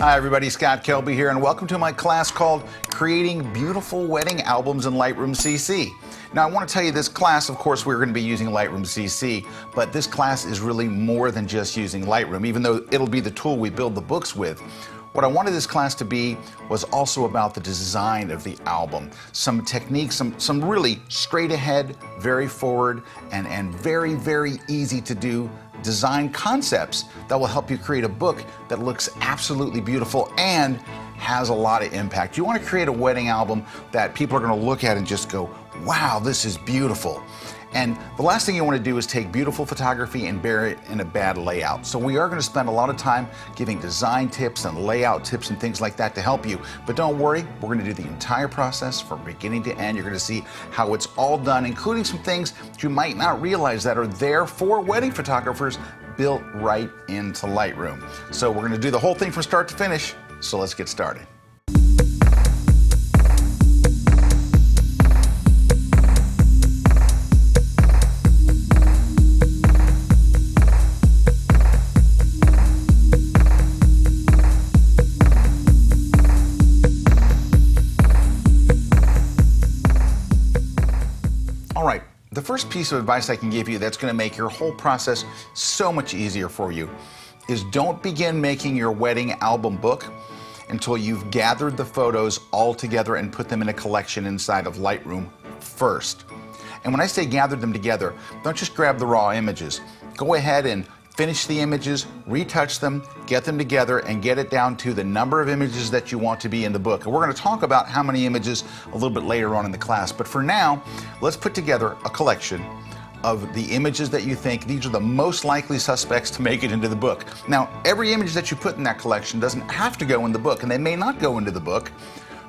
Hi everybody, Scott Kelby here, and welcome to my class called Creating Beautiful Wedding Albums in Lightroom CC. Now I want to tell you this class, of course, we're going to be using Lightroom CC, but this class is really more than just using Lightroom, even though it'll be the tool we build the books with. What I wanted this class to be was also about the design of the album. Some techniques, some really straight ahead, very forward, and very, very easy to do design concepts that will help you create a book that looks absolutely beautiful and has a lot of impact. You want to create a wedding album that people are going to look at and just go, wow, this is beautiful. And the last thing you want to do is take beautiful photography and bury it in a bad layout. So we are going to spend a lot of time giving design tips and layout tips and things like that to help you. But don't worry, we're going to do the entire process from beginning to end. You're going to see how it's all done, including some things that you might not realize that are there for wedding photographers built right into Lightroom. So we're going to do the whole thing from start to finish. So let's get started. The first piece of advice I can give you that's going to make your whole process so much easier for you is don't begin making your wedding album book until you've gathered the photos all together and put them in a collection inside of Lightroom first. And when I say gather them together, don't just grab the raw images. Go ahead and finish the images, retouch them, get them together, and get it down to the number of images that you want to be in the book. And we're going to talk about how many images a little bit later on in the class. But for now, let's put together a collection of the images that you think these are the most likely suspects to make it into the book. Now, every image that you put in that collection doesn't have to go in the book, and they may not go into the book,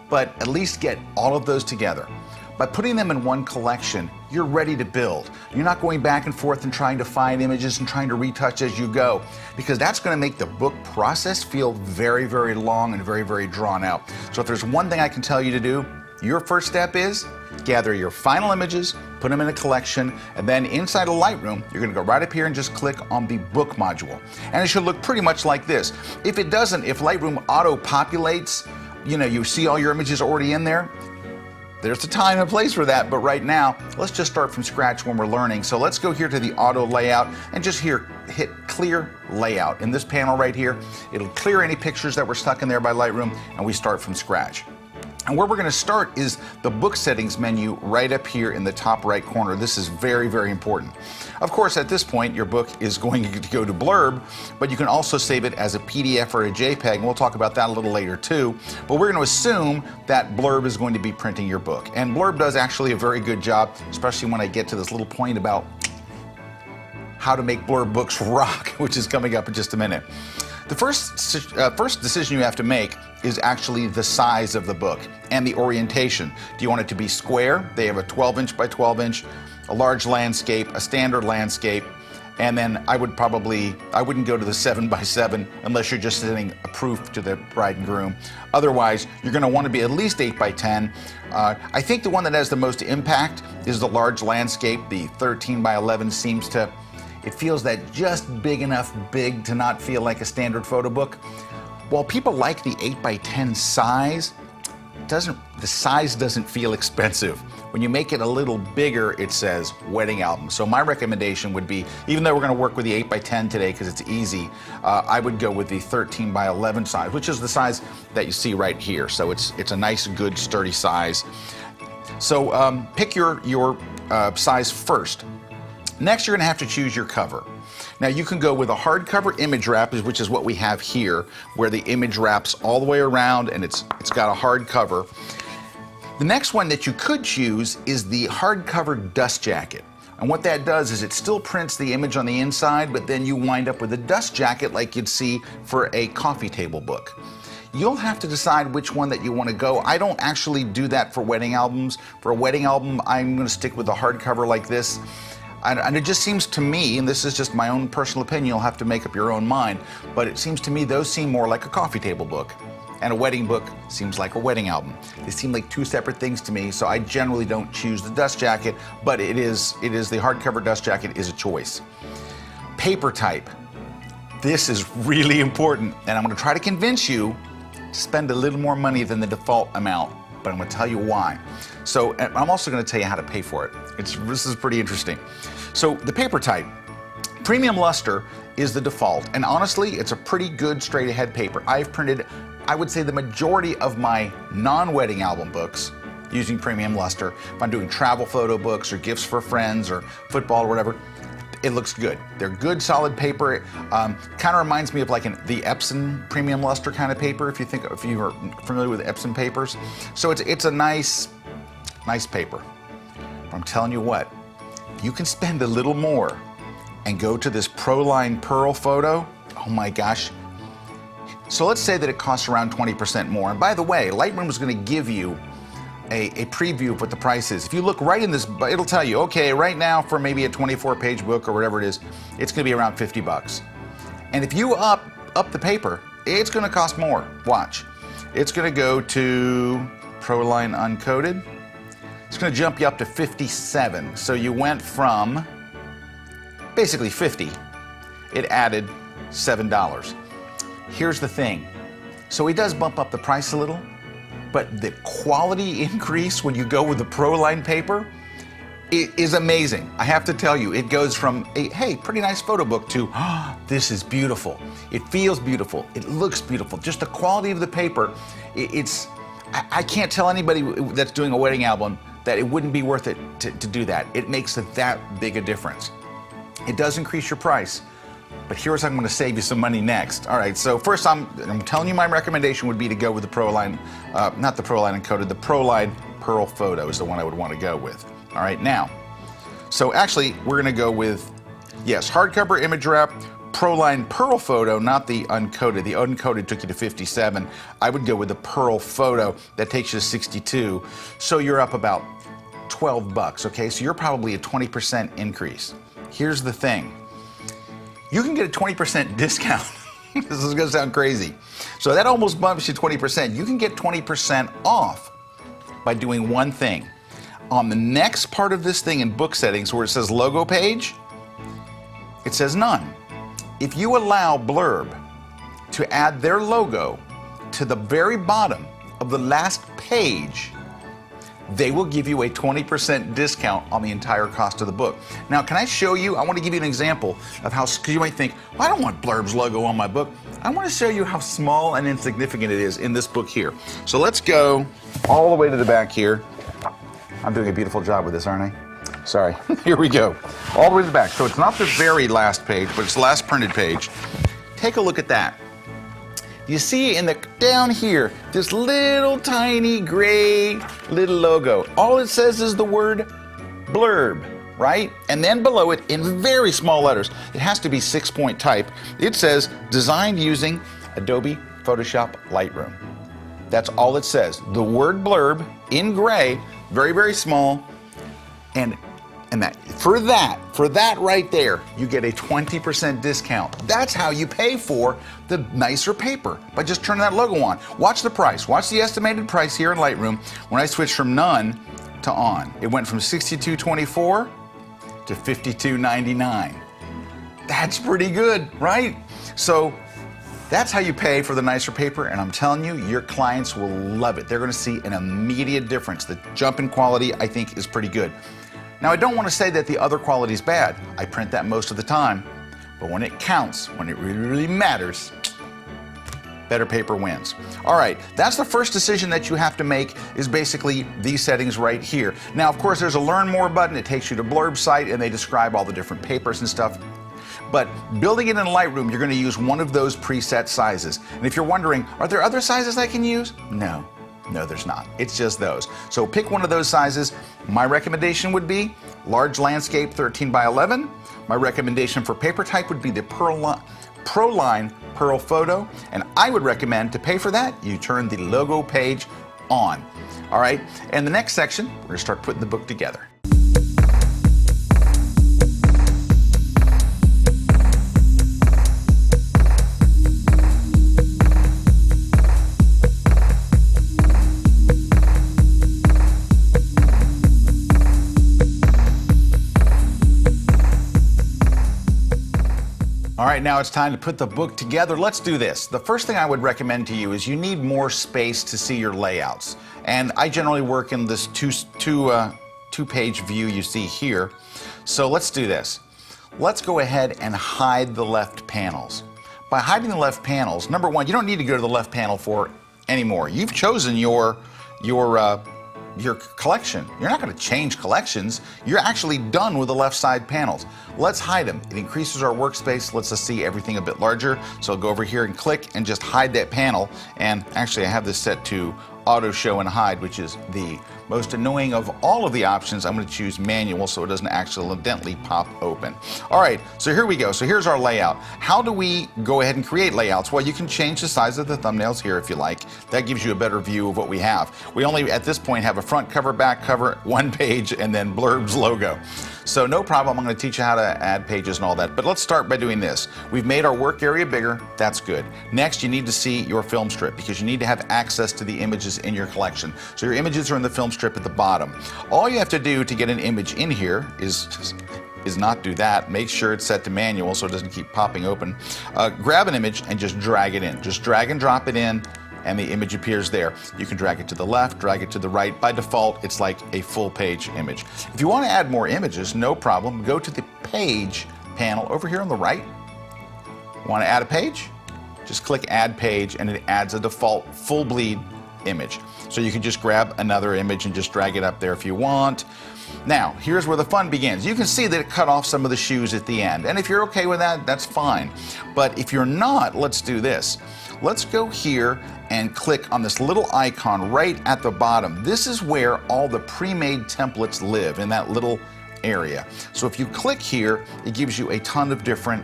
but at least get all of those together. By putting them in one collection, you're ready to build. You're not going back and forth and trying to find images and trying to retouch as you go, because that's going to make the book process feel very, very long and very, very drawn out. So if there's one thing I can tell you to do, your first step is gather your final images, put them in a collection, and then inside of Lightroom, you're going to go right up here and just click on the book module. And it should look pretty much like this. If it doesn't, if Lightroom auto-populates, you see all your images already in there, there's a time and place for that, but right now, let's just start from scratch when we're learning. So let's go here to the auto layout and just hit clear layout. In this panel right here, it'll clear any pictures that were stuck in there by Lightroom, and we start from scratch. And where we're going to start is the book settings menu right up here in the top right corner. This is very, very important. Of course, at this point, your book is going to go to blurb, but you can also save it as a PDF or a JPEG, and we'll talk about that a little later too. But we're going to assume that blurb is going to be printing your book. And blurb does actually a very good job, especially when I get to this little point about how to make blurb books rock, which is coming up in just a minute. The first decision you have to make is actually the size of the book and the orientation. Do you want it to be square? They have a 12-inch by 12-inch, a large landscape, a standard landscape, and then I wouldn't go to the 7 by 7 unless you're just sending a proof to the bride and groom. Otherwise, you're going to want to be at least 8 by 10. I think the one that has the most impact is the large landscape. The 13 by 11 it feels that just big to not feel like a standard photo book. While people like the 8 by 10 size, the size doesn't feel expensive. When you make it a little bigger, it says wedding album. So my recommendation would be, even though we're going to work with the 8 by 10 today because it's easy, I would go with the 13 by 11 size, which is the size that you see right here. So it's a nice, good, sturdy size. So pick your size first. Next, you're going to have to choose your cover. Now, you can go with a hardcover image wrap, which is what we have here, where the image wraps all the way around and it's got a hard cover. The next one that you could choose is the hardcover dust jacket. And what that does is it still prints the image on the inside, but then you wind up with a dust jacket like you'd see for a coffee table book. You'll have to decide which one that you want to go. I don't actually do that for wedding albums. For a wedding album, I'm going to stick with the hardcover like this. And it just seems to me, and this is just my own personal opinion, you'll have to make up your own mind, but it seems to me those seem more like a coffee table book. And a wedding book seems like a wedding album. They seem like two separate things to me, so I generally don't choose the dust jacket, but it is the hardcover dust jacket is a choice. Paper type. This is really important, and I'm going to try to convince you to spend a little more money than the default amount, but I'm going to tell you why. So I'm also going to tell you how to pay for it. This is pretty interesting. So the paper type, premium luster is the default, and honestly, it's a pretty good straight ahead paper. I've printed, I would say, the majority of my non-wedding album books using premium luster. If I'm doing travel photo books or gifts for friends or football or whatever, it looks good. They're good, solid paper. Kind of reminds me of like the Epson premium luster kind of paper, if you are familiar with Epson papers. So it's a nice paper. But I'm telling you what, you can spend a little more and go to this Proline Pearl photo. Oh my gosh. So let's say that it costs around 20% more. And by the way, Lightroom is going to give you a preview of what the price is. If you look right in this, it'll tell you, okay, right now for maybe a 24-page book or whatever it is, it's going to be around 50 bucks. And if you up the paper, it's going to cost more. Watch. It's going to go to Proline Uncoated. It's going to jump you up to 57. So you went from basically 50. It added $7. Here's the thing. So he does bump up the price a little, but the quality increase when you go with the Proline paper is amazing. I have to tell you, it goes from a, hey, pretty nice photo book to, oh, this is beautiful. It feels beautiful. It looks beautiful. Just the quality of the paper, I can't tell anybody that's doing a wedding album that it wouldn't be worth it to do that. It makes that big a difference. It does increase your price, but here's how I'm going to save you some money next. All right, so first I'm telling you my recommendation would be to go with the Proline, not the Proline Uncoated, the Proline Pearl Photo is the one I would want to go with. All right, now, so actually we're going to go with, yes, hardcover image wrap, Proline Pearl Photo, not the Uncoated. The Uncoated took you to 57. I would go with the Pearl Photo. That takes you to 62. So you're up about 12 bucks, okay? So you're probably a 20% increase. Here's the thing. You can get a 20% discount. This is gonna sound crazy. So that almost bumps you 20%. You can get 20% off by doing one thing. On the next part of this thing in book settings where it says logo page, it says none. If you allow Blurb to add their logo to the very bottom of the last page, they will give you a 20% discount on the entire cost of the book. Now, can I show you? I want to give you an example of how, because you might think, well, I don't want Blurb's logo on my book. I want to show you how small and insignificant it is in this book here. So let's go all the way to the back here. I'm doing a beautiful job with this, aren't I? Sorry. Here we go. All the way to the back. So it's not the very last page, but it's the last printed page. Take a look at that. You see in the down here, this little tiny gray little logo. All it says is the word Blurb, right? And then below it, in very small letters, it has to be 6-point type, it says designed using Adobe Photoshop Lightroom. That's all it says. The word Blurb in gray, very, very small, and for that right there, you get a 20% discount. That's how you pay for the nicer paper, by just turning that logo on. Watch the price. Watch the estimated price here in Lightroom when I switched from none to on. It went from $62.24 to $52.99. That's pretty good, right? So that's how you pay for the nicer paper, and I'm telling you, your clients will love it. They're going to see an immediate difference. The jump in quality, I think, is pretty good. Now, I don't want to say that the other quality is bad. I print that most of the time, but when it counts, when it really, really matters, better paper wins. All right, that's the first decision that you have to make, is basically these settings right here. Now, of course, there's a Learn More button. It takes you to Blurb's site, and they describe all the different papers and stuff. But building it in Lightroom, you're going to use one of those preset sizes. And if you're wondering, are there other sizes I can use? No. No, there's not. It's just those. So pick one of those sizes. My recommendation would be large landscape 13:11. My recommendation for paper type would be the Proline Pearl Photo. And I would recommend, to pay for that, you turn the logo page on. All right, and the next section, we're gonna start putting the book together. All right, now it's time to put the book together. Let's do this. The first thing I would recommend to you is you need more space to see your layouts. And I generally work in this two-page view you see here. So let's do this. Let's go ahead and hide the left panels. By hiding the left panels, number one, you don't need to go to the left panel for anymore. You've chosen your collection. You're not going to change collections. You're actually done with the left side panels. Let's hide them. It increases our workspace, lets us see everything a bit larger. So I'll go over here and click and just hide that panel. And actually I have this set to auto show and hide, which is the most annoying of all of the options. I'm going to choose manual so it doesn't accidentally pop open. All right, so here we go. So here's our layout. How do we go ahead and create layouts? Well, you can change the size of the thumbnails here if you like. That gives you a better view of what we have. We only at this point have a front cover, back cover, one page, and then Blurb's logo. So no problem, I'm going to teach you how to add pages and all that. But let's start by doing this. We've made our work area bigger. That's good. Next, you need to see your film strip because you need to have access to the images in your collection. So your images are in the film strip at the bottom. All you have to do to get an image in here is not do that. Make sure it's set to manual so it doesn't keep popping open. Grab an image and just drag it in. Just drag and drop it in, and the image appears there. You can drag it to the left, drag it to the right. By default, it's like a full page image. If you want to add more images, no problem. Go to the page panel over here on the right. Want to add a page? Just click add page and it adds a default full bleed image. So you can just grab another image and just drag it up there if you want. Now, here's where the fun begins. You can see that it cut off some of the shoes at the end. And if you're okay with that, that's fine. But if you're not, let's do this. Let's go here and click on this little icon right at the bottom. This is where all the pre-made templates live, in that little area. So if you click here, it gives you a ton of different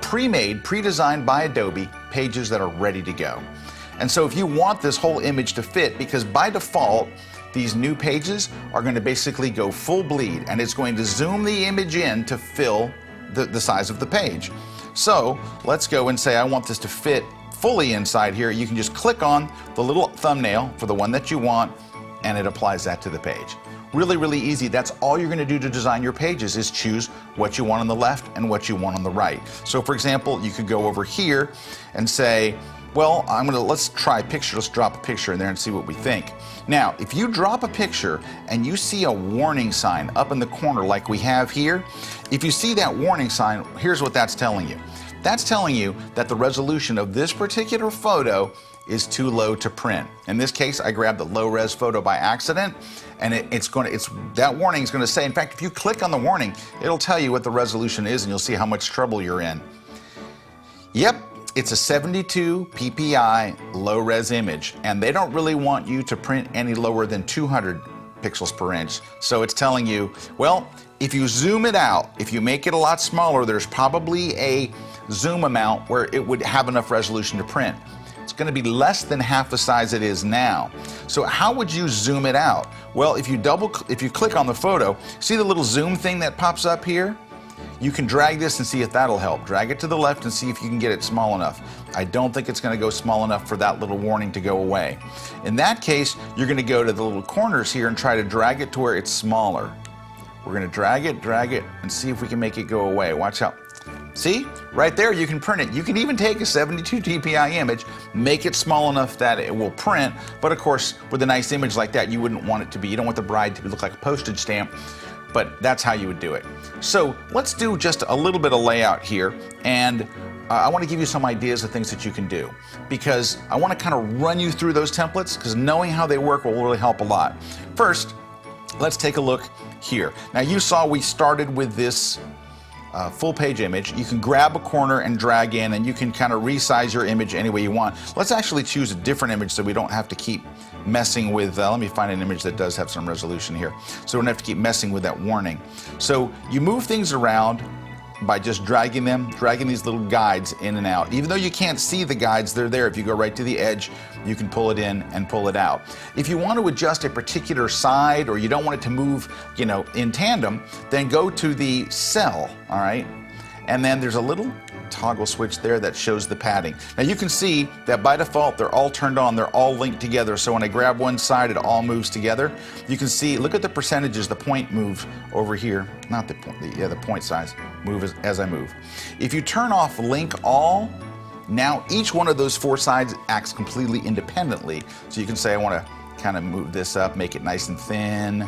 pre-made, pre-designed by Adobe pages that are ready to go. And so if you want this whole image to fit, because by default, these new pages are going to basically go full bleed, and it's going to zoom the image in to fill the size of the page. So let's go and say I want this to fit fully inside here. You can just click on the little thumbnail for the one that you want, and it applies that to the page. Really, really easy. That's all you're going to do to design your pages is choose what you want on the left and what you want on the right. So for example, you could go over here and say, well, let's try a picture. Let's drop a picture in there and see what we think. Now, if you drop a picture and you see a warning sign up in the corner like we have here, if you see that warning sign, here's what that's telling you. That's telling you that the resolution of this particular photo is too low to print. In this case, I grabbed the low res photo by accident, and that warning is going to say, in fact, if you click on the warning, it'll tell you what the resolution is and you'll see how much trouble you're in. Yep. It's a 72 ppi low-res image, and they don't really want you to print any lower than 200 pixels per inch. So it's telling you, well, if you zoom it out, if you make it a lot smaller, there's probably a zoom amount where it would have enough resolution to print. It's going to be less than half the size it is now. So how would you zoom it out? Well, if you click on the photo, see the little zoom thing that pops up here? You can drag this and see if that'll help. Drag it to the left and see if you can get it small enough. I don't think it's going to go small enough for that little warning to go away. In that case, you're going to go to the little corners here and try to drag it to where it's smaller. We're going to drag it, and see if we can make it go away. Watch out. See? Right there, you can print it. You can even take a 72 dpi image, make it small enough that it will print, but of course, with a nice image like that, you wouldn't want it to be. You don't want the bride to look like a postage stamp. But that's how you would do it. So let's do just a little bit of layout here, and I want to give you some ideas of things that you can do, because I want to kind of run you through those templates, because knowing how they work will really help a lot. First, let's take a look here. Now you saw we started with this full page image. You can grab a corner and drag in, and you can kind of resize your image any way you want. Let's actually choose a different image so we don't have to keep messing with, let me find an image that does have some resolution here, so we don't have to keep messing with that warning. So you move things around by just dragging these little guides in and out. Even though you can't see the guides, they're there. If you go right to the edge, you can pull it in and pull it out. If you want to adjust a particular side, or you don't want it to move, in tandem, then go to the cell, all right? And then there's a little toggle switch there that shows the padding. Now you can see that by default they're all turned on, they're all linked together, so when I grab one side it all moves together. You can see, look at the percentages, the point moves over here, not the point, the point size move as I move. If you turn off link all, now each one of those four sides acts completely independently. So you can say I want to kind of move this up, make it nice and thin.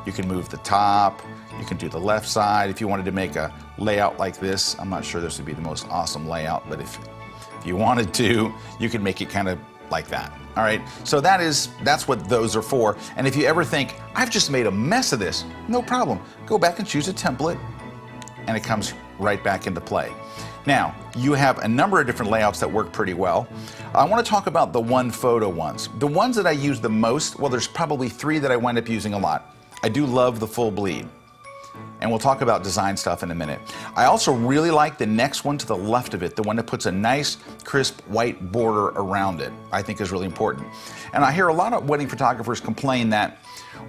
You can move the top. You can do the left side. If you wanted to make a layout like this, I'm not sure this would be the most awesome layout, but if you wanted to, you could make it kind of like that. All right, so that's what those are for. And if you ever think, I've just made a mess of this, no problem. Go back and choose a template, and it comes right back into play. Now, you have a number of different layouts that work pretty well. I want to talk about the one photo ones. The ones that I use the most, well, there's probably three that I wind up using a lot. I do love the full bleed, and we'll talk about design stuff in a minute. I also really like the next one to the left of it, the one that puts a nice crisp white border around it, I think is really important. And I hear a lot of wedding photographers complain that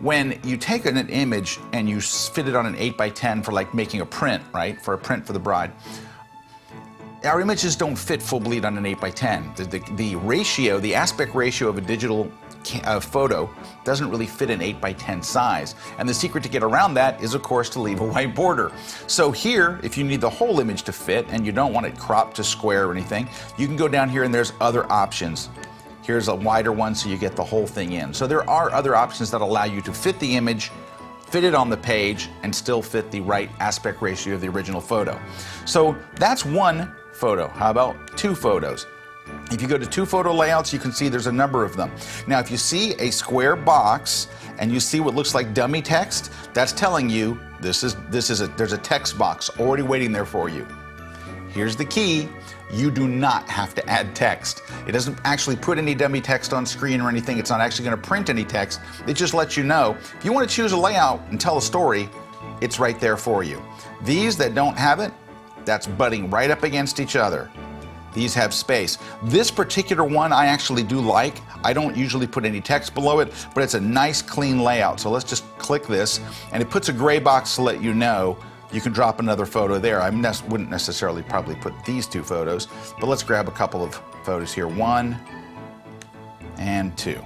when you take an image and you fit it on an 8x10 for like making a print, right, for a print for the bride, our images don't fit full bleed on an 8x10. The ratio, the aspect ratio of a digital photo doesn't really fit an 8x10 size. And the secret to get around that is, of course, to leave a white border. So here, if you need the whole image to fit and you don't want it cropped to square or anything, you can go down here and there's other options. Here's a wider one so you get the whole thing in. So there are other options that allow you to fit the image, fit it on the page, and still fit the right aspect ratio of the original photo. So that's one photo. How about two photos? If you go to two photo layouts, you can see there's a number of them. Now, if you see a square box and you see what looks like dummy text, that's telling you there's a text box already waiting there for you. Here's the key. You do not have to add text. It doesn't actually put any dummy text on screen or anything. It's not actually going to print any text. It just lets you know if you want to choose a layout and tell a story, it's right there for you. These that don't have it, that's butting right up against each other. These have space. This particular one I actually do like. I don't usually put any text below it, but it's a nice clean layout. So let's just click this, and it puts a gray box to let you know you can drop another photo there. I wouldn't necessarily probably put these two photos, but let's grab a couple of photos here. 1 and 2.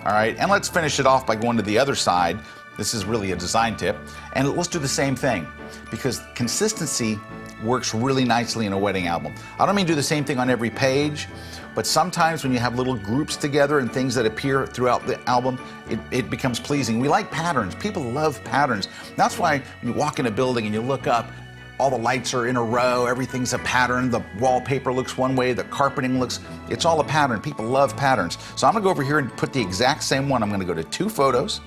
All right, and let's finish it off by going to the other side. This is really a design tip. And let's do the same thing, because consistency works really nicely in a wedding album. I don't mean do the same thing on every page, but sometimes when you have little groups together and things that appear throughout the album, it becomes pleasing. We like patterns. People love patterns. That's why when you walk in a building and you look up, all the lights are in a row, everything's a pattern, the wallpaper looks one way, the carpeting looks, it's all a pattern. People love patterns. So I'm gonna go over here and put the exact same one. I'm gonna go to two photos.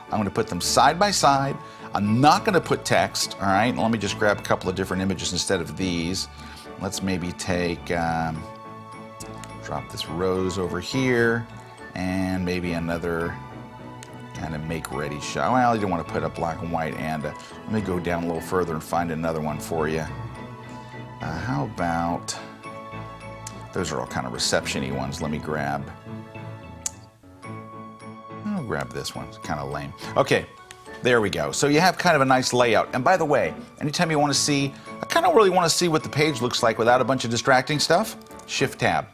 I'm gonna put them side by side. I'm not going to put text, all right? Let me just grab a couple of different images instead of these. Let's maybe take, drop this rose over here, and maybe another kind of make ready shot. Well, I didn't want to put a black and white, and let me go down a little further and find another one for you. How about, those are all kind of reception-y ones. Let me grab, I'll grab this one. It's kind of lame. Okay. There we go. So you have kind of a nice layout. And by the way, anytime you want to see, I kind of really want to see what the page looks like without a bunch of distracting stuff, Shift Tab.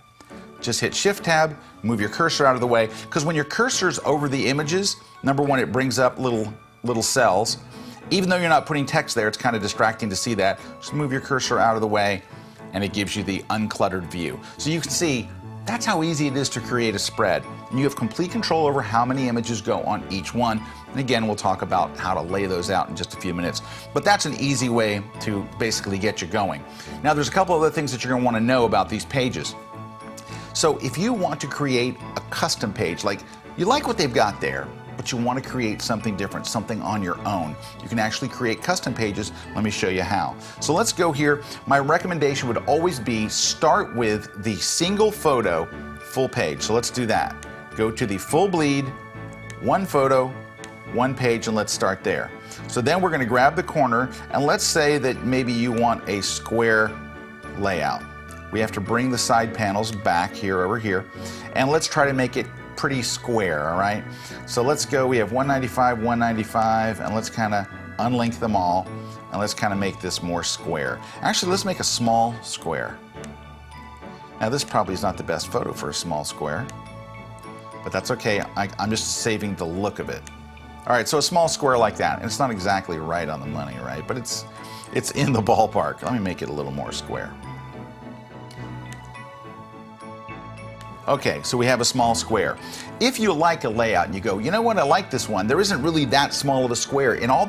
Just hit Shift Tab, move your cursor out of the way, because when your cursor's over the images, number one, it brings up little cells. Even though you're not putting text there, it's kind of distracting to see that. Just move your cursor out of the way, and it gives you the uncluttered view. So you can see that's how easy it is to create a spread. And you have complete control over how many images go on each one. And again, we'll talk about how to lay those out in just a few minutes. But that's an easy way to basically get you going. Now, there's a couple other things that you're gonna wanna know about these pages. So if you want to create a custom page, like you like what they've got there, but you want to create something different, something on your own, you can actually create custom pages. Let me show you how. So let's go here. My recommendation would always be start with the single photo full page. So let's do that. Go to the full bleed, one photo, one page, and let's start there. So then we're going to grab the corner, and let's say that maybe you want a square layout. We have to bring the side panels back here over here, and let's try to make it pretty square, all right? So let's go, we have 195, 195, and let's kind of unlink them all, and let's kind of make this more square. Actually, let's make a small square. Now this probably is not the best photo for a small square, but that's okay. I'm just saving the look of it. All right, so a small square like that, and it's not exactly right on the money, right? But it's in the ballpark. Let me make it a little more square. Okay, so we have a small square. If you like a layout and you go, you know what, I like this one, there isn't really that small of a square. On all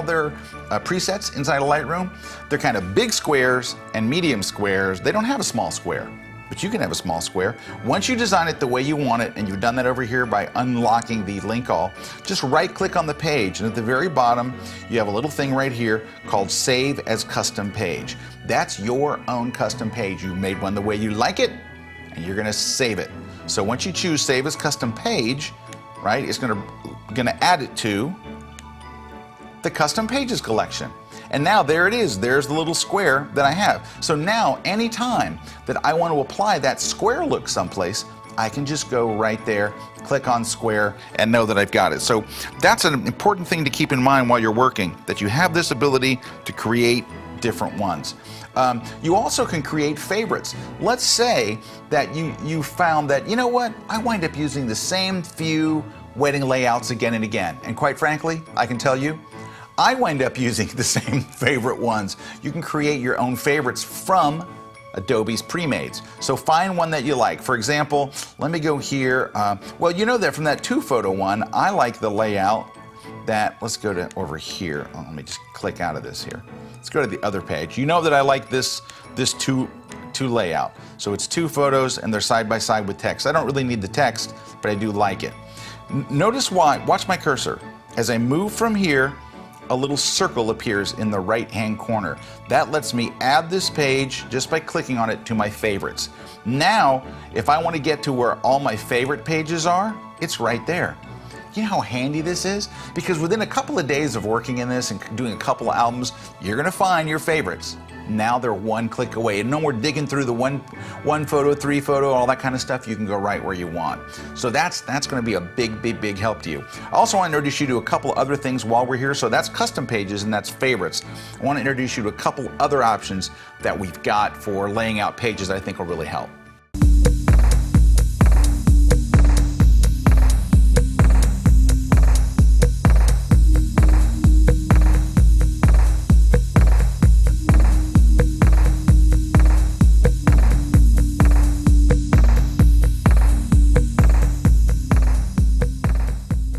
their presets inside of Lightroom, they're kind of big squares and medium squares. They don't have a small square, but you can have a small square. Once you design it the way you want it, and you've done that over here by unlocking the link all, just right click on the page, and at the very bottom, you have a little thing right here called Save as Custom Page. That's your own custom page. You made one the way you like it, and you're gonna save it. So once you choose Save as Custom Page, right, it's gonna add it to the Custom Pages collection. And now there it is, there's the little square that I have. So now anytime that I want to apply that square look someplace, I can just go right there, click on square, and know that I've got it. So that's an important thing to keep in mind while you're working, that you have this ability to create different ones. You also can create favorites. Let's say that you found that, you know what, I wind up using the same few wedding layouts again and again. And quite frankly, I can tell you, I wind up using the same favorite ones. You can create your own favorites from Adobe's pre-mades. So find one that you like. For example, let me go here. Well, you know that from that 2-photo one, I like the layout that, let's go to over here. Oh, let me just click out of this here. Let's go to the other page. You know that I like this two layout. So it's 2 photos and they're side by side with text. I don't really need the text, but I do like it. Notice why, watch my cursor. As I move from here, a little circle appears in the right-hand corner. That lets me add this page just by clicking on it to my favorites. Now, if I want to get to where all my favorite pages are, it's right there. You know how handy this is? Because within a couple of days of working in this and doing a couple of albums, you're gonna find your favorites. Now they're one click away, and no more digging through the one photo, 3 photo, all that kind of stuff. You can go right where you want. So that's going to be a big help to you. I also want to introduce you to a couple other things while we're here. So that's custom pages and that's favorites. I want to introduce you to a couple other options that we've got for laying out pages that I think will really help.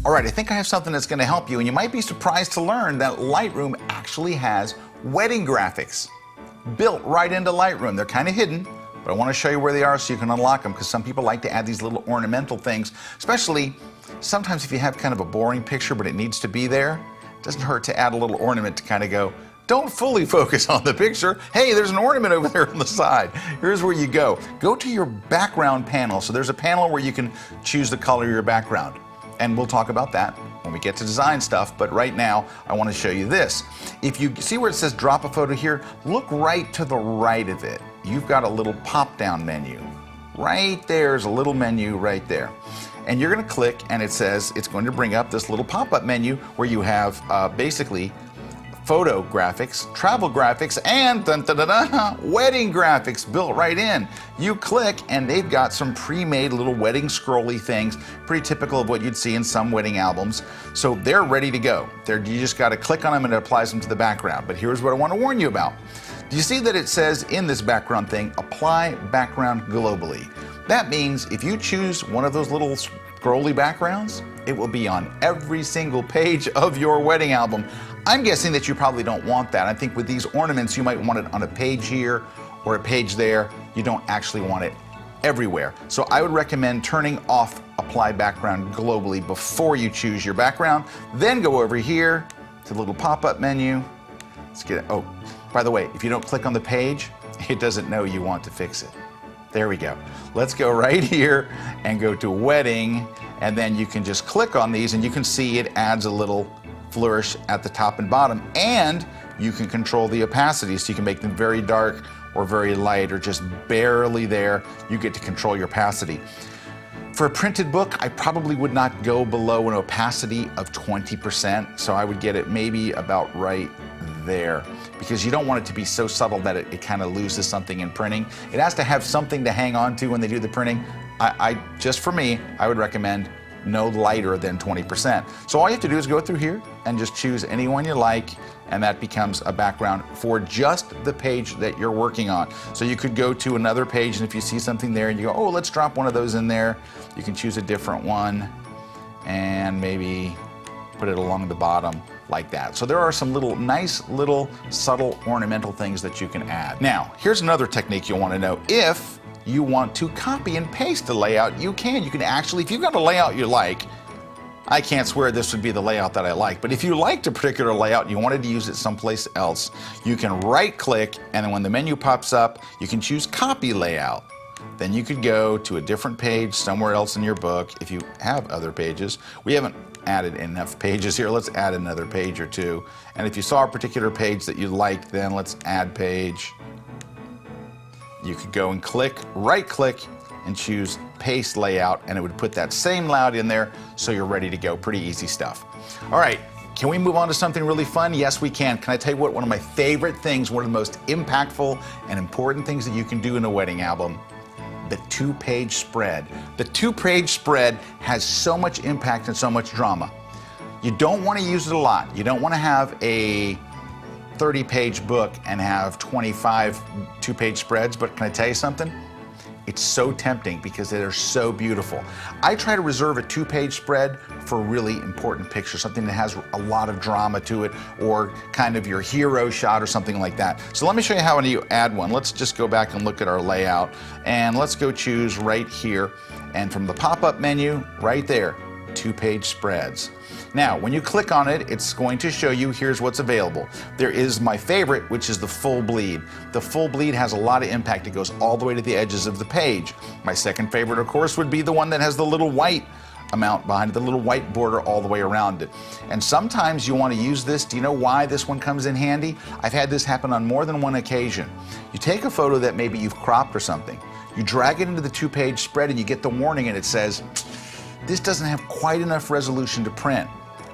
All right, I think I have something that's going to help you, and you might be surprised to learn that Lightroom actually has wedding graphics built right into Lightroom. They're kind of hidden, but I want to show you where they are so you can unlock them, because some people like to add these little ornamental things, especially sometimes if you have kind of a boring picture but it needs to be there. It doesn't hurt to add a little ornament to kind of go, don't fully focus on the picture. Hey, there's an ornament over there on the side. Here's where you go. Go to your background panel. So there's a panel where you can choose the color of your background. And we'll talk about that when we get to design stuff, but right now I want to show you this. If you see where it says drop a photo here, look right to the right of it. You've got a little pop-down menu. Right there's a little menu right there. And you're going to click, and it says it's going to bring up this little pop-up menu where you have basically photo graphics, travel graphics, and wedding graphics built right in. You click and they've got some pre-made little wedding scrolly things, pretty typical of what you'd see in some wedding albums. So they're ready to go. You just got to click on them and it applies them to the background. But here's what I want to warn you about. Do you see that it says in this background thing, apply background globally? That means if you choose one of those little scrolly backgrounds, it will be on every single page of your wedding album. I'm guessing that you probably don't want that. I think with these ornaments, you might want it on a page here or a page there. You don't actually want it everywhere. So I would recommend turning off apply background globally before you choose your background. Then go over here to the little pop-up menu. Let's get it. Oh, by the way, if you don't click on the page, it doesn't know you want to fix it. There we go. Let's go right here and go to wedding, and then you can just click on these and you can see it adds a little flourish at the top and bottom, and you can control the opacity so you can make them very dark or very light or just barely there. You get to control your opacity. For a printed book, I probably would not go below an opacity of 20%, so I would get it maybe about right there, because you don't want it to be so subtle that it kind of loses something in printing. It has to have something to hang on to when they do the printing. Just for me, I would recommend no lighter than 20%. So all you have to do is go through here and just choose any one you like, and that becomes a background for just the page that you're working on. So you could go to another page, and if you see something there and you go, oh, let's drop one of those in there, you can choose a different one and maybe put it along the bottom like that. So there are some nice little subtle ornamental things that you can add. Now, here's another technique you'll want to know. If you want to copy and paste the layout, you can. You can actually, if you've got a layout you like, I can't swear this would be the layout that I like, but if you liked a particular layout and you wanted to use it someplace else, you can right click, and then when the menu pops up, you can choose copy layout. Then you could go to a different page somewhere else in your book if you have other pages. We haven't added enough pages here. Let's add another page or two. And if you saw a particular page that you liked, then let's add page. You could go and click, right click, and choose paste layout, and it would put that same layout in there, so you're ready to go. Pretty easy stuff. All right, can we move on to something really fun? Yes, we can. Can I tell you what, one of my favorite things, one of the most impactful and important things that you can do in a wedding album? The two-page spread. The two-page spread has so much impact and so much drama. You don't want to use it a lot. You don't want to have a 30-page book and have 25 two-page spreads, but can I tell you something? It's so tempting because they're so beautiful. I try to reserve a two-page spread for really important pictures, something that has a lot of drama to it, or kind of your hero shot or something like that. So let me show you how you add one. Let's just go back and look at our layout, and let's go choose right here, and from the pop-up menu, right there, two-page spreads. Now, when you click on it, it's going to show you here's what's available. There is my favorite, which is the full bleed. The full bleed has a lot of impact. It goes all the way to the edges of the page. My second favorite, of course, would be the one that has the little white amount behind it, the little white border all the way around it. And sometimes you want to use this. Do you know why this one comes in handy? I've had this happen on more than one occasion. You take a photo that maybe you've cropped or something, you drag it into the two-page spread, and you get the warning, and it says, this doesn't have quite enough resolution to print.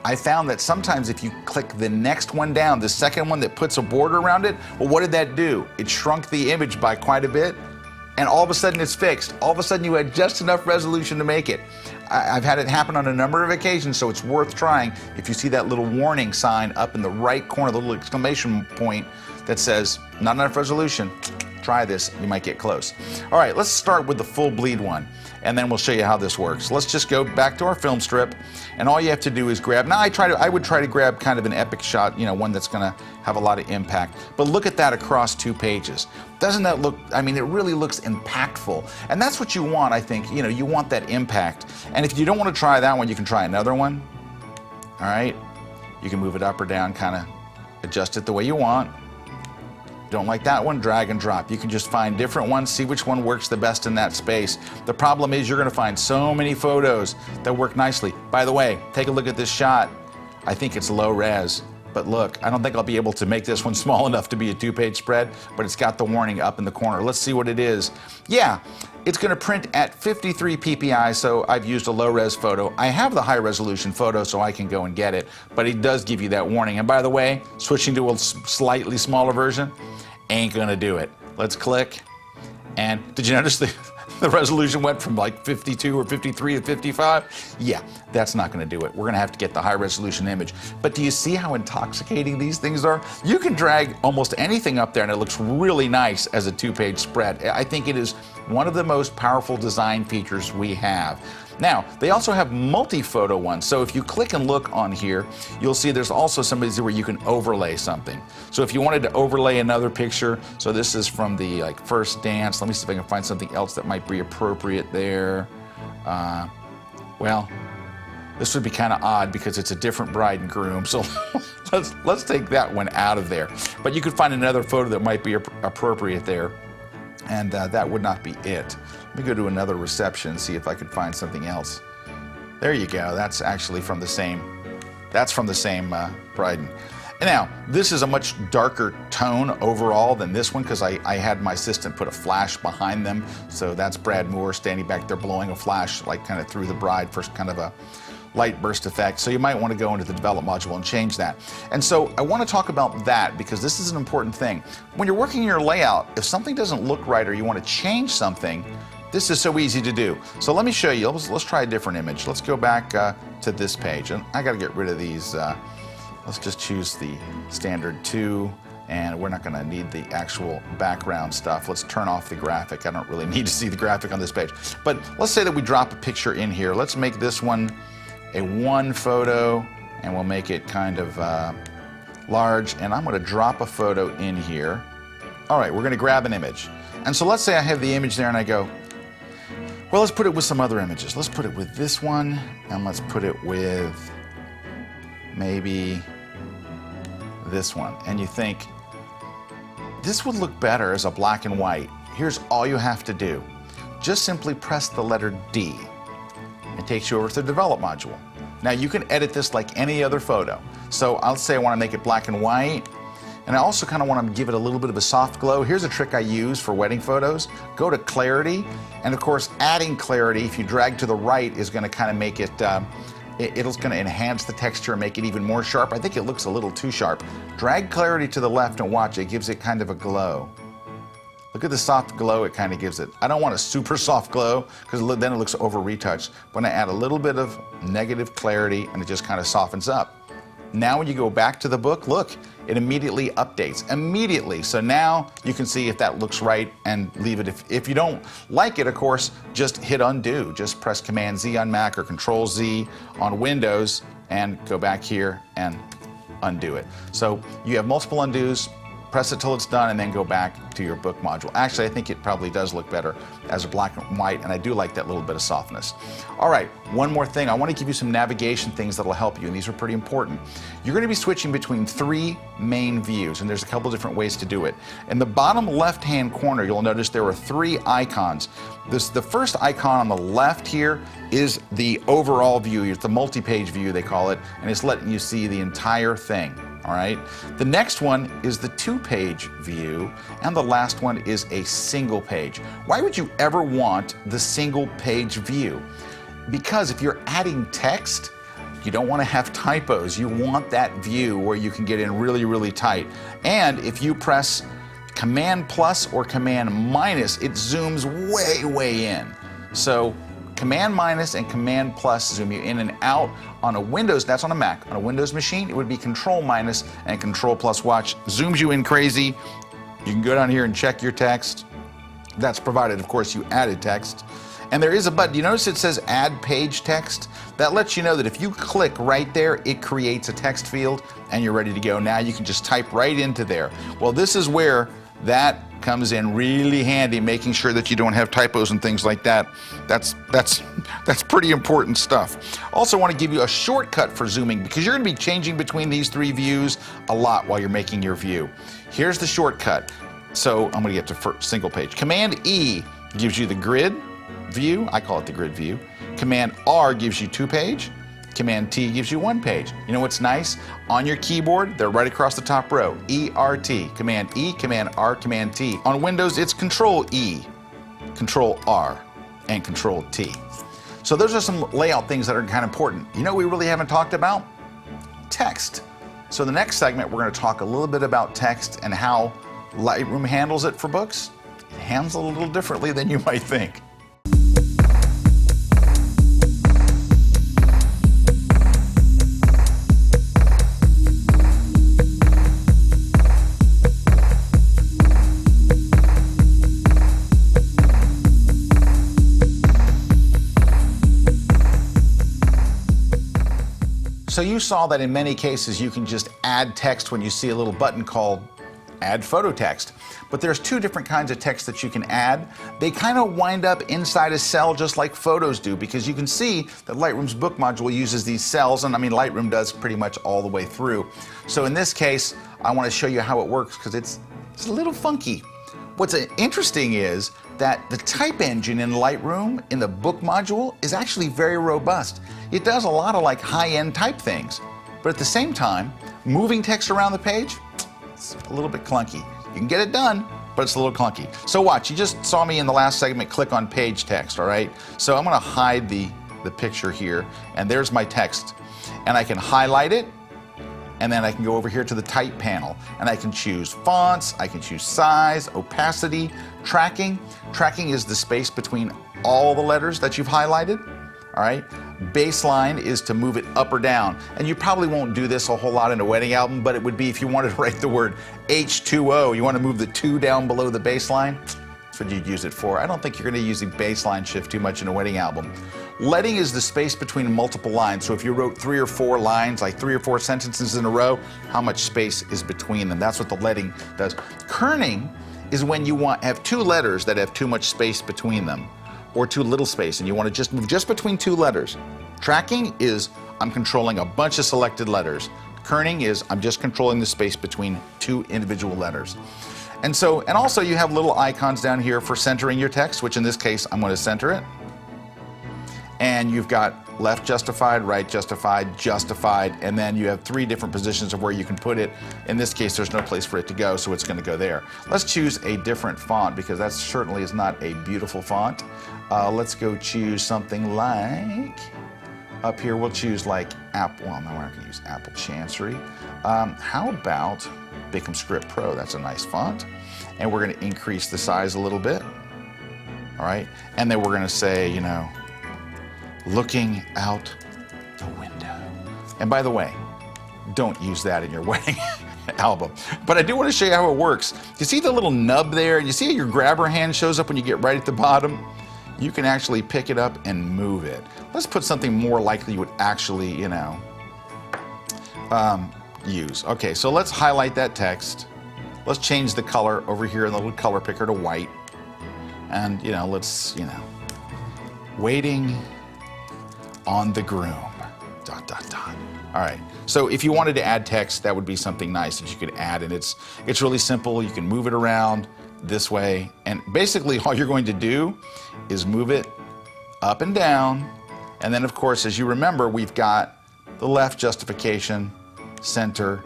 I found that sometimes if you click the next one down, the second one that puts a border around it, well, what did that do? It shrunk the image by quite a bit, and all of a sudden it's fixed. All of a sudden you had just enough resolution to make it. I've had it happen on a number of occasions, so it's worth trying. If you see that little warning sign up in the right corner, the little exclamation point that says, not enough resolution, try this, you might get close. All right, let's start with the full bleed one, and then we'll show you how this works. Let's just go back to our film strip, and all you have to do is grab, now I would try to grab kind of an epic shot, you know, one that's gonna have a lot of impact, but look at that across two pages. Doesn't that look, I mean, it really looks impactful, and that's what you want, I think, you know, you want that impact. And if you don't want to try that one, you can try another one, all right? You can move it up or down, kind of adjust it the way you want. Don't like that one, drag and drop. You can just find different ones, see which one works the best in that space. The problem is you're gonna find so many photos that work nicely. By the way, take a look at this shot. I think it's low res, but look, I don't think I'll be able to make this one small enough to be a two-page spread, but it's got the warning up in the corner. Let's see what it is. Yeah, it's gonna print at 53 ppi, so I've used a low res photo. I have the high resolution photo so I can go and get it, but it does give you that warning. And by the way, switching to a slightly smaller version ain't gonna do it. Let's click, and did you notice the resolution went from like 52 or 53 to 55? Yeah, that's not gonna do it. We're gonna have to get the high resolution image. But do you see how intoxicating these things are? You can drag almost anything up there and it looks really nice as a two-page spread. I think it is one of the most powerful design features we have. Now, they also have multi-photo ones, so if you click and look on here, you'll see there's also some of these where you can overlay something. So if you wanted to overlay another picture, so this is from the first dance. Let me see if I can find something else that might be appropriate there. Well, this would be kind of odd because it's a different bride and groom, so let's take that one out of there. But you could find another photo that might be appropriate there, and that would not be it. Let me go to another reception and see if I can find something else. There you go. That's actually from the same. That's from the same bride. Now, this is a much darker tone overall than this one because I had my assistant put a flash behind them. So that's Brad Moore standing back there blowing a flash like kind of through the bride for kind of a light burst effect. So you might want to go into the develop module and change that. And so I want to talk about that because this is an important thing. When you're working your layout, if something doesn't look right or you want to change something, this is so easy to do. So let me show you. Let's try a different image. Let's go back to this page. And I got to get rid of these. Let's just choose the standard 2, and we're not going to need the actual background stuff. Let's turn off the graphic. I don't really need to see the graphic on this page. But let's say that we drop a picture in here. Let's make this one a 1 photo, and we'll make it kind of large, and I'm going to drop a photo in here. All right, we're going to grab an image. And so let's say I have the image there, and I go, well, let's put it with some other images. Let's put it with this one, and let's put it with maybe this one. And you think, this would look better as a black and white. Here's all you have to do. Just simply press the letter D. It takes you over to the develop module. Now you can edit this like any other photo. So I'll say I want to make it black and white, and I also kind of want to give it a little bit of a soft glow. Here's a trick I use for wedding photos. Go to clarity, and of course adding clarity, if you drag to the right, is going to kind of make it it's going to enhance the texture and make it even more sharp. I think it looks a little too sharp. Drag clarity to the left and watch, it gives it kind of a glow. Look at the soft glow it kind of gives it. I don't want a super soft glow because then it looks over retouched. But I add a little bit of negative clarity and it just kind of softens up. Now when you go back to the book, look, it immediately updates, immediately. So now you can see if that looks right and leave it. If you don't like it, of course, just hit undo. Just press Command Z on Mac or Control Z on Windows and go back here and undo it. So you have multiple undos. Press it till it's done and then go back to your book module. Actually, I think it probably does look better as a black and white, and I do like that little bit of softness. All right, one more thing. I want to give you some navigation things that'll help you, and these are pretty important. You're going to be switching between 3 main views, and there's a couple different ways to do it. In the bottom left-hand corner, you'll notice there are 3 icons. The first icon on the left here is the overall view. It's the multi-page view, they call it, and it's letting you see the entire thing. All right. The next one is the 2-page view, and the last one is a single page. Why would you ever want the single page view? Because if you're adding text, you don't want to have typos. You want that view where you can get in really, really tight. And if you press Command plus or Command minus, it zooms way, way in. So Command minus and Command plus zoom you in and out. On a Windows, that's on a Mac. On a Windows machine, it would be Control minus and Control plus. Watch, zooms you in crazy. You can go down here and check your text. That's provided, of course, you added text. And there is a button. You notice it says Add Page Text? That lets you know that if you click right there, it creates a text field and you're ready to go. Now you can just type right into there. Well, this is where that comes in really handy, making sure that you don't have typos and things like that. That's pretty important stuff. Also want to give you a shortcut for zooming because you're going to be changing between these 3 views a lot while you're making your view. Here's the shortcut. So I'm going to get to single page. Command E gives you the grid view. I call it the grid view. Command R gives you 2-page. Command T gives you 1 page. You know what's nice? On your keyboard, they're right across the top row. ERT, Command E, Command R, Command T. On Windows, it's Control E, Control R, and Control T. So those are some layout things that are kind of important. You know what we really haven't talked about? Text. So the next segment, we're going to talk a little bit about text and how Lightroom handles it for books. It handles it a little differently than you might think. So you saw that in many cases you can just add text when you see a little button called Add Photo Text. But there's 2 different kinds of text that you can add. They kind of wind up inside a cell just like photos do, because you can see that Lightroom's book module uses these cells, and I mean Lightroom does pretty much all the way through. So in this case, I want to show you how it works because it's a little funky. What's interesting is that the type engine in Lightroom in the book module is actually very robust. It does a lot of like high-end type things, but at the same time, Moving text around the page, it's a little bit clunky. You can get it done, but it's a little clunky. So watch, you just saw me in the last segment click on page text, all right? So I'm gonna hide the picture here, and there's my text. And I can highlight it, and then I can go over here to the type panel, and I can choose fonts, I can choose size, opacity, tracking. Tracking is the space between all the letters that you've highlighted, all right? Baseline is to move it up or down. And you probably won't do this a whole lot in a wedding album, but it would be if you wanted to write the word H2O, you want to move the 2 down below the baseline, that's what you'd use it for. I don't think you're going to use the baseline shift too much in a wedding album. Leading is the space between multiple lines. So if you wrote 3 or 4 lines, like 3 or 4 sentences in a row, how much space is between them? That's what the leading does. Kerning is when you have 2 letters that have too much space between them, or too little space, and you want to just move just between 2 letters. Tracking is I'm controlling a bunch of selected letters. Kerning is I'm just controlling the space between 2 individual letters. And also you have little icons down here for centering your text, which in this case I'm going to center it. And you've got left justified, right justified, justified, and then you have 3 different positions of where you can put it. In this case, there's no place for it to go, so it's going to go there. Let's choose a different font, because that certainly is not a beautiful font. Let's go choose something like, up here we'll choose like Apple, well, no, we're not going to use Apple Chancery. How about Bickham Script Pro? That's a nice font. And we're going to increase the size a little bit. All right, and then we're going to say, you know, looking out the window. And by the way, don't use that in your wedding album. But I do want to show you how it works. You see the little nub there? You see how your grabber hand shows up when you get right at the bottom? You can actually pick it up and move it. Let's put something more likely you would actually, you know, use. Okay, so let's highlight that text. Let's change the color over here in the little color picker to white. And, you know, let's, you know, waiting on the groom, ... All right, so if you wanted to add text, that would be something nice that you could add, and it's really simple. You can move it around this way, and basically all you're going to do is move it up and down, and then of course, as you remember, we've got the left justification, center,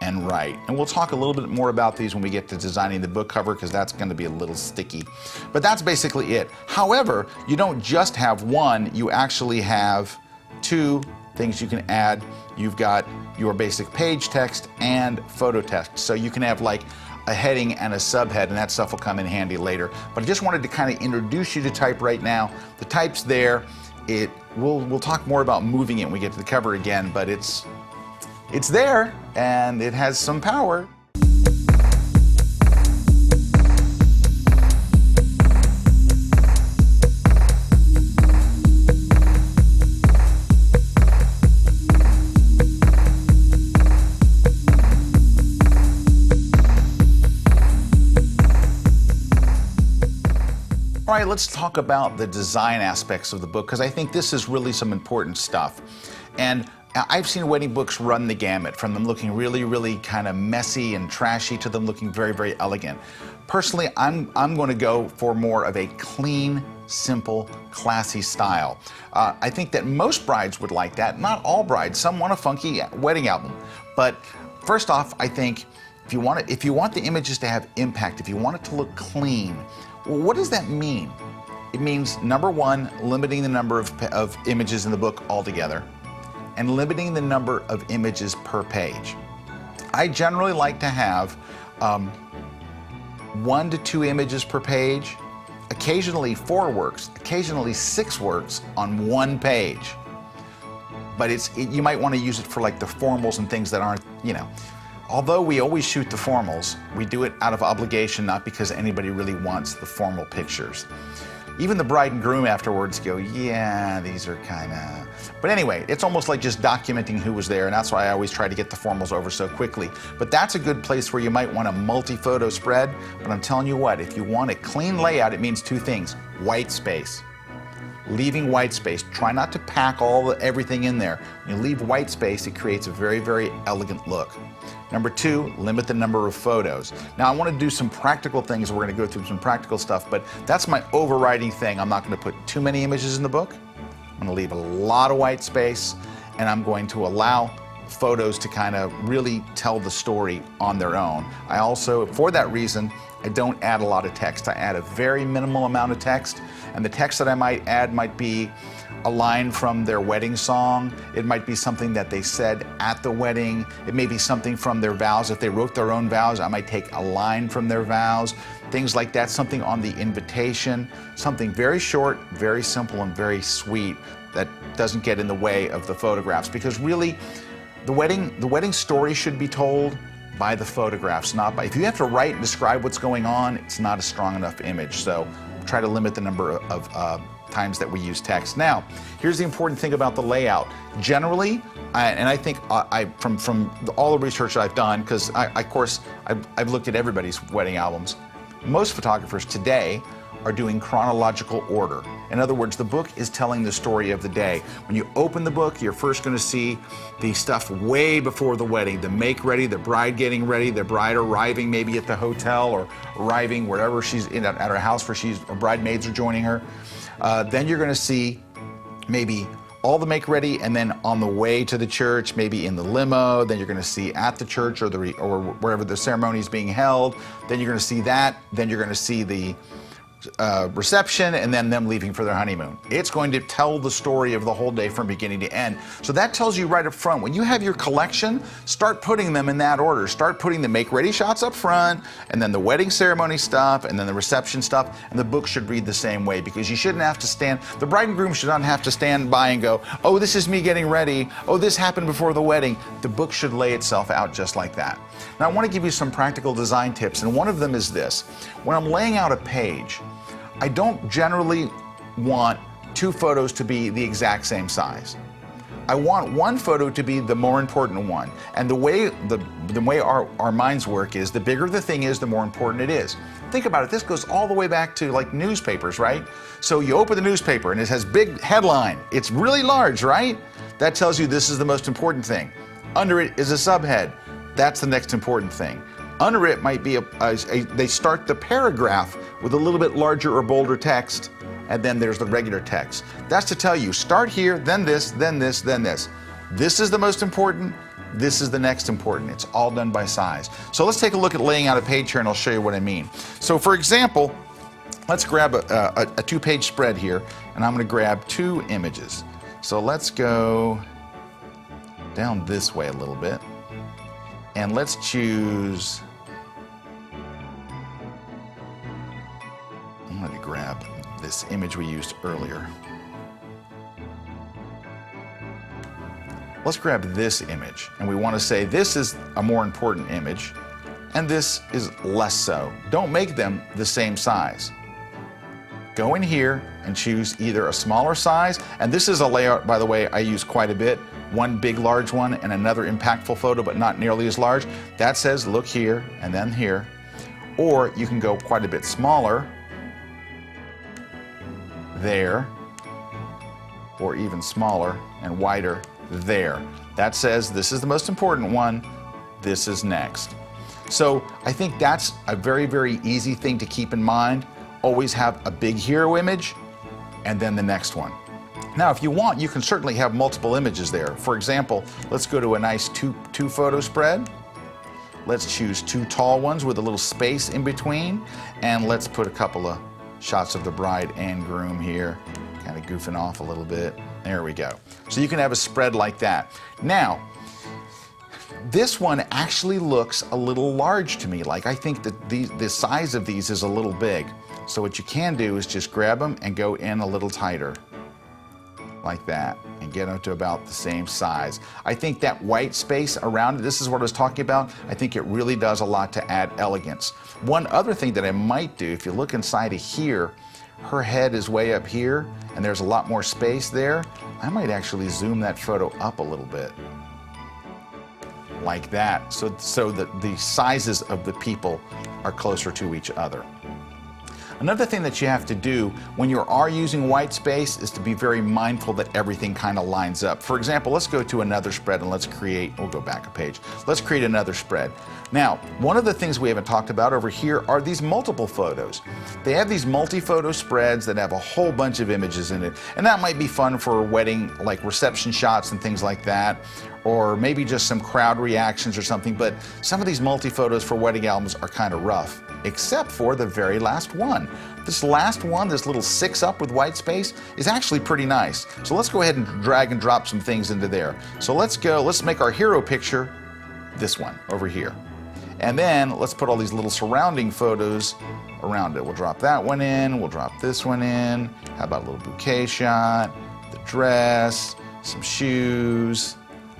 and right. And we'll talk a little bit more about these when we get to designing the book cover, because that's going to be a little sticky. But that's basically it. However, you don't just have one, you actually have 2 things you can add. You've got your basic page text and photo text. So you can have like a heading and a subhead, and that stuff will come in handy later. But I just wanted to kind of introduce you to type right now. The type's there. We'll talk more about moving it when we get to the cover again, but it's there, and it has some power. All right, let's talk about the design aspects of the book, because I think this is really some important stuff. And I've seen wedding books run the gamut, from them looking really, really kind of messy and trashy to them looking very, very elegant. Personally, I'm going to go for more of a clean, simple, classy style. I think that most brides would like that. Not all brides. Some want a funky wedding album. But first off, I think if you want the images to have impact, if you want it to look clean, well, what does that mean? It means, number one, limiting the number of images in the book altogether, and limiting the number of images per page. I generally like to have 1 to 2 images per page. Occasionally 4 works, occasionally 6 works on 1 page. But you might want to use it for like the formals and things that aren't, you know. Although we always shoot the formals, we do it out of obligation, not because anybody really wants the formal pictures. Even the bride and groom afterwards go, yeah, these are kind of... But anyway, it's almost like just documenting who was there, and that's why I always try to get the formals over so quickly. But that's a good place where you might want a multi-photo spread. But I'm telling you what, if you want a clean layout, it means 2 things. White space. Leaving white space. Try not to pack everything in there. When you leave white space, it creates a very, very elegant look. Number 2, limit the number of photos. Now I want to do some practical things. We're going to go through some practical stuff, but that's my overriding thing. I'm not going to put too many images in the book. I'm going to leave a lot of white space, and I'm going to allow photos to kind of really tell the story on their own. I also, for that reason, I don't add a lot of text. I add a very minimal amount of text, and the text that I might add might be a line from their wedding song. It might be something that they said at the wedding. It may be something from their vows. If they wrote their own vows, I might take a line from their vows, things like that, something on the invitation, something very short, very simple, and very sweet that doesn't get in the way of the photographs, because really the wedding story should be told by the photographs, not by, if you have to write and describe what's going on, it's not a strong enough image. So try to limit the number of times that we use text. Now, here's the important thing about the layout. Generally, and I think from all the research that I've done, because of course I've looked at everybody's wedding albums, most photographers today are doing chronological order. In other words, the book is telling the story of the day. When you open the book, you're first going to see the stuff way before the wedding, the make ready, the bride getting ready, the bride arriving maybe at the hotel or arriving wherever she's in at her house where her bridesmaids are joining her. Then you're going to see maybe all the make ready, and then on the way to the church, maybe in the limo. Then you're going to see at the church or wherever the ceremony is being held. Then you're going to see that. Then you're going to see the reception, and then them leaving for their honeymoon. It's going to tell the story of the whole day from beginning to end. So that tells you right up front, when you have your collection, start putting them in that order. Start putting the make ready shots up front, and then the wedding ceremony stuff, and then the reception stuff, and the book should read the same way, because you shouldn't have to the bride and groom should not have to stand by and go, oh, this is me getting ready, oh, this happened before the wedding. The book should lay itself out just like that. Now I want to give you some practical design tips, and one of them is this. When I'm laying out a page, I don't generally want two photos to be the exact same size. I want one photo to be the more important one. And the way our minds work is, the bigger the thing is, the more important it is. Think about it, this goes all the way back to like newspapers, right? So you open the newspaper and it has big headline. It's really large, right? That tells you this is the most important thing. Under it is a subhead. That's the next important thing. Under it might be they start the paragraph with a little bit larger or bolder text, and then there's the regular text. That's to tell you, start here, then this, then this, then this. This is the most important, this is the next important. It's all done by size. So let's take a look at laying out a page here, and I'll show you what I mean. So for example, let's grab a two-page spread here, and I'm going to grab two images. So let's go down this way a little bit, and let's choose, I'm going to grab this image we used earlier. Let's grab this image, and we want to say this is a more important image and this is less so. Don't make them the same size. Go in here and choose either a smaller size, and this is a layout, by the way, I use quite a bit. One big large one and another impactful photo, but not nearly as large. That says look here and then here. Or you can go quite a bit smaller, there, or even smaller and wider, there. That says this is the most important one, this is next. So I think that's a very, very easy thing to keep in mind. Always have a big hero image and then the next one. Now, if you want, you can certainly have multiple images there. For example, let's go to a nice two photo spread. Let's choose two tall ones with a little space in between, and let's put a couple of shots of the bride and groom here, kind of goofing off a little bit. There we go. So you can have a spread like that. Now, this one actually looks a little large to me. Like, I think that the size of these is a little big. So what you can do is just grab them and go in a little tighter, like that, and get them to about the same size. I think that white space around it, this is what I was talking about, I think it really does a lot to add elegance. One other thing that I might do, if you look inside of here, her head is way up here, and there's a lot more space there. I might actually zoom that photo up a little bit, like that, so that the sizes of the people are closer to each other. Another thing that you have to do when you are using white space is to be very mindful that everything kind of lines up. For example, let's go to another spread and let's create, we'll go back a page. Let's create another spread. Now, one of the things we haven't talked about over here are these multiple photos. They have these multi-photo spreads that have a whole bunch of images in it. And that might be fun for a wedding, like reception shots and things like that. or maybe just some crowd reactions or something, but some of these multi-photos for wedding albums are kind of rough, except for the very last one. This last one, this little 6 up with white space, is actually pretty nice. So let's go ahead and drag and drop some things into there. So let's make our hero picture this one over here. And then let's put all these little surrounding photos around it. We'll drop that one in, we'll drop this one in. How about a little bouquet shot, the dress, some shoes,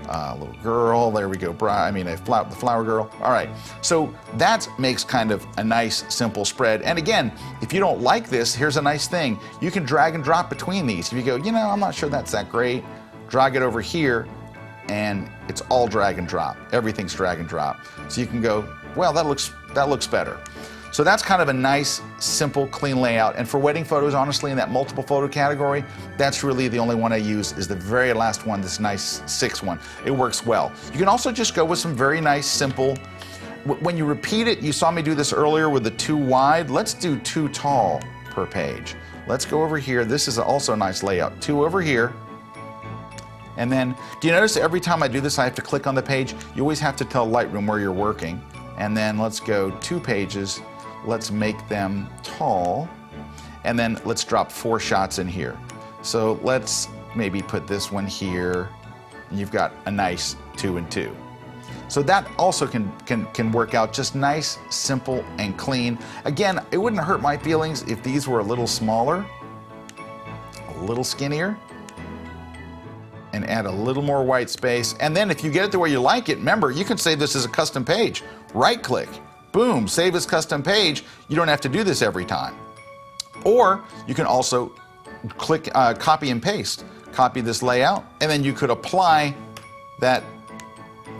a little girl, there we go, the flower girl. All right, so that makes kind of a nice, simple spread. And again, if you don't like this, here's a nice thing. You can drag and drop between these. If you go, I'm not sure that's that great, drag it over here, and it's all drag and drop. Everything's drag and drop. So you can go, well, that looks better. So that's kind of a nice, simple, clean layout. And for wedding photos, honestly, in that multiple photo category, that's really the only one I use, is the very last one, this nice 6 one. It works well. You can also just go with some very nice, simple, when you repeat it, you saw me do this earlier with the 2 wide, let's do 2 tall per page. Let's go over here. This is also a nice layout. 2 over here. And then, do you notice every time I do this, I have to click on the page? You always have to tell Lightroom where you're working. And then let's go 2 pages. Let's make them tall. And then let's drop 4 shots in here. So let's maybe put this one here. And you've got a nice 2 and 2. So that also can work out just nice, simple, and clean. Again, it wouldn't hurt my feelings if these were a little smaller, a little skinnier, and add a little more white space. And then if you get it the way you like it, remember, you can save this as a custom page. Right click, boom, save as custom page. You don't have to do this every time. Or you can also click copy and paste. Copy this layout, and then you could apply that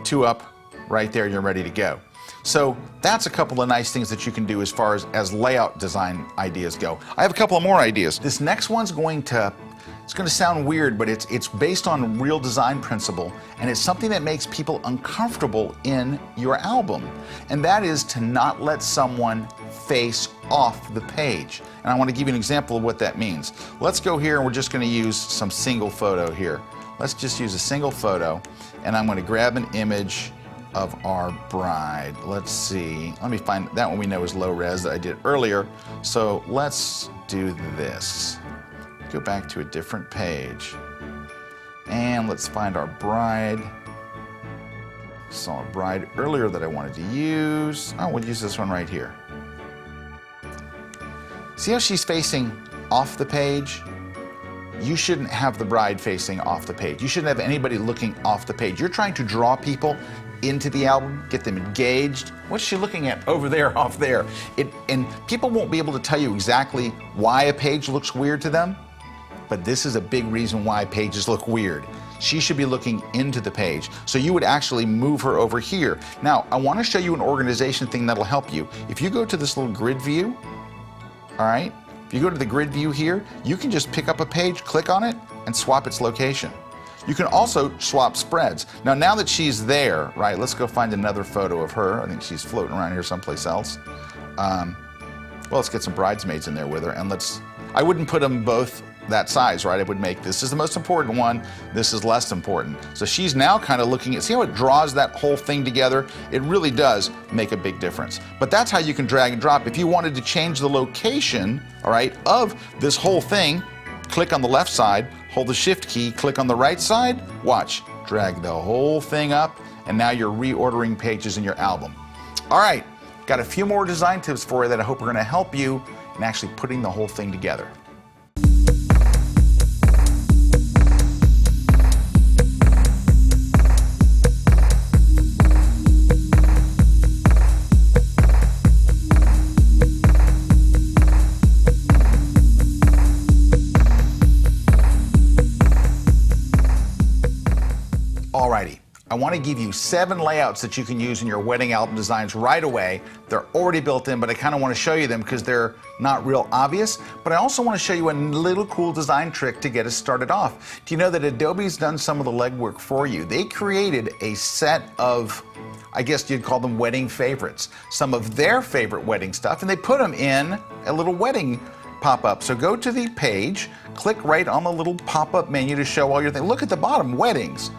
2 up right there, you're ready to go. So that's a couple of nice things that you can do as far as layout design ideas go. I have a couple of more ideas. This next one's it's going to sound weird, but it's based on real design principle, and it's something that makes people uncomfortable in your album. And that is to not let someone face off the page. And I want to give you an example of what that means. Let's go here, and we're just going to use some single photo here. Let's just use a single photo, and I'm going to grab an image of our bride. Let's see. Let me find that one we know is low res that I did earlier. So let's do this. Go back to a different page. And let's find our bride. Saw a bride earlier that I wanted to use. Oh, we'll use this one right here. See how she's facing off the page? You shouldn't have the bride facing off the page. You shouldn't have anybody looking off the page. You're trying to draw people into the album, get them engaged. What's she looking at over there, off there? And people won't be able to tell you exactly why a page looks weird to them, but this is a big reason why pages look weird. She should be looking into the page. So you would actually move her over here. Now, I want to show you an organization thing that'll help you. If you go to this little grid view, all right, if you go to the grid view here, you can just pick up a page, click on it, and swap its location. You can also swap spreads. Now that she's there, right, let's go find another photo of her. I think she's floating around here someplace else. Well, let's get some bridesmaids in there with her, and I wouldn't put them both that size, right? I would make this is the most important one, this is less important. So she's now kind of looking at, see how it draws that whole thing together? It really does make a big difference. But that's how you can drag and drop. If you wanted to change the location, all right, of this whole thing, click on the left side, hold the shift key, click on the right side, watch, drag the whole thing up, and now you're reordering pages in your album. All right, got a few more design tips for you that I hope are gonna help you in actually putting the whole thing together. Alrighty, I want to give you 7 layouts that you can use in your wedding album designs right away. They're already built in, but I kind of want to show you them because they're not real obvious. But I also want to show you a little cool design trick to get us started off. Do you know that Adobe's done some of the legwork for you? They created a set of, I guess you'd call them wedding favorites, some of their favorite wedding stuff, and they put them in a little wedding pop-up. So go to the page, click right on the little pop-up menu to show all your things. Look at the bottom, weddings.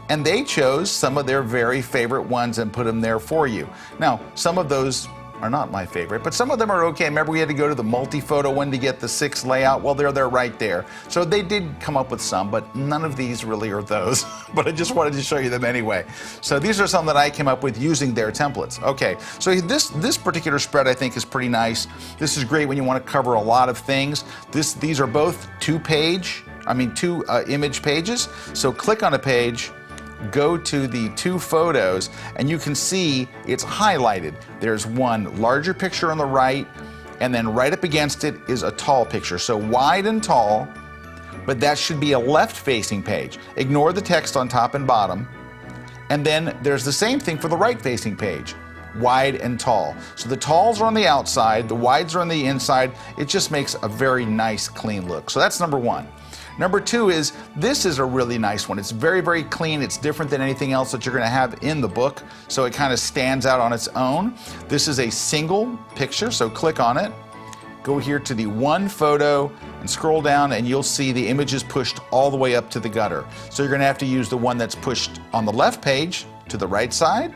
and they chose some of their very favorite ones and put them there for you. Now, some of those are not my favorite, but some of them are okay. Remember, we had to go to the multi-photo one to get the 6 layout? Well, they're right there. So they did come up with some, but none of these really are those. But I just wanted to show you them anyway. So these are some that I came up with using their templates. Okay, so this particular spread I think is pretty nice. This is great when you want to cover a lot of things. These are both two image pages. So click on a page, go to the 2 photos, and you can see it's highlighted. There's one larger picture on the right, and then right up against it is a tall picture. So wide and tall, but that should be a left-facing page. Ignore the text on top and bottom. And then there's the same thing for the right-facing page, wide and tall. So the talls are on the outside, the wides are on the inside. It just makes a very nice, clean look. So that's number 1. Number 2 is, this is a really nice one. It's very, very clean. It's different than anything else that you're gonna have in the book, so it kind of stands out on its own. This is a single picture, so click on it. Go here to the 1 photo and scroll down, and you'll see the image is pushed all the way up to the gutter. So you're gonna have to use the one that's pushed on the left page to the right side,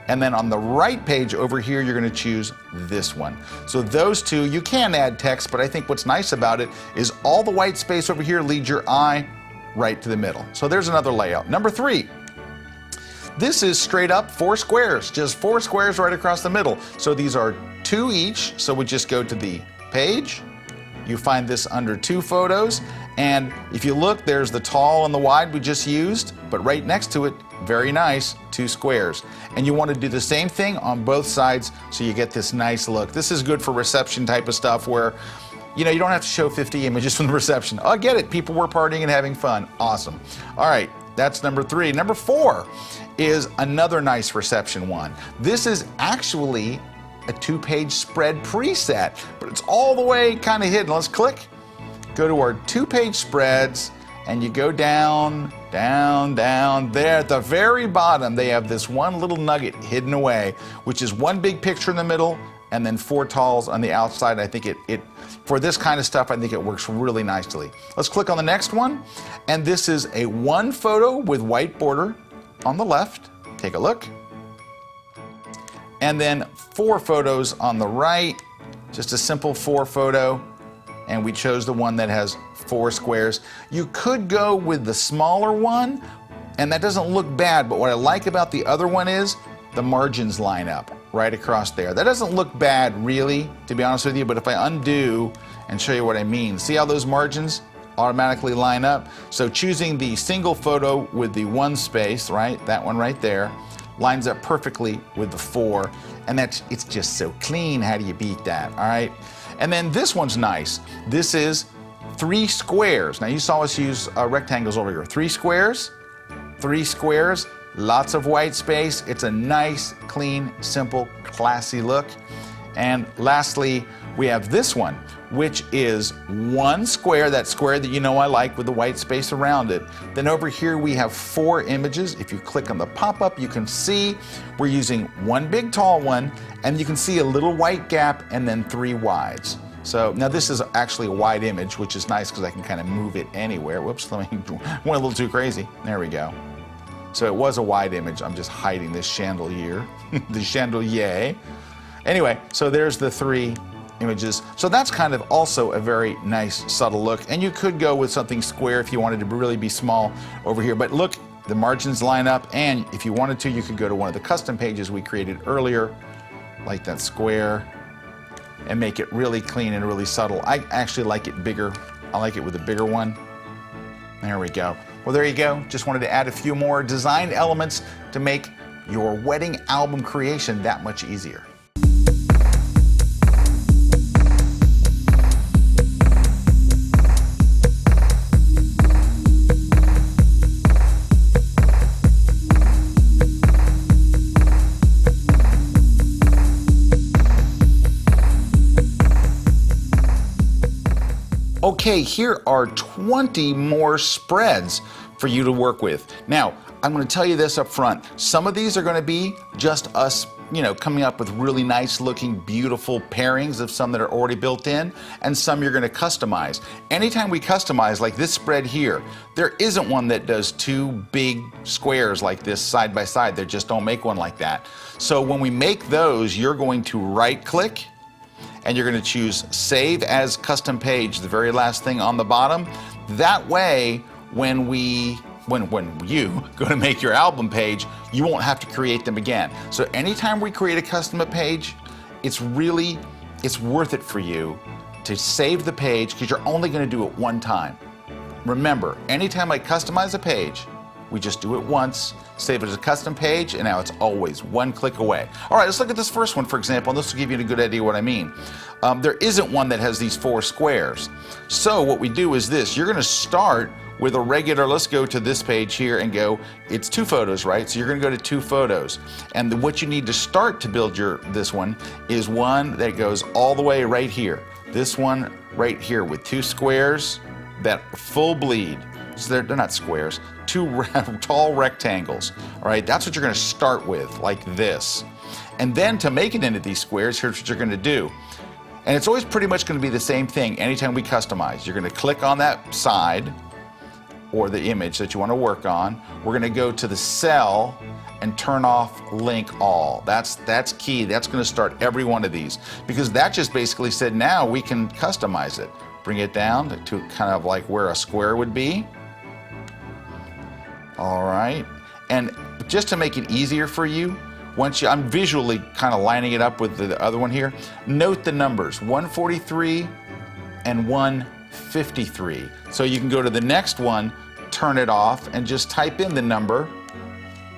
and then on the right page over here, you're gonna choose this one. So those 2, you can add text, but I think what's nice about it is all the white space over here leads your eye right to the middle. So there's another layout. Number 3, this is straight up 4 squares, just 4 squares right across the middle. So these are 2 each, so we just go to the page, you find this under 2 photos, and if you look, there's the tall and the wide we just used, but right next to it, very nice, 2 squares. And you want to do the same thing on both sides so you get this nice look. This is good for reception type of stuff where, you don't have to show 50 images from the reception. I get it, people were partying and having fun. Awesome. All right, that's number 3. Number 4 is another nice reception one. This is actually a 2-page spread preset, but it's all the way kind of hidden. Let's click, go to our 2-page spreads, and you go down, down, down. There at the very bottom, they have this one little nugget hidden away, which is 1 big picture in the middle and then 4 talls on the outside. I think it for this kind of stuff, I think it works really nicely. Let's click on the next one. And this is a 1 photo with white border on the left. Take a look. And then 4 photos on the right, just a simple 4 photo. And we chose the one that has 4 squares. You could go with the smaller one, and that doesn't look bad, but what I like about the other one is the margins line up right across there. That doesn't look bad really, to be honest with you, but if I undo and show you what I mean, see how those margins automatically line up? So choosing the single photo with the 1 space, right, that one right there, lines up perfectly with the 4, and it's just so clean. How do you beat that, all right? And then this one's nice. This is 3 squares. Now you saw us use rectangles over here. 3 squares, 3 squares, lots of white space. It's a nice, clean, simple, classy look. And lastly, we have this one, which is 1 square, that square that I like with the white space around it. Then over here we have 4 images. If you click on the pop-up, you can see we're using 1 big tall one, and you can see a little white gap and then 3 wides. So now this is actually a wide image, which is nice because I can kind of move it anywhere. Whoops, let me went a little too crazy. There we go. So it was a wide image. I'm just hiding this chandelier, the chandelier. Anyway, so there's the 3 images. So that's kind of also a very nice subtle look, and you could go with something square if you wanted to really be small over here, but look, the margins line up, and if you wanted to, you could go to one of the custom pages we created earlier, like that square, and make it really clean and really subtle. I actually like it bigger. I like it with a bigger one. There we go. Well, there you go. Just wanted to add a few more design elements to make your wedding album creation that much easier. Okay, here are 20 more spreads for you to work with. Now, I'm going to tell you this up front. Some of these are going to be just us, coming up with really nice looking, beautiful pairings of some that are already built in, and some you're going to customize. Anytime we customize, like this spread here, there isn't one that does two big squares like this side by side. They just don't make one like that. So when we make those, you're going to right click and you're going to choose Save as Custom Page, the very last thing on the bottom. That way, when you go to make your album page, you won't have to create them again. So anytime we create a custom page, it's worth it for you to save the page, because you're only going to do it one time. Remember, anytime I customize a page, we just do it once, save it as a custom page, and now it's always one click away. All right, let's look at this first one, for example, and this will give you a good idea what I mean. There isn't one that has these 4 squares. So what we do is this: you're going to start with a regular, let's go to this page here and go, it's 2 photos, right? So you're going to go to 2 photos. And what you need to start to build this one is one that goes all the way right here. This one right here with 2 squares that full bleed. So they're not squares, 2 tall rectangles. All right, that's what you're going to start with, like this. And then to make it into these squares, here's what you're going to do. And it's always pretty much going to be the same thing anytime we customize. You're going to click on that side or the image that you want to work on. We're going to go to the cell and turn off Link All. That's key. That's going to start every one of these, because that just basically said now we can customize it. Bring it down to kind of like where a square would be. All right, and just to make it easier for you, I'm visually kind of lining it up with the other one here. Note the numbers, 143 and 153. So you can go to the next one, turn it off, and just type in the number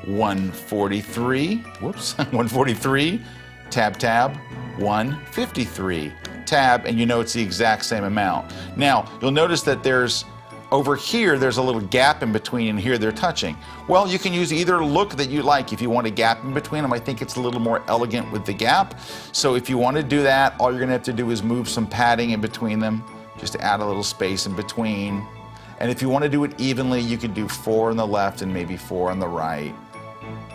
143, 143, tab, 153, tab, and you know it's the exact same amount. Now, you'll notice that over here, there's a little gap in between, and here they're touching. Well, you can use either look that you like. If you want a gap in between them, I think it's a little more elegant with the gap. So if you want to do that, all you're going to have to do is move some padding in between them, just to add a little space in between. And if you want to do it evenly, you could do 4 on the left and maybe 4 on the right.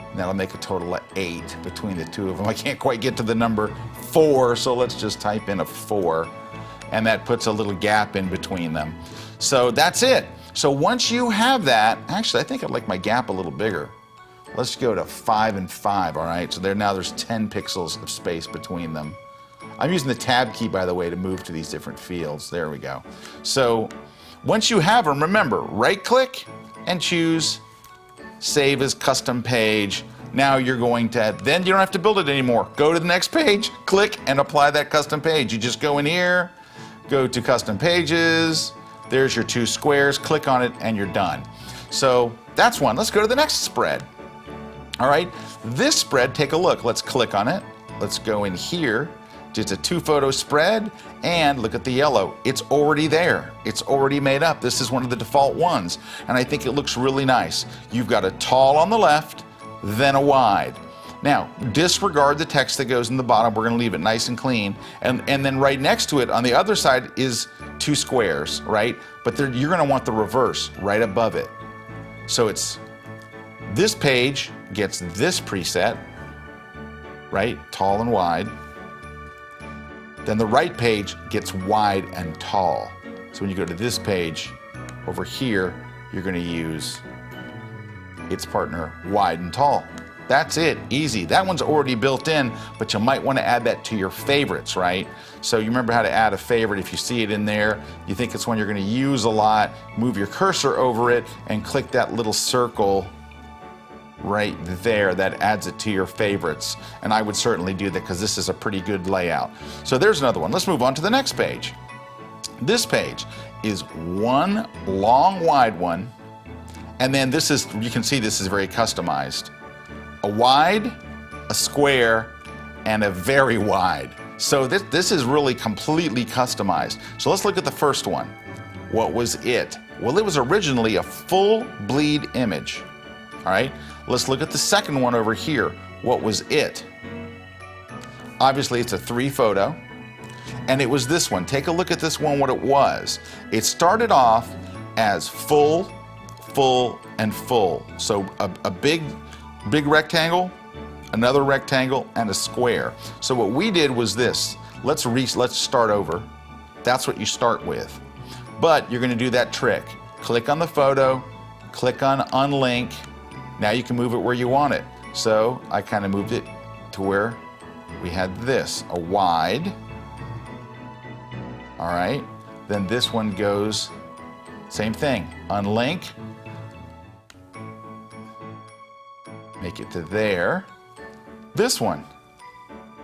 And that'll make a total of 8 between the 2 of them. I can't quite get to the number 4, so let's just type in a 4. And that puts a little gap in between them. So that's it. So once you have that, actually I think I'd like my gap a little bigger. Let's go to 5 and 5, all right? So now there's 10 pixels of space between them. I'm using the tab key, by the way, to move to these different fields. There we go. So once you have them, remember, right click and choose Save as Custom Page. Now you're going to, then you don't have to build it anymore. Go to the next page, click, and apply that custom page. You just go in here, go to Custom Pages, there's your 2 squares, click on it, and you're done. So that's one. Let's go to the next spread. All right, this spread, take a look. Let's click on it. Let's go in here. It's a 2-photo spread, and look at the yellow. It's already there. It's already made up. This is one of the default ones, and I think it looks really nice. You've got a tall on the left, then a wide. Now, disregard the text that goes in the bottom. We're going to leave it nice and clean. And then right next to it on the other side is 2 squares, right? But you're going to want the reverse right above it. So it's this page gets this preset, right? Tall and wide. Then the right page gets wide and tall. So when you go to this page over here, you're going to use its partner wide and tall. That's it, easy. That one's already built in, but you might want to add that to your favorites, right? So you remember how to add a favorite. If you see it in there, you think it's one you're going to use a lot, move your cursor over it and click that little circle right there. That adds it to your favorites. And I would certainly do that because this is a pretty good layout. So there's another one. Let's move on to the next page. This page is one long wide one, and then this is, you can see this is very customized. A wide, a square, and a very wide. So this is really completely customized. So let's look at the first one. What was it? Well, it was originally a full bleed image. All right, let's look at the second one over here. What was it? Obviously, it's a 3-photo, and it was this one. Take a look at this one, what it was. It started off as full, full, and full. So a big rectangle, another rectangle, and a square. So what we did was this. Let's start over. That's what you start with. But you're going to do that trick. Click on the photo, click on unlink. Now you can move it where you want it. So I kind of moved it to where we had this, a wide. All right. Then this one goes, same thing, unlink. Make it to there. This one,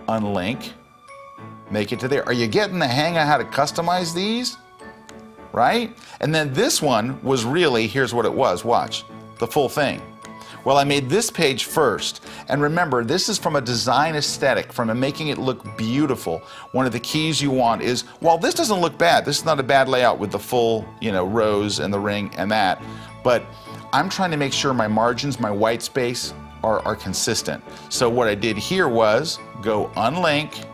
unlink, make it to there. Are you getting the hang of how to customize these? Right? And then this one was really, here's what it was, watch, the full thing. Well, I made this page first. And remember, this is from a design aesthetic, from making it look beautiful. One of the keys you want is, well, this doesn't look bad. This is not a bad layout with the full, rows and the ring and that. But I'm trying to make sure my margins, my white space are consistent. So what I did here was go unlink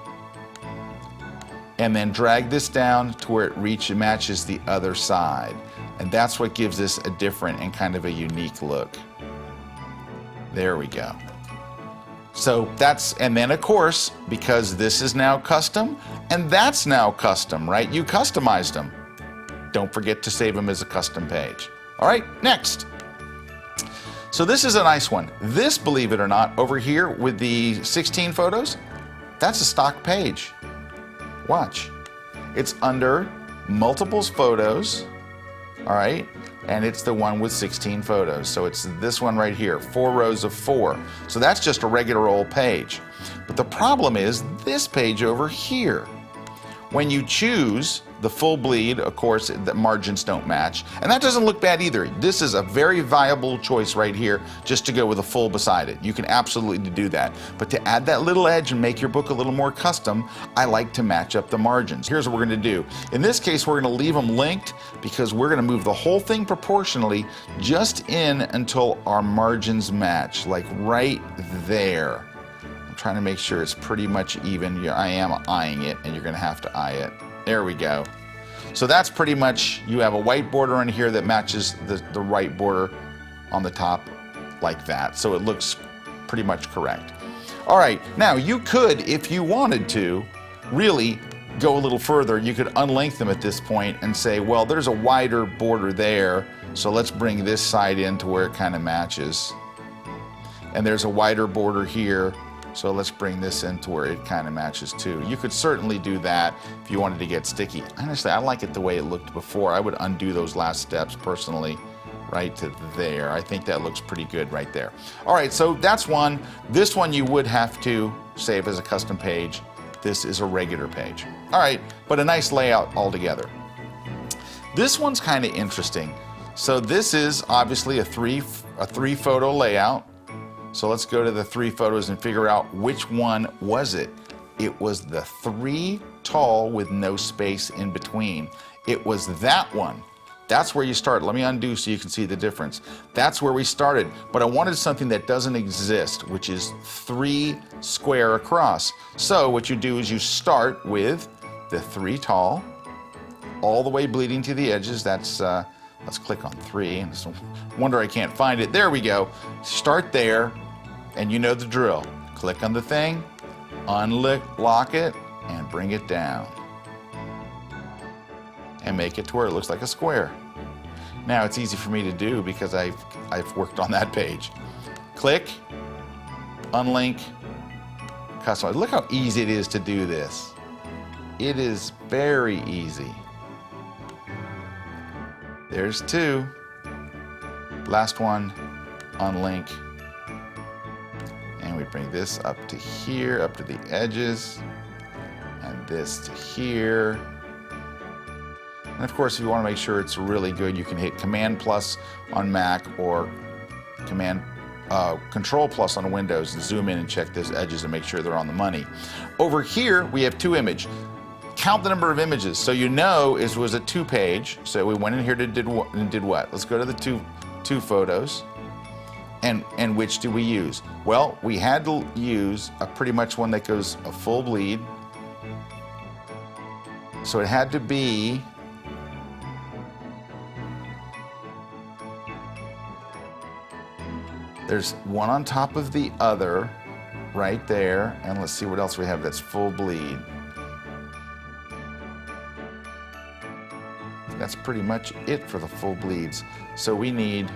and then drag this down to where it matches the other side. And that's what gives this a different and kind of a unique look. There we go. So and then of course, because this is now custom and that's now custom, right? You customized them. Don't forget to save them as a custom page. All right, next. So this is a nice one. This, believe it or not, over here with the 16 photos, that's a stock page. Watch. It's under multiples photos, all right? And it's the one with 16 photos. So it's this one right here, 4 rows of 4. So that's just a regular old page. But the problem is this page over here. When you choose the full bleed, of course, the margins don't match. And that doesn't look bad either. This is a very viable choice right here, just to go with a full beside it. You can absolutely do that. But to add that little edge and make your book a little more custom, I like to match up the margins. Here's what we're gonna do. In this case, we're gonna leave them linked because we're gonna move the whole thing proportionally just in until our margins match, like right there. I'm trying to make sure it's pretty much even. I am eyeing it, and you're gonna have to eye it. There we go. So that's pretty much, you have a white border in here that matches the right border on the top like that. So it looks pretty much correct. All right, now you could, if you wanted to, really go a little further. You could unlink them at this point and say, well, there's a wider border there, so let's bring this side in to where it kind of matches. And there's a wider border here, so let's bring this into where it kind of matches too. You could certainly do that if you wanted to get sticky. Honestly, I like it the way it looked before. I would undo those last steps personally, right to there. I think that looks pretty good right there. All right, so that's one. This one you would have to save as a custom page. This is a regular page. All right, but a nice layout altogether. This one's kind of interesting. So this is obviously a three photo layout. So let's go to the 3 photos and figure out which one was it. It was the 3 tall with no space in between. It was that one. That's where you start. Let me undo so you can see the difference. That's where we started, but I wanted something that doesn't exist, which is 3 square across. So what you do is you start with the 3 tall, all the way bleeding to the edges. That's let's click on 3. And it's a wonder I can't find it. There we go. Start there, and you know the drill. Click on the thing, unlock it, and bring it down. And make it to where it looks like a square. Now it's easy for me to do because I've worked on that page. Click, unlink, customize. Look how easy it is to do this. It is very easy. There's 2. Last one, unlink. And we bring this up to here, up to the edges, and this to here. And of course, if you want to make sure it's really good, you can hit Command plus on Mac or Control plus on Windows and zoom in and check those edges and make sure they're on the money. Over here, we have 2 images. Count the number of images, so you know it was a 2 page. So we went in here and did what? Let's go to the two photos. And which do we use? Well, we had to use a pretty much one that goes a full bleed. So it had to be there's one on top of the other. right there. And let's see what else we have that's full bleed. That's pretty much it for the full bleeds. So we need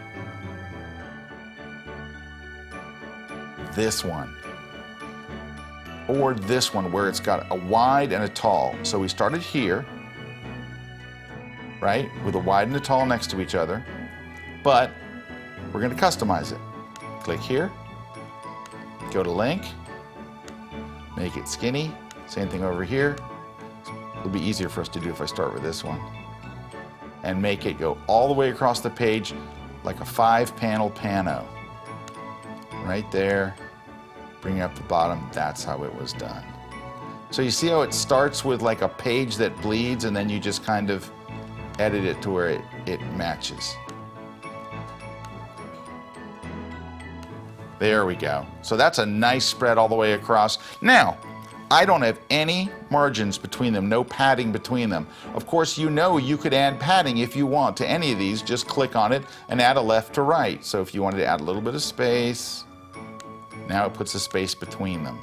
this one, or this one where it's got a wide and a tall. So we started here, right, with a wide and a tall next to each other, but we're going to customize it. Click here, go to link, make it skinny, same thing over here. It'll be easier for us to do if I start with this one. And make it go all the way across the page like a 5-panel pano. Right there, bring up the bottom, that's how it was done. So you see how it starts with like a page that bleeds and then you just kind of edit it to where it matches. There we go. So that's a nice spread all the way across. Now, I don't have any margins between them, no padding between them. Of course, you know you could add padding if you want to any of these. Just click on it and add a left to right. So if you wanted to add a little bit of space, now it puts a space between them.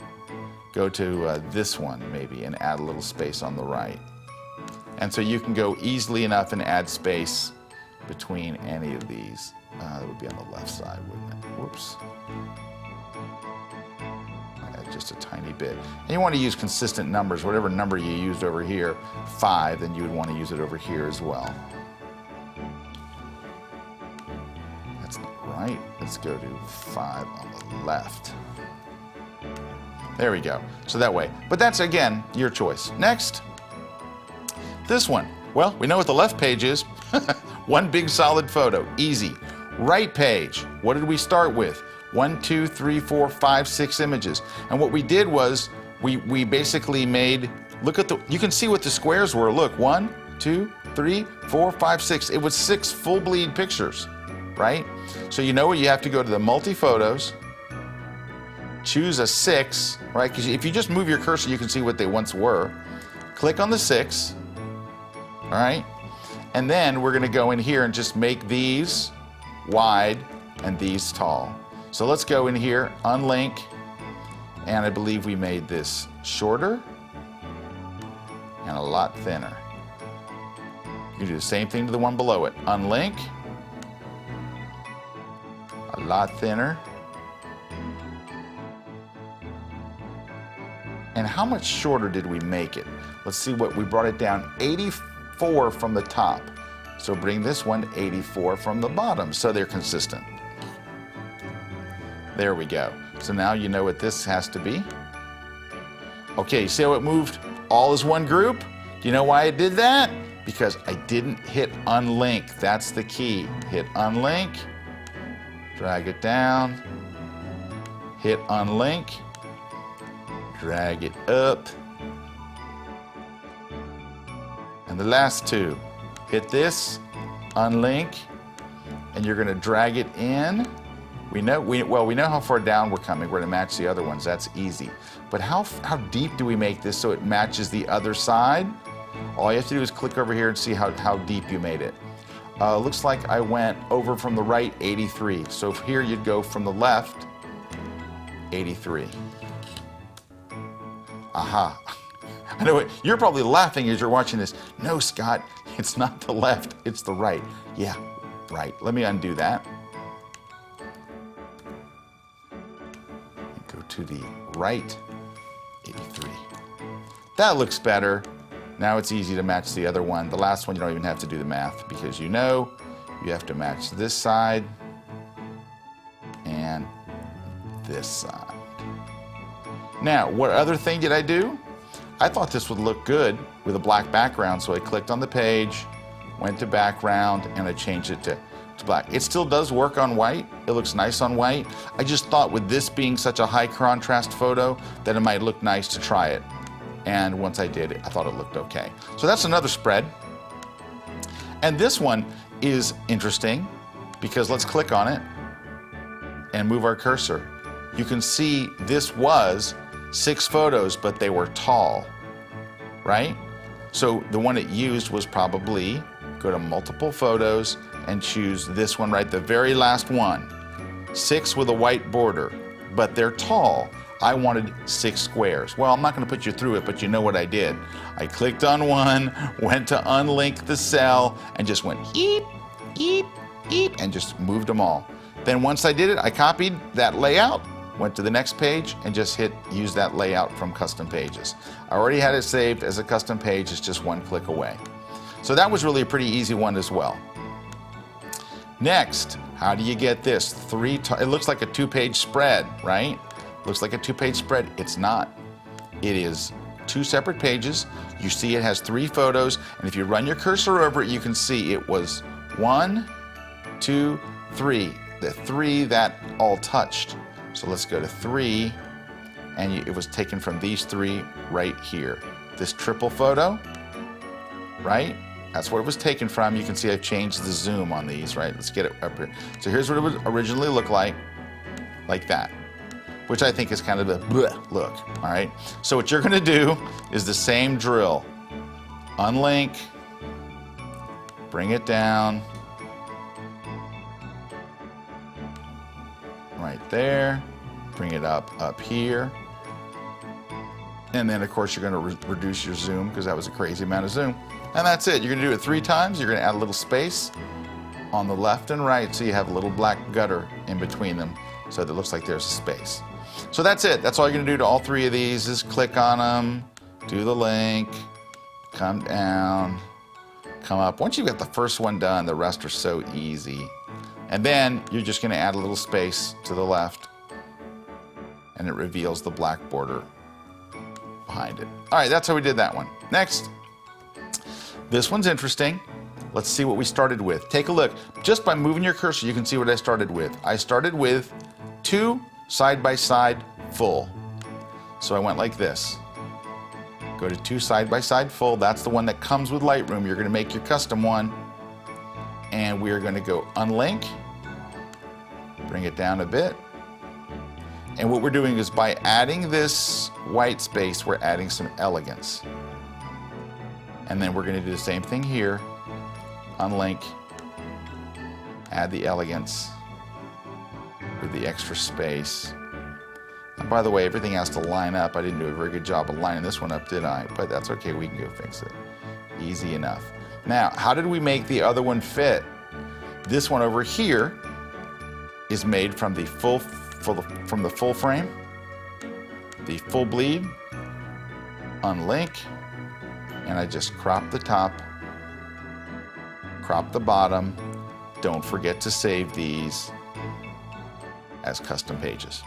Go to this one maybe and add a little space on the right. And so you can go easily enough and add space between any of these. That would be on the left side, wouldn't it? Whoops. Just a tiny bit. And you want to use consistent numbers. Whatever number you used over here, 5, then you would want to use it over here as well. That's right. Let's go to 5 on the left. There we go. So that way. But that's, again, your choice. Next, this one. Well, we know what the left page is. One big solid photo. Easy. Right page. What did we start with? 1, 2, 3, 4, 5, 6 images. And what we did was we basically made, look at the, you can see what the squares were. Look, 1, 2, 3, 4, 5, 6. It was 6 full bleed pictures, right? So you know what, you have to go to the multi-photos, choose a 6, right? Because if you just move your cursor, you can see what they once were. Click on the 6, all right? And then we're gonna go in here and just make these wide and these tall. So let's go in here, unlink, and I believe we made this shorter and a lot thinner. You can do the same thing to the one below it. Unlink, a lot thinner. And how much shorter did we make it? Let's see what, we brought it down 84 from the top. So bring this one to 84 from the bottom, so they're consistent. There we go. So now you know what this has to be. Okay, see how it moved all as one group? Do you know why I did that? Because I didn't hit unlink. That's the key. Hit unlink, drag it down, hit unlink, drag it up. And the last two, hit this, unlink, and you're gonna drag it in. We know how far down we're coming. We're gonna match the other ones, that's easy. But how deep do we make this so it matches the other side? All you have to do is click over here and see how deep you made it. Looks like I went over from the right 83. So here you'd go from the left 83. Aha. I know it, you're probably laughing as you're watching this. No, Scott, it's not the left, it's the right. Yeah, right. Let me undo that. Go to the right 83. That looks better. Now it's easy to match the other one. The last one, you don't even have to do the math because you know you have to match this side and this side. Now, what other thing did I do? I thought this would look good with a black background, so I clicked on the page, went to background, and I changed it to black. It still does work on white. It looks nice on white. I just thought with this being such a high contrast photo that it might look nice to try it. And once I did it, I thought it looked okay. So that's another spread. And this one is interesting because let's click on it and move our cursor. You can see this was 6 photos, but they were tall, right? So the one it used was probably go to multiple photos and choose this one, right? The very last one. 6 with a white border, but they're tall. I wanted 6 squares. Well, I'm not going to put you through it, but you know what I did. I clicked on one, went to unlink the cell, and just went eep, eep, eep, and just moved them all. Then once I did it, I copied that layout, went to the next page, and just hit use that layout from custom pages. I already had it saved as a custom page. It's just one click away. So that was really a pretty easy one as well. Next, how do you get this? It looks like a 2-page spread, right? Looks like a 2-page spread. It's not. It is 2 separate pages. You see it has 3 photos, and if you run your cursor over it, you can see it was 1, 2, 3. The 3 that all touched. So let's go to 3, and it was taken from these 3 right here. This triple photo, right? That's where it was taken from. You can see I've changed the zoom on these, right? Let's get it up here. So here's what it would originally look like that, which I think is kind of a bleh look, all right? So what you're gonna do is the same drill. Unlink, bring it down, right there, bring it up here. And then of course you're gonna reduce your zoom because that was a crazy amount of zoom. And that's it. You're gonna do it 3 times. You're gonna add a little space on the left and right so you have a little black gutter in between them so that it looks like there's a space. So that's it. That's all you're gonna do to all 3 of these is click on them, do the link, come down, come up. Once you've got the first one done, the rest are so easy. And then you're just gonna add a little space to the left and it reveals the black border behind it. All right, that's how we did that one. Next. This one's interesting. Let's see what we started with. Take a look. Just by moving your cursor, you can see what I started with. I started with 2 side-by-side full. So I went like this. Go to 2 side-by-side full. That's the one that comes with Lightroom. You're gonna make your custom one. And we're gonna go unlink, bring it down a bit. And what we're doing is by adding this white space, we're adding some elegance. And then we're going to do the same thing here. Unlink, add the elegance with the extra space. And by the way, everything has to line up. I didn't do a very good job of lining this one up, did I? But that's okay, we can go fix it. Easy enough. Now, how did we make the other one fit? This one over here is made from the full frame, the full bleed, unlink, and I just crop the top, crop the bottom. Don't forget to save these as custom pages.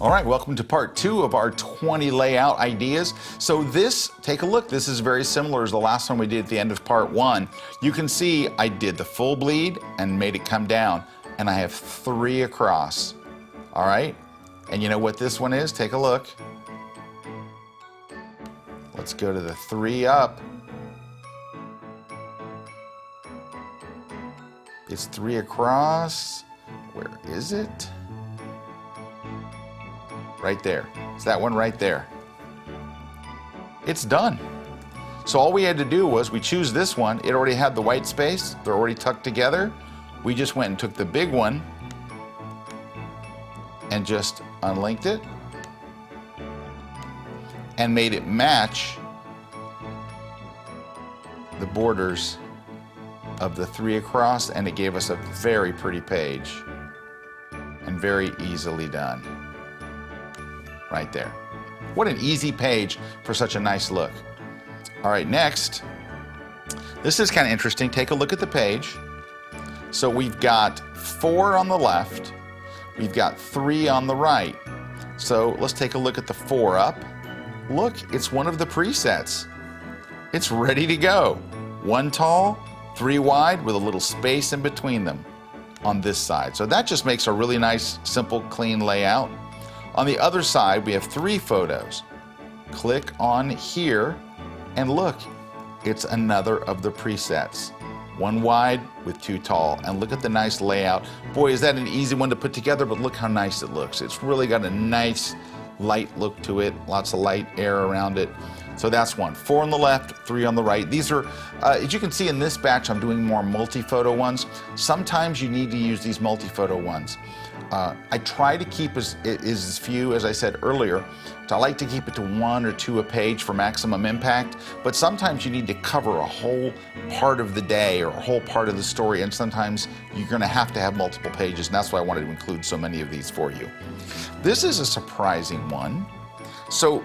All right, welcome to part 2 of our 20 layout ideas. So this, take a look, this is very similar as the last one we did at the end of part 1. You can see I did the full bleed and made it come down, and I have 3 across, all right? And you know what this one is? Take a look. Let's go to the 3 up. It's 3 across. Where is it? Right there. It's that one right there. It's done. So all we had to do was we choose this one. It already had the white space. They're already tucked together. We just went and took the big one and just unlinked it and made it match the borders of the 3 across, and it gave us a very pretty page and very easily done. Right there. What an easy page for such a nice look. All right, next, this is kind of interesting. Take a look at the page. So we've got 4 on the left, we've got 3 on the right. So let's take a look at the 4 up. Look, it's one of the presets. It's ready to go. 1 tall, 3 wide with a little space in between them on this side. So that just makes a really nice, simple, clean layout. On the other side, we have 3 photos. Click on here and look, it's another of the presets. one wide with two tall. And look at the nice layout. Boy, is that an easy one to put together, but look how nice it looks. It's really got a nice light look to it, lots of light air around it. So that's one. 4 on the left, 3 on the right. These are, as you can see in this batch, I'm doing more multi-photo ones. Sometimes you need to use these multi-photo ones. I try to keep as few, as I said earlier. I like to keep it to 1 or 2 a page for maximum impact, but sometimes you need to cover a whole part of the day or a whole part of the story, and sometimes you're gonna have to have multiple pages, and that's why I wanted to include so many of these for you. This is a surprising one. So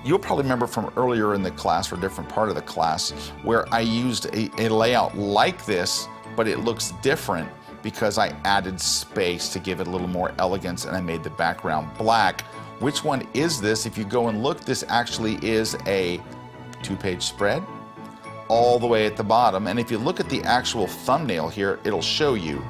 you'll probably remember from earlier in the class or a different part of the class where I used a layout like this, but it looks different because I added space to give it a little more elegance, and I made the background black. Which one is this? If you go and look, this actually is a 2-page spread all the way at the bottom. And if you look at the actual thumbnail here, it'll show you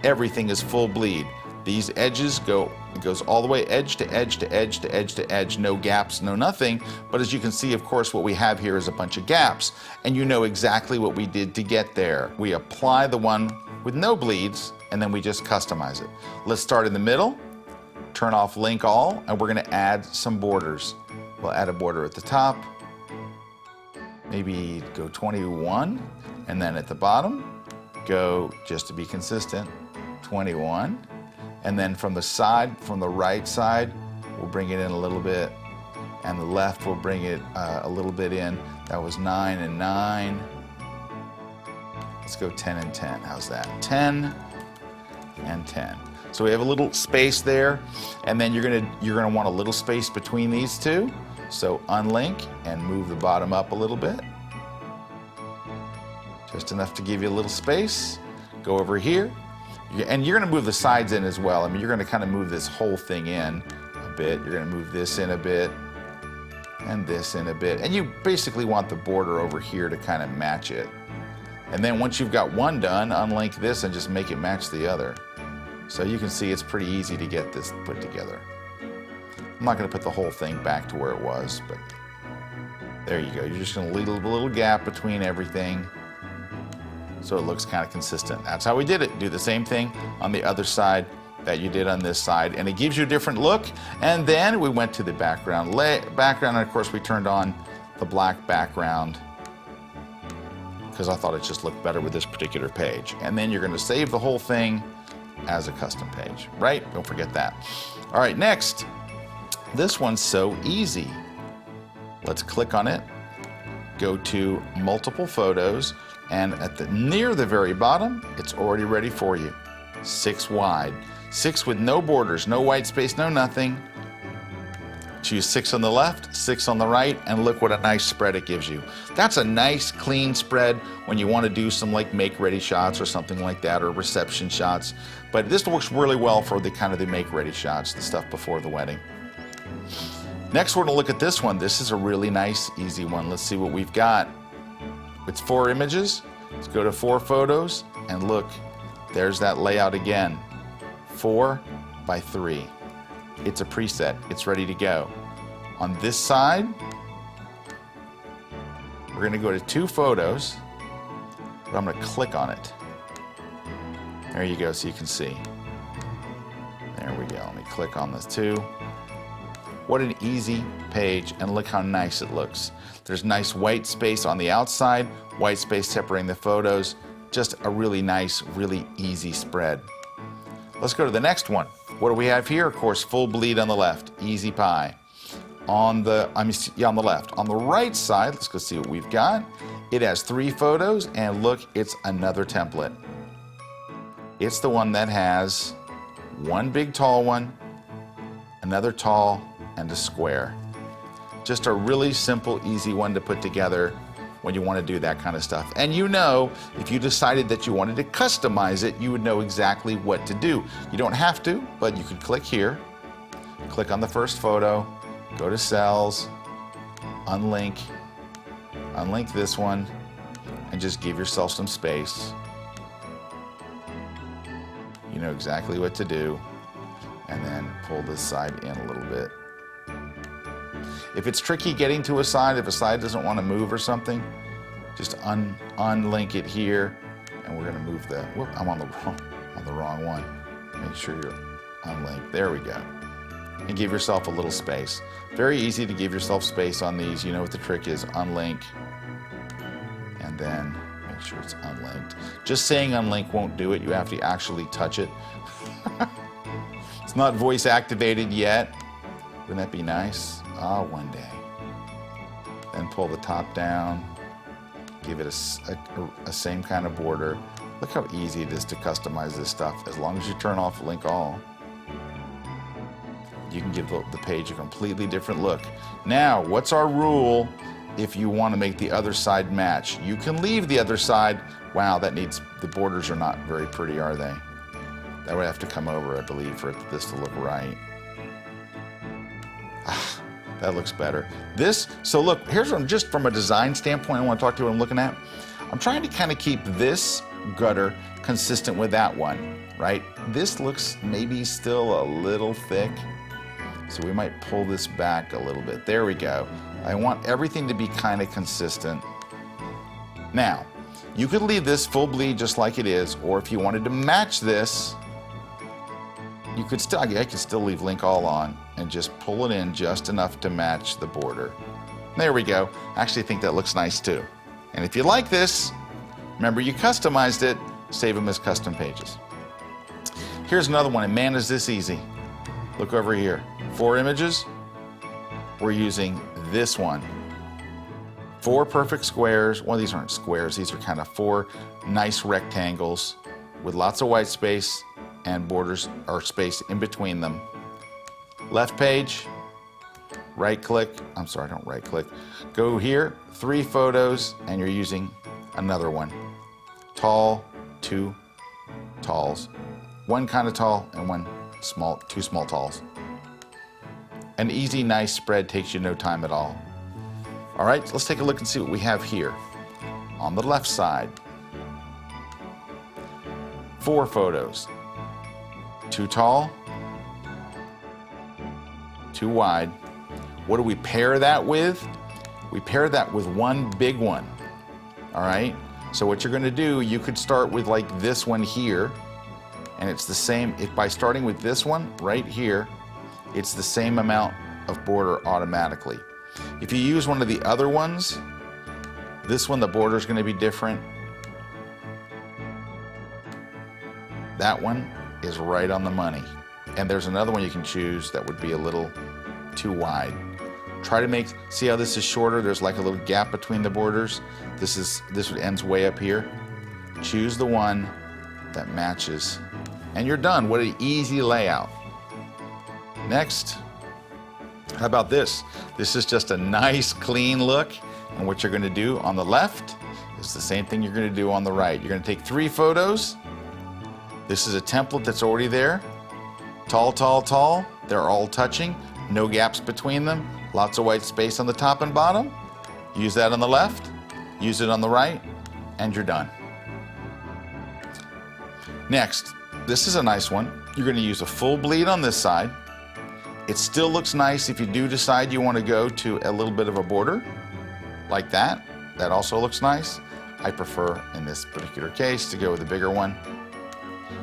everything is full bleed. These edges it goes all the way edge to edge to edge to edge to edge, no gaps, no nothing. But as you can see, of course, what we have here is a bunch of gaps, and you know exactly what we did to get there. We apply the one with no bleeds, and then we just customize it. Let's start in the middle, turn off link all, and we're gonna add some borders. We'll add a border at the top, maybe go 21, and then at the bottom, go, just to be consistent, 21. And then from the side, from the right side, we'll bring it in a little bit, and the left will bring it a little bit in. That was 9 and 9. Let's go 10 and 10. How's that? 10 and 10. So we have a little space there, and then you're gonna want a little space between these two. So unlink and move the bottom up a little bit. Just enough to give you a little space. Go over here. And you're gonna move the sides in as well. I mean, you're gonna kind of move this whole thing in a bit. You're gonna move this in a bit, and this in a bit. And you basically want the border over here to kind of match it. And then once you've got one done, unlink this and just make it match the other. So you can see it's pretty easy to get this put together. I'm not gonna put the whole thing back to where it was, but there you go. You're just gonna leave a little gap between everything so it looks kind of consistent. That's how we did it. Do the same thing on the other side that you did on this side, and it gives you a different look. And then we went to the background, and of course we turned on the black background because I thought it just looked better with this particular page. And then you're gonna save the whole thing as a custom page, right? Don't forget that. All right, next, this one's so easy. Let's click on it, go to multiple photos, and near the very bottom, it's already ready for you. 6 wide, 6 with no borders, no white space, no nothing. Choose 6 on the left, 6 on the right, and look what a nice spread it gives you. That's a nice clean spread when you want to do some like make-ready shots or something like that, or reception shots. But this works really well for the kind of the make-ready shots, the stuff before the wedding. Next, we're going to look at this one. This is a really nice, easy one. Let's see what we've got. It's 4 images. Let's go to 4 photos, and look, there's that layout again. 4 by 3. It's a preset. It's ready to go. On this side, we're going to go to 2 photos, but I'm going to click on it. There you go, so you can see. There we go. Let me click on this 2. What an easy page, and look how nice it looks. There's nice white space on the outside, white space separating the photos. Just a really nice, really easy spread. Let's go to the next one. What do we have here? Of course, full bleed on the left, easy pie. On the left. On the right side, let's go see what we've got. It has 3 photos, and look, it's another template. It's the one that has one big tall one, another tall, and a square. Just a really simple, easy one to put together when you want to do that kind of stuff. And you know, if you decided that you wanted to customize it, you would know exactly what to do. You don't have to, but you could click here, click on the first photo, go to cells, unlink this one, and just give yourself some space. You know exactly what to do, and then pull this side in a little bit. If it's tricky getting to a side, if a side doesn't want to move or something, just unlink it here And we're gonna move the, whoop, I'm on the wrong one. Make sure you're unlinked. There we go. And give yourself a little space. Very easy to give yourself space on these. You know what the trick is, unlink. And then make sure it's unlinked. Just saying unlink won't do it. You have to actually touch it. It's not voice activated yet. Wouldn't that be nice? Ah, one day. Then pull the top down. Give it a same kind of border. Look how easy it is to customize this stuff. As long as you turn off link all, you can give the page a completely different look. Now, what's our rule if you want to make the other side match? You can leave the other side. Wow, the borders are not very pretty, are they? That would have to come over, I believe, for this to look right. Ah, that looks better. So look, here's what just from a design standpoint I want to talk to you what I'm looking at. I'm trying to kind of keep this gutter consistent with that one, right? This looks maybe still a little thick. So we might pull this back a little bit. There we go. I want everything to be kind of consistent. Now, you could leave this full bleed just like it is, or if you wanted to match this, you could still, I could still leave link all on and just pull it in just enough to match the border. There we go. I actually think that looks nice too. And if you like this, remember you customized it, save them as custom pages. Here's another one, and man, is this easy. Look over here. 4 images. We're using this one. 4 perfect squares. Well, these aren't squares. These are kind of 4 nice rectangles with lots of white space and borders or space in between them. Left page, right click. I'm sorry, don't right click. Go here, 3 photos, and you're using another one. Tall, 2 talls. 1 kind of tall and 2 small talls. An easy, nice spread, takes you no time at all. All right, let's take a look and see what we have here. On the left side, 4 photos. 2 tall, 2 wide. What do we pair that with? We pair that with 1 big one. All right, so what you're gonna do, you could start with like this one here, and it's the same, by starting with this one right here, it's the same amount of border automatically. If you use one of the other ones, this one, the border is going to be different. That one is right on the money. And there's another one you can choose that would be a little too wide. Try to see how this is shorter? There's like a little gap between the borders. This ends way up here. Choose the one that matches, and you're done. What an easy layout. Next, how about this? This is just a nice clean look, and what you're gonna do on the left is the same thing you're gonna do on the right. You're gonna take 3 photos. This is a template that's already there. Tall, tall, tall, they're all touching, no gaps between them, lots of white space on the top and bottom. Use that on the left, use it on the right, and you're done. Next, this is a nice one. You're gonna use a full bleed on this side. It still looks nice if you do decide you want to go to a little bit of a border, like that. That also looks nice. I prefer, in this particular case, to go with a bigger one.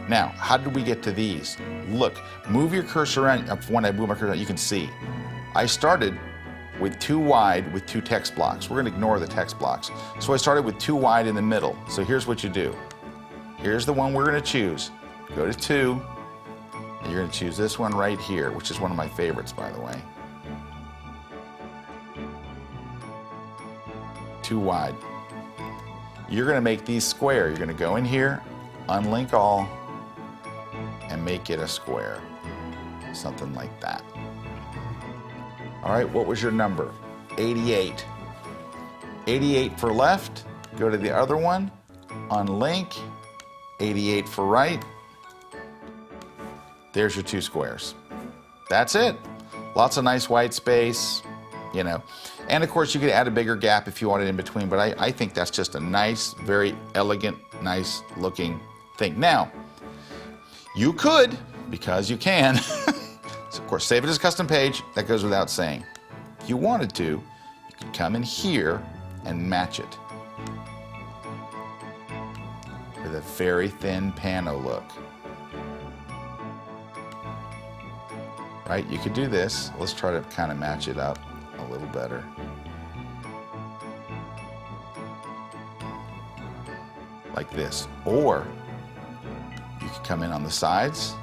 Now, how did we get to these? Look, move your cursor around. When I move my cursor around, you can see. I started with 2 wide with 2 text blocks. We're going to ignore the text blocks. So I started with 2 wide in the middle. So here's what you do. Here's the one we're going to choose. Go to 2. And you're going to choose this one right here, which is one of my favorites, by the way. 2 wide. You're going to make these square. You're going to go in here, unlink all, and make it a square. Something like that. All right, what was your number? 88. 88 for left. Go to the other one, unlink. 88 for right. There's your 2 squares. That's it. Lots of nice white space, you know. And of course you could add a bigger gap if you wanted in between, but I think that's just a nice, very elegant, nice looking thing. Now, you could, because you can, so of course save it as a custom page, that goes without saying. If you wanted to, you could come in here and match it. with a very thin pano look. Right, you could do this. Let's try to kind of match it up a little better. Like this. Or you could come in on the sides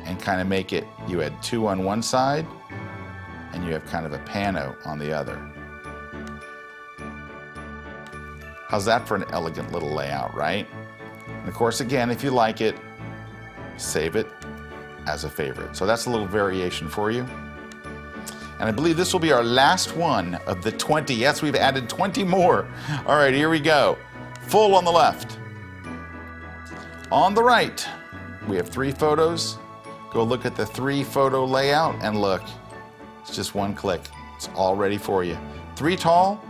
and kind of make it, you had two on one side and you have kind of a pano on the other. How's that for an elegant little layout, right? And of course, again, if you like it, save it as a favorite. So that's a little variation for you. And I believe this will be our last one of the 20. Yes, we've added 20 more. All right, here we go. Full on the left. On the right, we have 3 photos. Go look at the 3 photo layout and look, it's just one click. It's all ready for you. 3 tall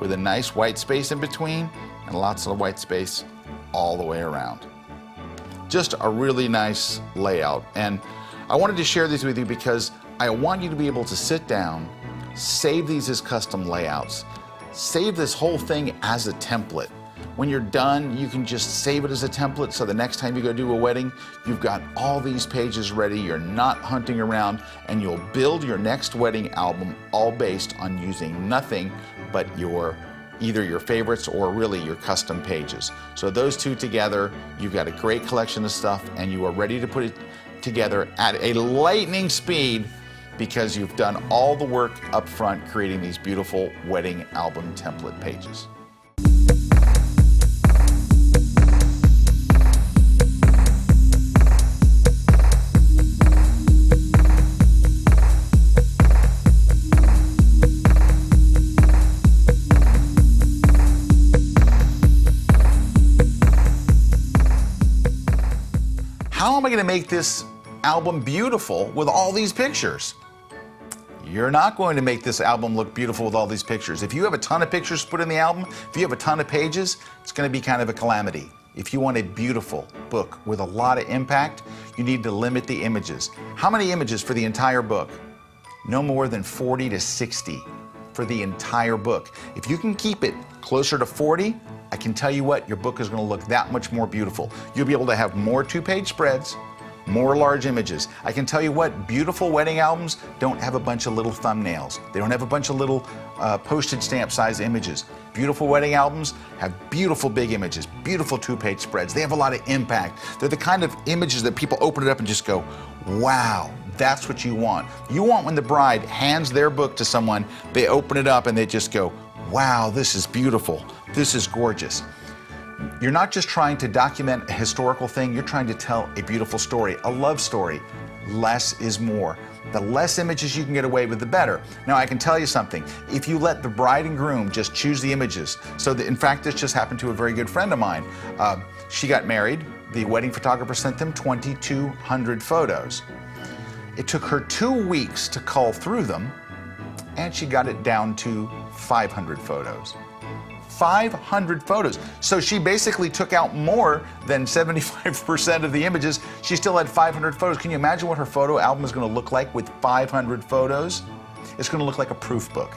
with a nice white space in between and lots of white space all the way around. Just a really nice layout. And I wanted to share these with you because I want you to be able to sit down, save these as custom layouts, save this whole thing as a template. When you're done, you can just save it as a template so the next time you go do a wedding, you've got all these pages ready, you're not hunting around, and you'll build your next wedding album all based on using nothing but either your favorites or really your custom pages. So those two together, you've got a great collection of stuff and you are ready to put it together at a lightning speed because you've done all the work up front creating these beautiful wedding album template pages. How am I going to make this album beautiful with all these pictures? You're not going to make this album look beautiful with all these pictures. If you have a ton of pictures to put in the album, if you have a ton of pages, it's going to be kind of a calamity. If you want a beautiful book with a lot of impact, you need to limit the images. How many images for the entire book? No more than 40 to 60 for the entire book. If you can keep it closer to 40, I can tell you what, your book is going to look that much more beautiful. You'll be able to have more 2-page spreads, more large images. I can tell you what, beautiful wedding albums don't have a bunch of little thumbnails. They don't have a bunch of little postage stamp size images. Beautiful wedding albums have beautiful big images, beautiful 2-page spreads. They have a lot of impact. They're the kind of images that people open it up and just go, wow, that's what you want. You want when the bride hands their book to someone, they open it up and they just go, wow, this is beautiful. This is gorgeous. You're not just trying to document a historical thing, you're trying to tell a beautiful story, a love story. Less is more. The less images you can get away with, the better. Now, I can tell you something. If you let the bride and groom just choose the images, so that, in fact, this just happened to a very good friend of mine. She got married. The wedding photographer sent them 2,200 photos. It took her 2 weeks to cull through them, and she got it down to 500 photos. 500 photos. So she basically took out more than 75% of the images. She still had 500 photos. Can you imagine what her photo album is going to look like with 500 photos? It's going to look like a proof book.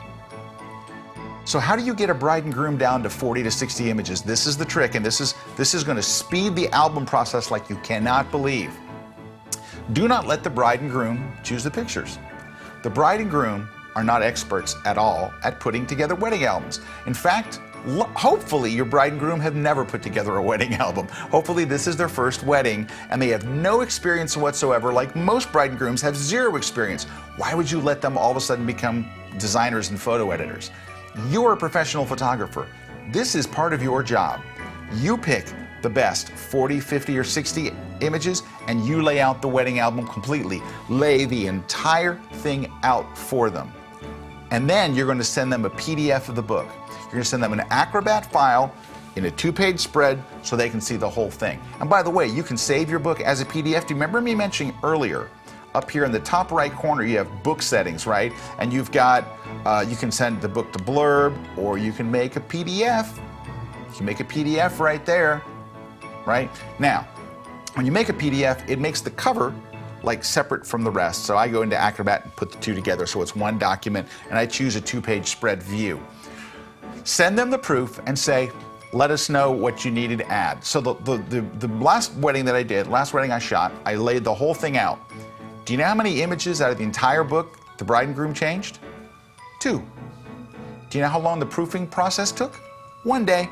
So how do you get a bride and groom down to 40 to 60 images? This is the trick, and this is going to speed the album process like you cannot believe. Do not let the bride and groom choose the pictures. The bride and groom are not experts at all at putting together wedding albums. In fact, hopefully your bride and groom have never put together a wedding album. Hopefully this is their first wedding and they have no experience whatsoever, like most bride and grooms have zero experience. Why would you let them all of a sudden become designers and photo editors? You're a professional photographer. This is part of your job. You pick the best 40, 50, or 60 images and you lay out the wedding album completely. Lay the entire thing out for them. And then you're going to send them a PDF of the book. You're going to send them an Acrobat file in a 2-page spread so they can see the whole thing. And by the way, you can save your book as a PDF. Do you remember me mentioning earlier, up here in the top right corner, you have book settings, right? And you've got, you can send the book to blurb, or you can make a PDF. You can make a PDF right there, right? Now, when you make a PDF, it makes the cover like separate from the rest. So I go into Acrobat and put the two together so it's one document, and I choose a 2-page spread view. Send them the proof and say, let us know what you needed to add. So the last wedding that I did, last wedding I shot, I laid the whole thing out. Do you know how many images out of the entire book the bride and groom changed? 2. Do you know how long the proofing process took? 1 day.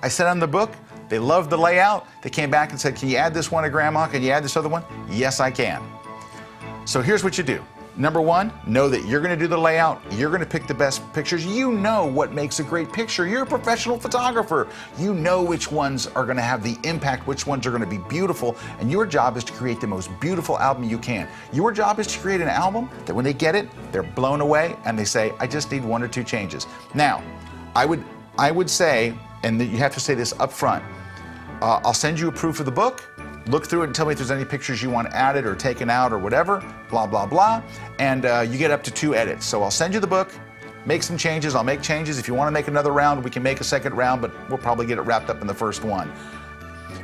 I sent them the book. They loved the layout. They came back and said, can you add this one to Grandma? Can you add this other one? Yes, I can. So here's what you do. Number 1, know that you're going to do the layout. You're going to pick the best pictures. You know what makes a great picture. You're a professional photographer. You know which ones are going to have the impact, which ones are going to be beautiful, and your job is to create the most beautiful album you can. Your job is to create an album that when they get it, they're blown away and they say, I just need 1 or 2 changes. Now, I would say, and you have to say this up front, I'll send you a proof of the book. Look through it and tell me if there's any pictures you want added or taken out or whatever, blah, blah, blah. And you get up to 2 edits. So I'll send you the book, make some changes, I'll make changes. If you want to make another round, we can make a second round, but we'll probably get it wrapped up in the first one.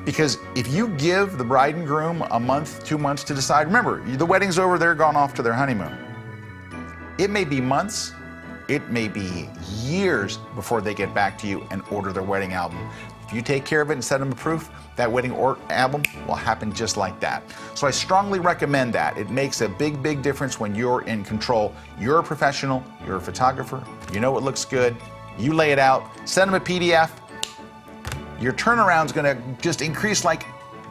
Because if you give the bride and groom a month, 2 months to decide, remember, the wedding's over, they're gone off to their honeymoon. It may be months, it may be years before they get back to you and order their wedding album. If you take care of it and send them a proof, that wedding album will happen just like that. So I strongly recommend that. It makes a big, big difference when you're in control. You're a professional, you're a photographer, you know what looks good, you lay it out, send them a PDF. Your turnaround's gonna just increase like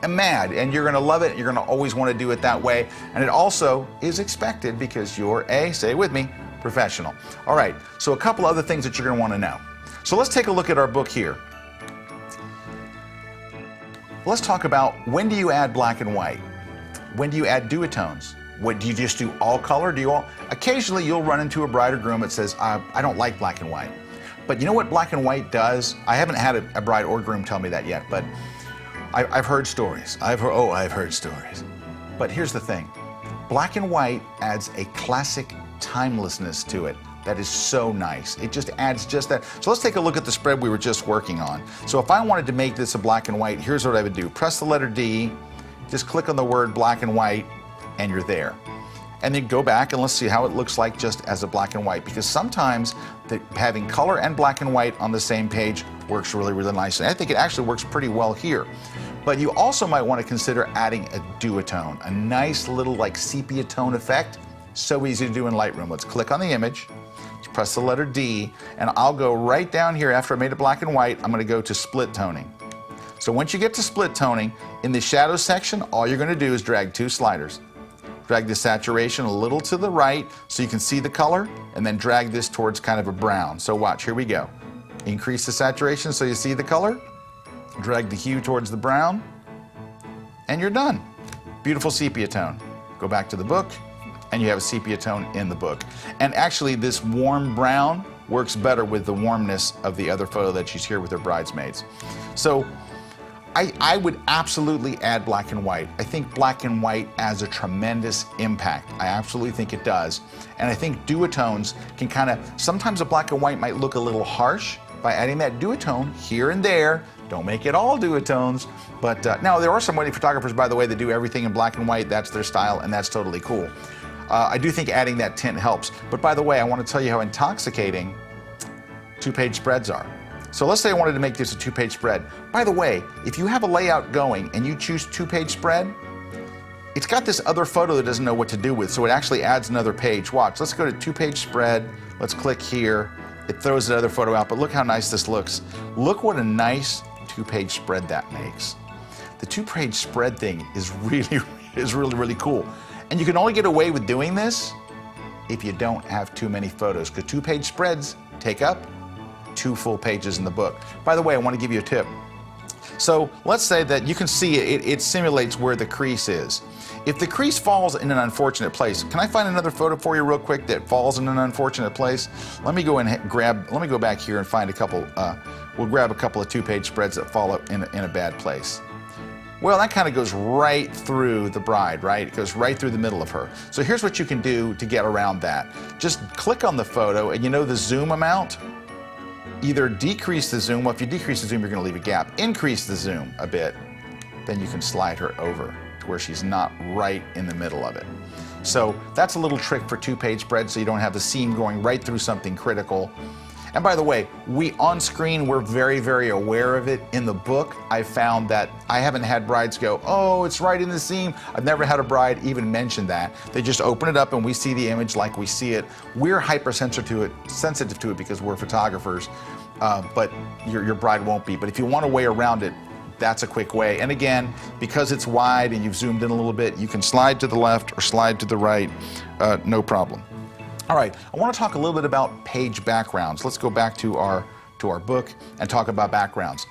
mad, and you're gonna love it, you're gonna always wanna do it that way, and it also is expected because you're say it with me, professional. All right, so a couple other things that you're gonna wanna know. So let's take a look at our book here. Let's talk about when do you add black and white? When do you add duotones? What, do you just do all color? Occasionally you'll run into a bride or groom that says, I don't like black and white. But you know what black and white does? I haven't had a bride or groom tell me that yet, but I've heard stories. I've heard stories. But here's the thing. Black and white adds a classic timelessness to it. That is so nice. It just adds just that. So let's take a look at the spread we were just working on. So if I wanted to make this a black and white, here's what I would do. Press the letter D, just click on the word black and white, and you're there. And then go back and let's see how it looks like just as a black and white, because sometimes having color and black and white on the same page works really, really nice. And I think it actually works pretty well here. But you also might want to consider adding a duotone, a nice little like sepia tone effect. So easy to do in Lightroom. Let's click on the image. Press the letter D, and I'll go right down here after I made it black and white. I'm going to go to split toning. So once you get to split toning, in the shadow section, all you're going to do is drag 2 sliders. Drag the saturation a little to the right so you can see the color, and then drag this towards kind of a brown. So watch, here we go. Increase the saturation so you see the color. Drag the hue towards the brown, and you're done. Beautiful sepia tone. Go back to the book, and you have a sepia tone in the book. And actually this warm brown works better with the warmness of the other photo that she's here with her bridesmaids. So I would absolutely add black and white. I think black and white adds a tremendous impact. I absolutely think it does. And I think duotones can kind of, sometimes a black and white might look a little harsh. By adding that duotone here and there, don't make it all duotones, but now there are some wedding photographers, by the way, that do everything in black and white. That's their style, and that's totally cool. I do think adding that tint helps. But by the way, I want to tell you how intoxicating 2-page spreads are. So let's say I wanted to make this a 2-page spread. By the way, if you have a layout going and you choose 2-page spread, it's got this other photo that doesn't know what to do with, so it actually adds another page. Watch, let's go to 2-page spread. Let's click here. It throws the other photo out, but look how nice this looks. Look what a nice 2-page spread that makes. The 2-page spread thing is really cool. And you can only get away with doing this if you don't have too many photos, because 2-page spreads take up 2 full pages in the book. By the way, I want to give you a tip. So let's say that you can see it simulates where the crease is. If the crease falls in an unfortunate place, can I find another photo for you real quick that falls in an unfortunate place? Let me go back here and find a couple, we'll grab a couple of 2-page spreads that fall in a bad place. Well, that kind of goes right through the bride, right? It goes right through the middle of her. So here's what you can do to get around that. Just click on the photo, and you know the zoom amount? Either decrease the zoom, well, if you decrease the zoom, you're gonna leave a gap. Increase the zoom a bit, then you can slide her over to where she's not right in the middle of it. So that's a little trick for 2-page spread, so you don't have the seam going right through something critical. And And by the way, we on screen, we're very, very aware of it. In the book, I found that I haven't had brides go, oh, it's right in the seam. I've never had a bride even mention that. They just open it up and we see the image like we see it. We're sensitive to it because we're photographers, but your bride won't be. But if you want a way around it, that's a quick way. And again, because it's wide and you've zoomed in a little bit, you can slide to the left or slide to the right, no problem. All right, I want to talk a little bit about page backgrounds. Let's go back to our book and talk about backgrounds.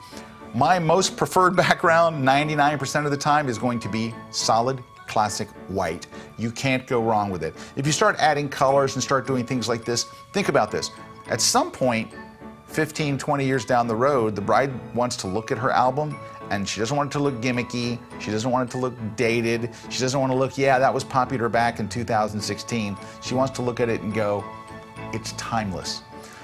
My most preferred background, 99% of the time, is going to be solid classic white. You can't go wrong with it. If you start adding colors and start doing things like this, think about this. At some point, 15, 20 years down the road, the bride wants to look at her album and she doesn't want it to look gimmicky. She doesn't want it to look dated. She doesn't want to look, yeah, that was popular back in 2016. She wants to look at it and go, it's timeless.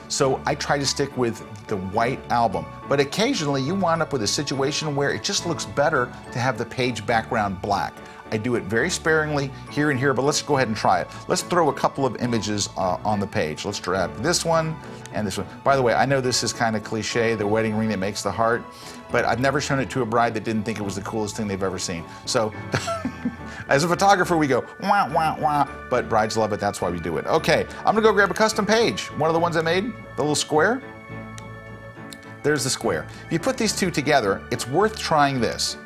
So I try to stick with the white album. But occasionally you wind up with a situation where it just looks better to have the page background black. I do it very sparingly here and here, but let's go ahead and try it. Let's throw a couple of images on the page. Let's grab this one and this one. By the way, I know this is kind of cliche, the wedding ring that makes the heart, but I've never shown it to a bride that didn't think it was the coolest thing they've ever seen. So as a photographer, we go, wah, wah, wah, but brides love it, that's why we do it. Okay, I'm gonna go grab a custom page. One of the ones I made, the little square. There's the square. If you put these two together, it's worth trying this.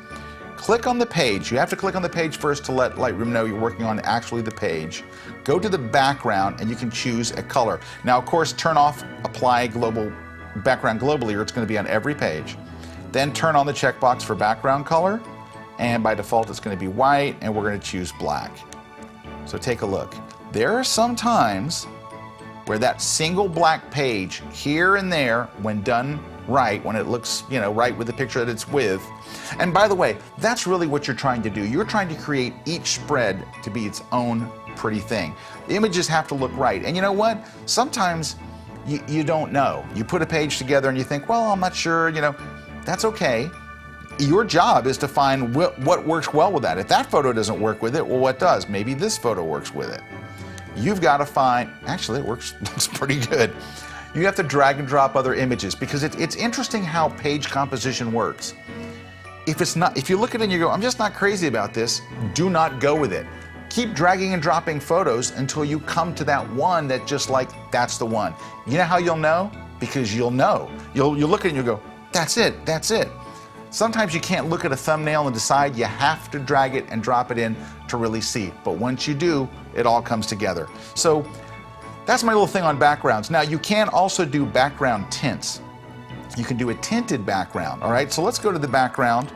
Click on the page. You have to click on the page first to let Lightroom know you're working on actually the page. Go to the background and you can choose a color. Now, of course, turn off apply global background globally or it's going to be on every page. Then turn on the checkbox for background color and by default it's going to be white and we're going to choose black. So take a look. There are some times where that single black page here and there, when done right, when it looks, you know, right with the picture that it's with. And by the way, that's really what you're trying to do. You're trying to create each spread to be its own pretty thing. The images have to look right. And you know what? Sometimes you don't know. You put a page together and you think, well, I'm not sure, you know, that's okay. Your job is to find what works well with that. If that photo doesn't work with it, well, what does? Maybe this photo works with it. You've got to find, actually it looks pretty good. You have to drag and drop other images because it's interesting how page composition works. If you look at it and you go, I'm just not crazy about this, do not go with it. Keep dragging and dropping photos until you come to that one that just like, that's the one. You know how you'll know? Because you'll know. You'll look at it and you'll go, that's it, that's it. Sometimes you can't look at a thumbnail and decide. You have to drag it and drop it in to really see. But once you do, it all comes together. So that's my little thing on backgrounds. Now you can also do background tints. You can do a tinted background, all right? So let's go to the background.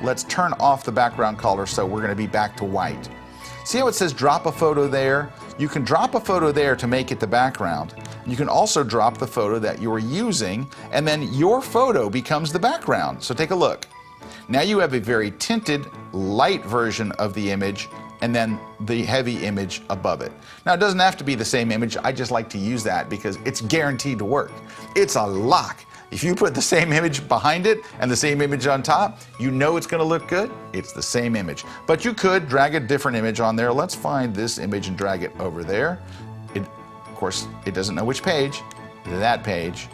Let's turn off the background color so we're gonna be back to white. See how it says drop a photo there? You can drop a photo there to make it the background. You can also drop the photo that you're using and then your photo becomes the background. So take a look. Now you have a very tinted, light version of the image and then the heavy image above it. Now it doesn't have to be the same image, I just like to use that because it's guaranteed to work. It's a lock. If you put the same image behind it and the same image on top, you know it's gonna look good, it's the same image. But you could drag a different image on there. Let's find this image and drag it over there. Of course, it doesn't know which page, that page.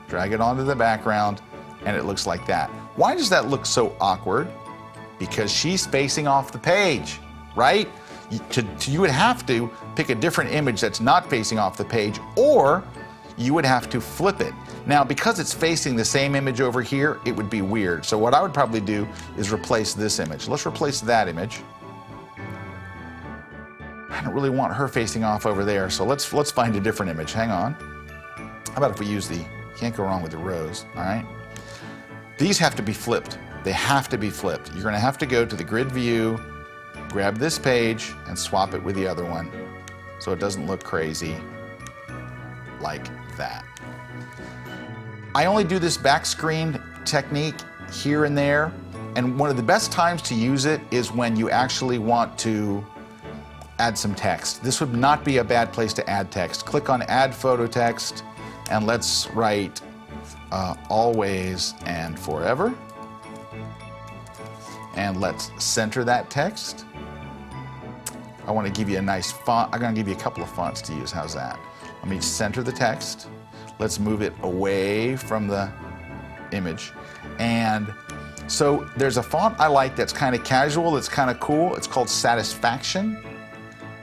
Drag it onto the background and it looks like that. Why does that look so awkward? Because she's facing off the page, right? You would have to pick a different image that's not facing off the page, or you would have to flip it. Now, because it's facing the same image over here, it would be weird. So what I would probably do is replace this image. Let's replace that image. I don't really want her facing off over there, so let's find a different image. Hang on. How about if we use can't go wrong with the rose, all right? These have to be flipped. They have to be flipped. You're gonna have to go to the grid view, grab this page, and swap it with the other one so it doesn't look crazy like that. I only do this back screen technique here and there, and one of the best times to use it is when you actually want to add some text. This would not be a bad place to add text. Click on Add Photo Text, and let's write always and forever. And let's center that text. I want to give you a nice font. I'm going to give you a couple of fonts to use. How's that? Let me center the text. Let's move it away from the image. And so there's a font I like that's kind of casual, it's kind of cool. It's called Satisfaction.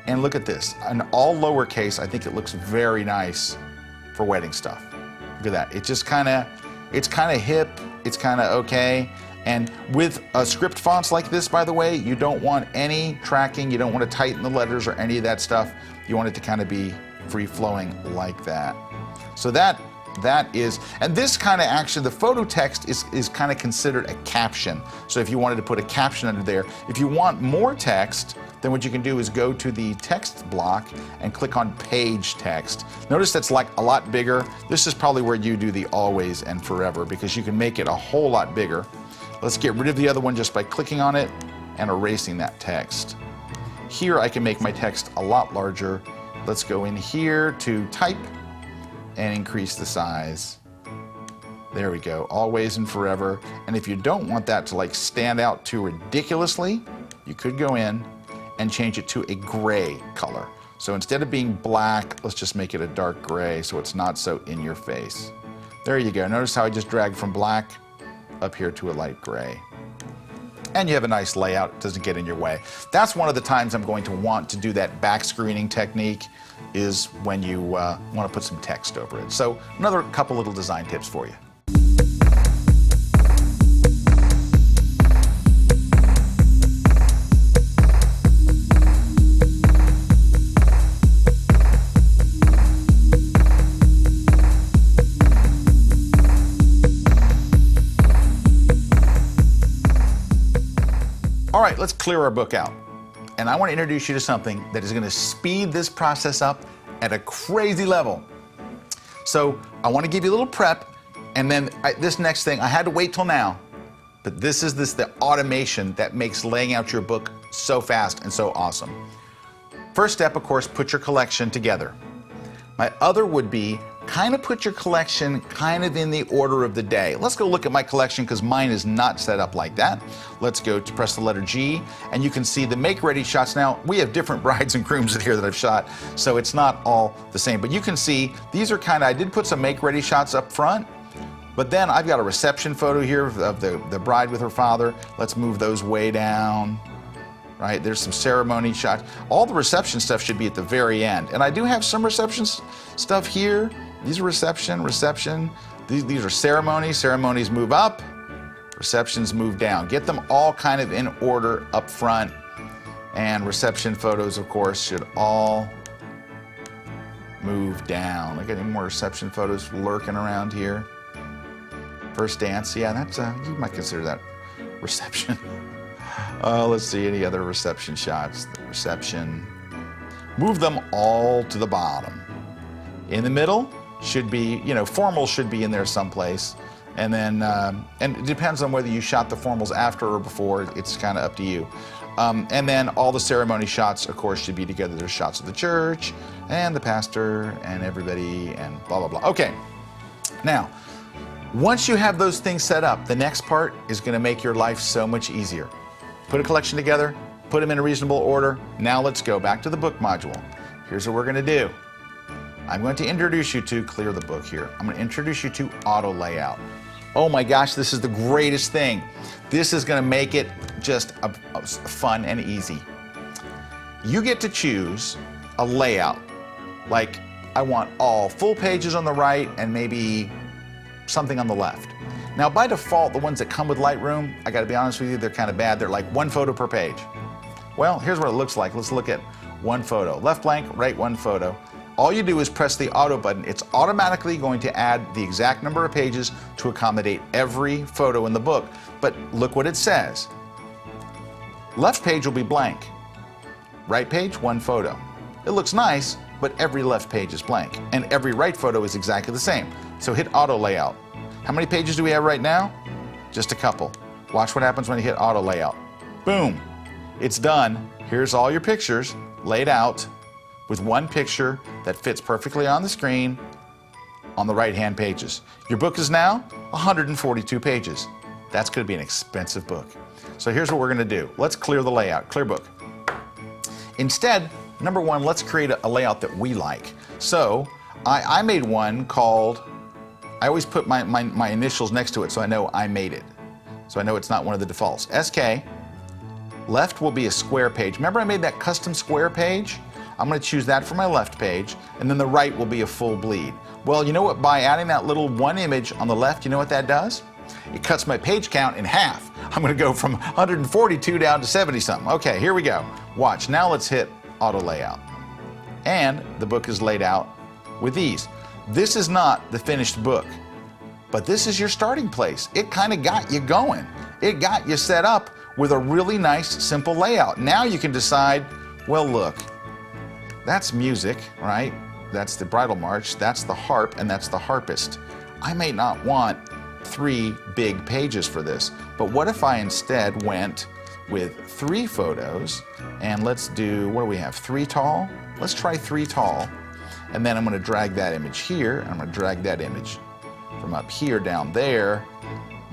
And look at this, an all lowercase. I think it looks very nice for wedding stuff. Look at that. It's kind of hip. It's kind of okay. And with script fonts like this, by the way, you don't want any tracking. You don't want to tighten the letters or any of that stuff. You want it to kind of be free-flowing like that. So that is, and this kind of action, the photo text is kind of considered a caption. So if you wanted to put a caption under there, if you want more text, then what you can do is go to the text block and click on page text. Notice that's like a lot bigger. This is probably where you do the always and forever because you can make it a whole lot bigger. Let's get rid of the other one just by clicking on it and erasing that text. Here I can make my text a lot larger. Let's go in here to type and increase the size. There we go, always and forever. And if you don't want that to like stand out too ridiculously, you could go in and change it to a gray color. So instead of being black, let's just make it a dark gray so it's not so in your face. There you go, notice how I just dragged from black up here to a light gray. And you have a nice layout, it doesn't get in your way. That's one of the times I'm going to want to do that back screening technique is when you want to put some text over it. So another couple little design tips for you. All right, let's clear our book out. And I want to introduce you to something that is going to speed this process up at a crazy level. So I want to give you a little prep, and then this next thing, I had to wait till now, but this is the automation that makes laying out your book so fast and so awesome. First step, of course, put your collection together. My other would be kind of put your collection kind of in the order of the day. Let's go look at my collection because mine is not set up like that. Let's go to press the letter G and you can see the make ready shots. Now we have different brides and grooms in here that I've shot, so it's not all the same, but you can see these are kind of, I did put some make ready shots up front, but then I've got a reception photo here of the bride with her father. Let's move those way down. Right, there's some ceremony shots. All the reception stuff should be at the very end. And I do have some reception stuff here. These are reception. These are ceremonies. Ceremonies move up, receptions move down. Get them all kind of in order up front. And reception photos, of course, should all move down. Look at any more reception photos lurking around here. First dance, yeah, that's you might consider that reception. Let's see any other reception shots. The reception. Move them all to the bottom. In the middle should be, formal should be in there someplace. And then, and it depends on whether you shot the formals after or before. It's kind of up to you. And then all the ceremony shots, of course, should be together. There's shots of the church and the pastor and everybody and blah, blah, blah. Okay, now, once you have those things set up, the next part is going to make your life so much easier. Put a collection together, put them in a reasonable order. Now let's go back to the book module. Here's what we're going to do. I'm going to introduce you to, clear the book here, I'm going to introduce you to auto layout. Oh my gosh, this is the greatest thing. This is going to make it just fun and easy. You get to choose a layout. Like, I want all full pages on the right and maybe something on the left. Now, by default, the ones that come with Lightroom, I gotta be honest with you, they're kind of bad. They're like one photo per page. Well, here's what it looks like. Let's look at one photo. Left blank, right one photo. All you do is press the auto button. It's automatically going to add the exact number of pages to accommodate every photo in the book. But look what it says. Left page will be blank. Right page, one photo. It looks nice, but every left page is blank. And every right photo is exactly the same. So hit auto layout. How many pages do we have right now? Just a couple. Watch what happens when you hit auto layout. Boom, it's done. Here's all your pictures laid out with one picture that fits perfectly on the screen on the right-hand pages. Your book is now 142 pages. That's gonna be an expensive book. So here's what we're gonna do. Let's clear the layout, clear book. Instead, number one, let's create a layout that we like. So I made one called, I always put my initials next to it so I know I made it. So I know it's not one of the defaults. SK, left will be a square page. Remember I made that custom square page? I'm going to choose that for my left page, and then the right will be a full bleed. Well, you know what? By adding that little one image on the left, you know what that does? It cuts my page count in half. I'm going to go from 142 down to 70 something. Okay, here we go. Watch. Now let's hit auto layout. And the book is laid out with these. This is not the finished book, but this is your starting place. It kind of got you going. It got you set up with a really nice, simple layout. Now you can decide, well, look, that's music, right? That's the bridal march, that's the harp, and that's the harpist. I may not want 3 big pages for this, but what if I instead went with 3 photos, and let's do, what do we have, 3 tall? Let's try 3 tall, and then I'm going to drag that image here, and I'm going to drag that image from up here down there,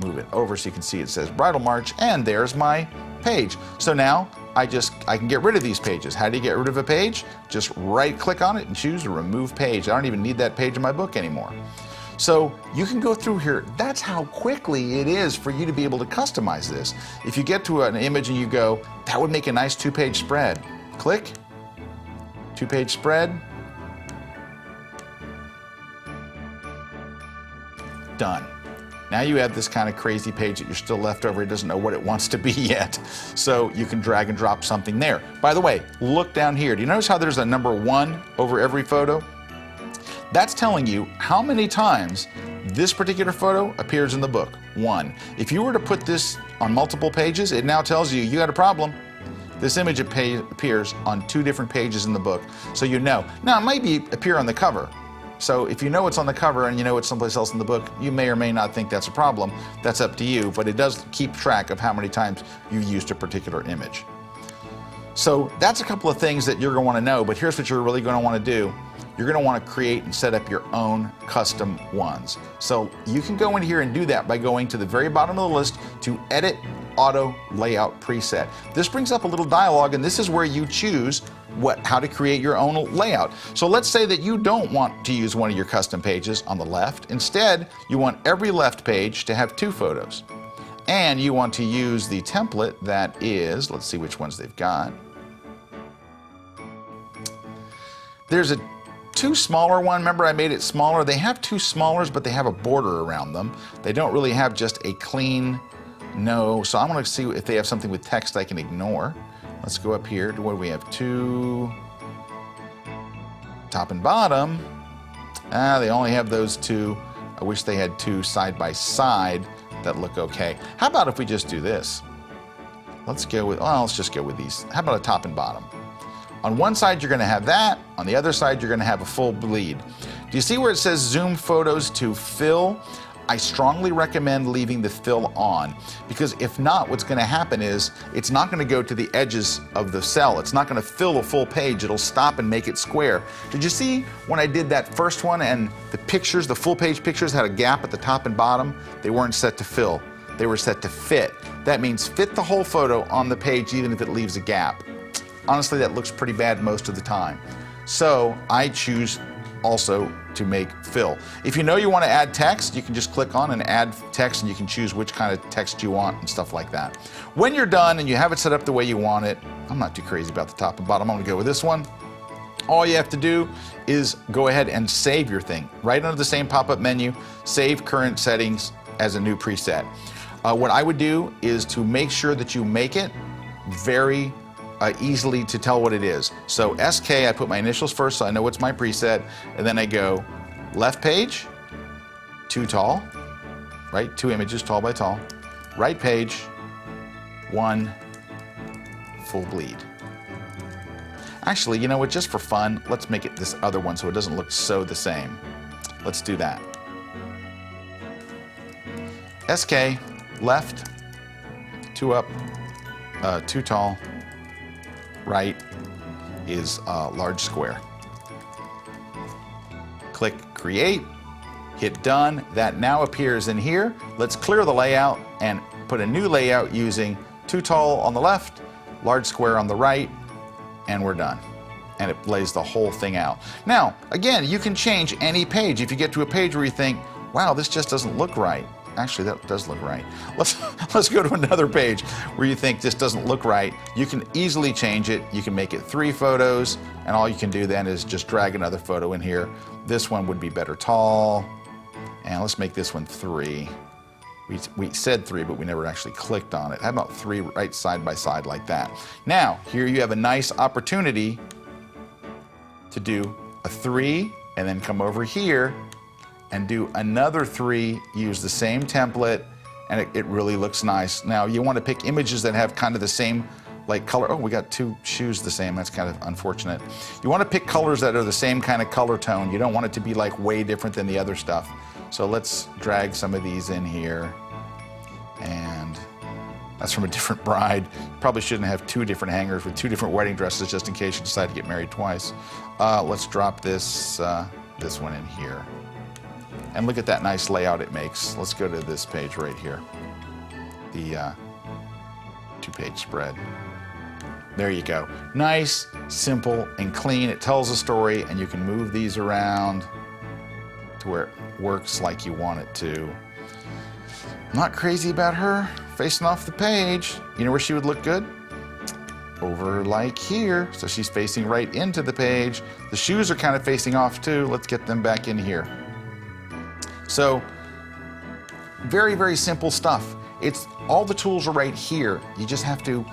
move it over so you can see it says bridal march, and there's my page. So now I can get rid of these pages. How do you get rid of a page? Just right click on it and choose to remove page. I don't even need that page in my book anymore. So you can go through here. That's how quickly it is for you to be able to customize this. If you get to an image and you go, that would make a nice 2-page spread. Click, 2-page spread. Done. Now you have this kind of crazy page that you're still left over. It doesn't know what it wants to be yet. So you can drag and drop something there. By the way, look down here. Do you notice how there's a number 1 over every photo? That's telling you how many times this particular photo appears in the book. 1. If you were to put this on multiple pages, it now tells you got a problem. This image appears on 2 different pages in the book, so you know. Now it might appear on the cover. So if you know it's on the cover and you know it's someplace else in the book, you may or may not think that's a problem. That's up to you, but it does keep track of how many times you've used a particular image. So that's a couple of things that you're going to want to know, but here's what you're really going to want to do. You're going to want to create and set up your own custom ones. So you can go in here and do that by going to the very bottom of the list to Edit Auto Layout Preset. This brings up a little dialog, and this is where you choose how to create your own layout. So let's say that you don't want to use one of your custom pages on the left. Instead, you want every left page to have 2 photos. And you want to use the template that is, let's see which ones they've got. There's a 2 smaller one. Remember I made it smaller? They have 2 smallers, but they have a border around them. They don't really have just a clean no. So I'm going to see if they have something with text I can ignore. Let's go up here to where we have 2 top and bottom. They only have those 2. I wish they had 2 side by side that look okay. How about if we just do this? Let's just go with these. How about a top and bottom? On one side, you're going to have that. On the other side, you're going to have a full bleed. Do you see where it says zoom photos to fill? I strongly recommend leaving the fill on, because if not, what's going to happen is it's not going to go to the edges of the cell. It's not going to fill a full page. It'll stop and make it square. Did you see when I did that first one and the pictures, the full page pictures had a gap at the top and bottom? They weren't set to fill. They were set to fit. That means fit the whole photo on the page even if it leaves a gap. Honestly, that looks pretty bad most of the time. So I choose also to make fill. If you know you want to add text, you can just click on and add text, and you can choose which kind of text you want and stuff like that. When you're done and you have it set up the way you want it, I'm not too crazy about the top and bottom. I'm going to go with this one. All you have to do is go ahead and save your thing. Right under the same pop-up menu, save current settings as a new preset. What I would do is to make sure that you make it very easily to tell what it is. So SK, I put my initials first so I know what's my preset, and then I go left page, 2 tall, right? 2 images, tall by tall. Right page, 1 full bleed. Actually, you know what, just for fun, let's make it this other one so it doesn't look so the same. Let's do that. SK, left, 2 up, 2 tall, right is a large square. Click create, hit done. That now appears in here. Let's clear the layout and put a new layout using 2 tall on the left, large square on the right, and we're done. And it lays the whole thing out. Now, again, you can change any page. If you get to a page where you think, wow, this just doesn't look right. Actually, that does look right. Let's go to another page where you think this doesn't look right. You can easily change it. You can make it 3 photos, and all you can do then is just drag another photo in here. This one would be better tall, and let's make this one 3. We said 3, but we never actually clicked on it. How about 3 right side by side like that? Now, here you have a nice opportunity to do a 3, and then come over here and do another 3, use the same template, and it really looks nice. Now, you want to pick images that have kind of the same like color. Oh, we got 2 shoes the same. That's kind of unfortunate. You want to pick colors that are the same kind of color tone. You don't want it to be like way different than the other stuff. So let's drag some of these in here. And that's from a different bride. Probably shouldn't have 2 different hangers with 2 different wedding dresses just in case you decide to get married twice. Let's drop this one in here. And look at that nice layout it makes. Let's go to this page right here. The 2-page spread. There you go. Nice, simple, and clean. It tells a story, and you can move these around to where it works like you want it to. Not crazy about her facing off the page. You know where she would look good? Over like here. So she's facing right into the page. The shoes are kind of facing off too. Let's get them back in here. So very, very simple stuff. It's all the tools are right here. You just have to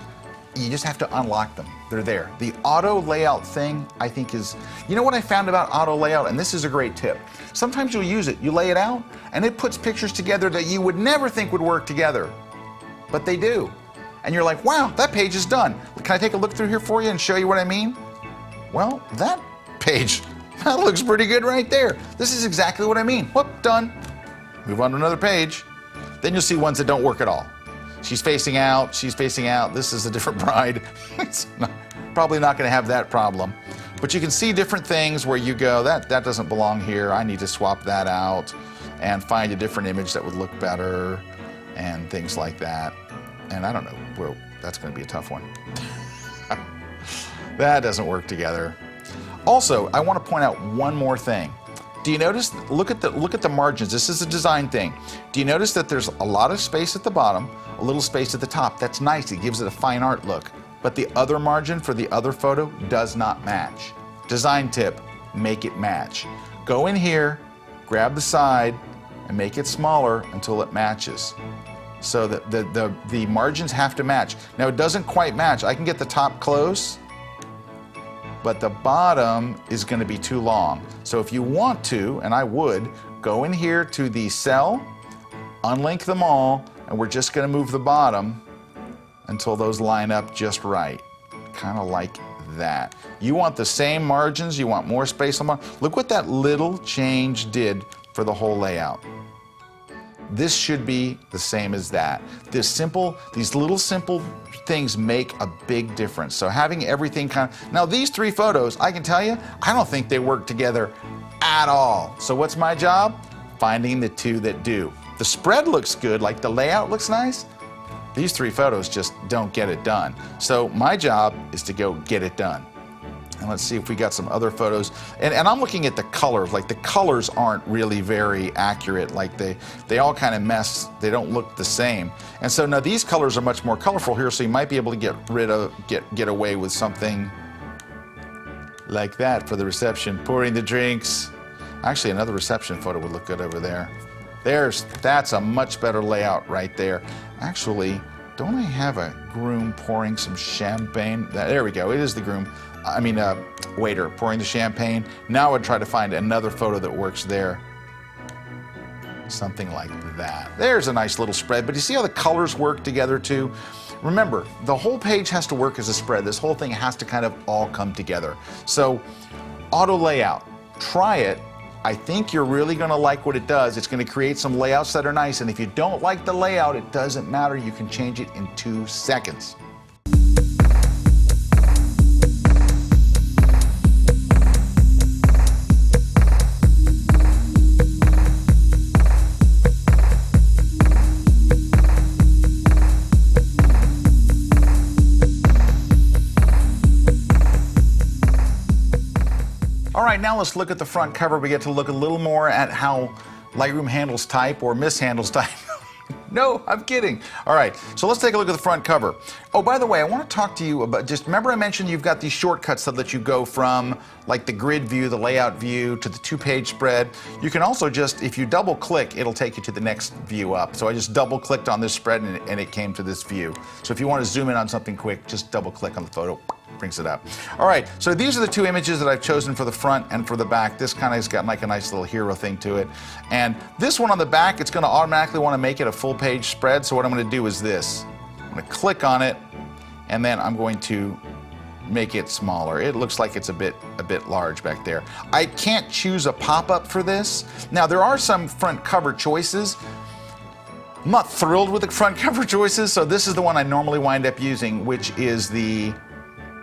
unlock them. They're there. The auto layout thing, I think is, you know what I found about auto layout, and this is a great tip. Sometimes you'll use it, you lay it out, and it puts pictures together that you would never think would work together, but they do. And you're like, wow, that page is done. Can I take a look through here for you and show you what I mean? Well, that page, that looks pretty good right there. This is exactly what I mean. Whoop, done. Move on to another page. Then you'll see ones that don't work at all. She's facing out, she's facing out. This is a different bride. It's probably not gonna have that problem. But you can see different things where you go, that doesn't belong here. I need to swap that out and find a different image that would look better and things like that. And I don't know, well, that's gonna be a tough one. That doesn't work together. Also, I wanna point out one more thing. Do you notice, look at the margins. This is a design thing. Do you notice that there's a lot of space at the bottom, a little space at the top? That's nice, it gives it a fine art look. But the other margin for the other photo does not match. Design tip, make it match. Go in here, grab the side, and make it smaller until it matches. So that the margins have to match. Now it doesn't quite match. I can get the top close, but the bottom is going to be too long. So if you want to, and I would, go in here to the cell, unlink them all, and we're just going to move the bottom until those line up just right. Kind of like that. You want the same margins, you want more space on them. Look what that little change did for the whole layout. This should be the same as that. These little simple things make a big difference. So having everything now these 3 photos, I can tell you, I don't think they work together at all. So what's my job? Finding the 2 that do. The spread looks good, like the layout looks nice. These 3 photos just don't get it done. So my job is to go get it done. And let's see if we got some other photos. And I'm looking at the colors. Like the colors aren't really very accurate. Like they all kind of mess. They don't look the same. And so now these colors are much more colorful here. So you might be able to get away with something like that for the reception. Pouring the drinks. Actually, another reception photo would look good over there. That's a much better layout right there. Actually, don't I have a groom pouring some champagne? There we go. It is the groom. I mean, waiter pouring the champagne. Now I would try to find another photo that works there. Something like that. There's a nice little spread, but you see how the colors work together too? Remember, the whole page has to work as a spread. This whole thing has to kind of all come together. So, auto layout, try it. I think you're really gonna like what it does. It's gonna create some layouts that are nice, and if you don't like the layout, it doesn't matter. You can change it in 2 seconds. right, now let's look at the front cover. We get to look a little more at how Lightroom handles type or mishandles type. No, I'm kidding. All right, so let's take a look at the front cover. Oh, by the way, I want to talk to you about, just remember I mentioned you've got these shortcuts that let you go from like the grid view, the layout view, to the 2-page spread. You can also just, if you double click, it'll take you to the next view up. So I just double clicked on this spread and it came to this view. So if you want to zoom in on something quick, just double click on the photo, brings it up. All right, so these are the 2 images that I've chosen for the front and for the back. This kind of has got like a nice little hero thing to it. And this one on the back, it's going to automatically want to make it a full page spread. So what I'm going to do is this. I'm going to click on it, and then I'm going to make it smaller. It looks like it's a bit large back there. I can't choose a pop-up for this. Now, there are some front cover choices. I'm not thrilled with the front cover choices, so this is the one I normally wind up using, which is the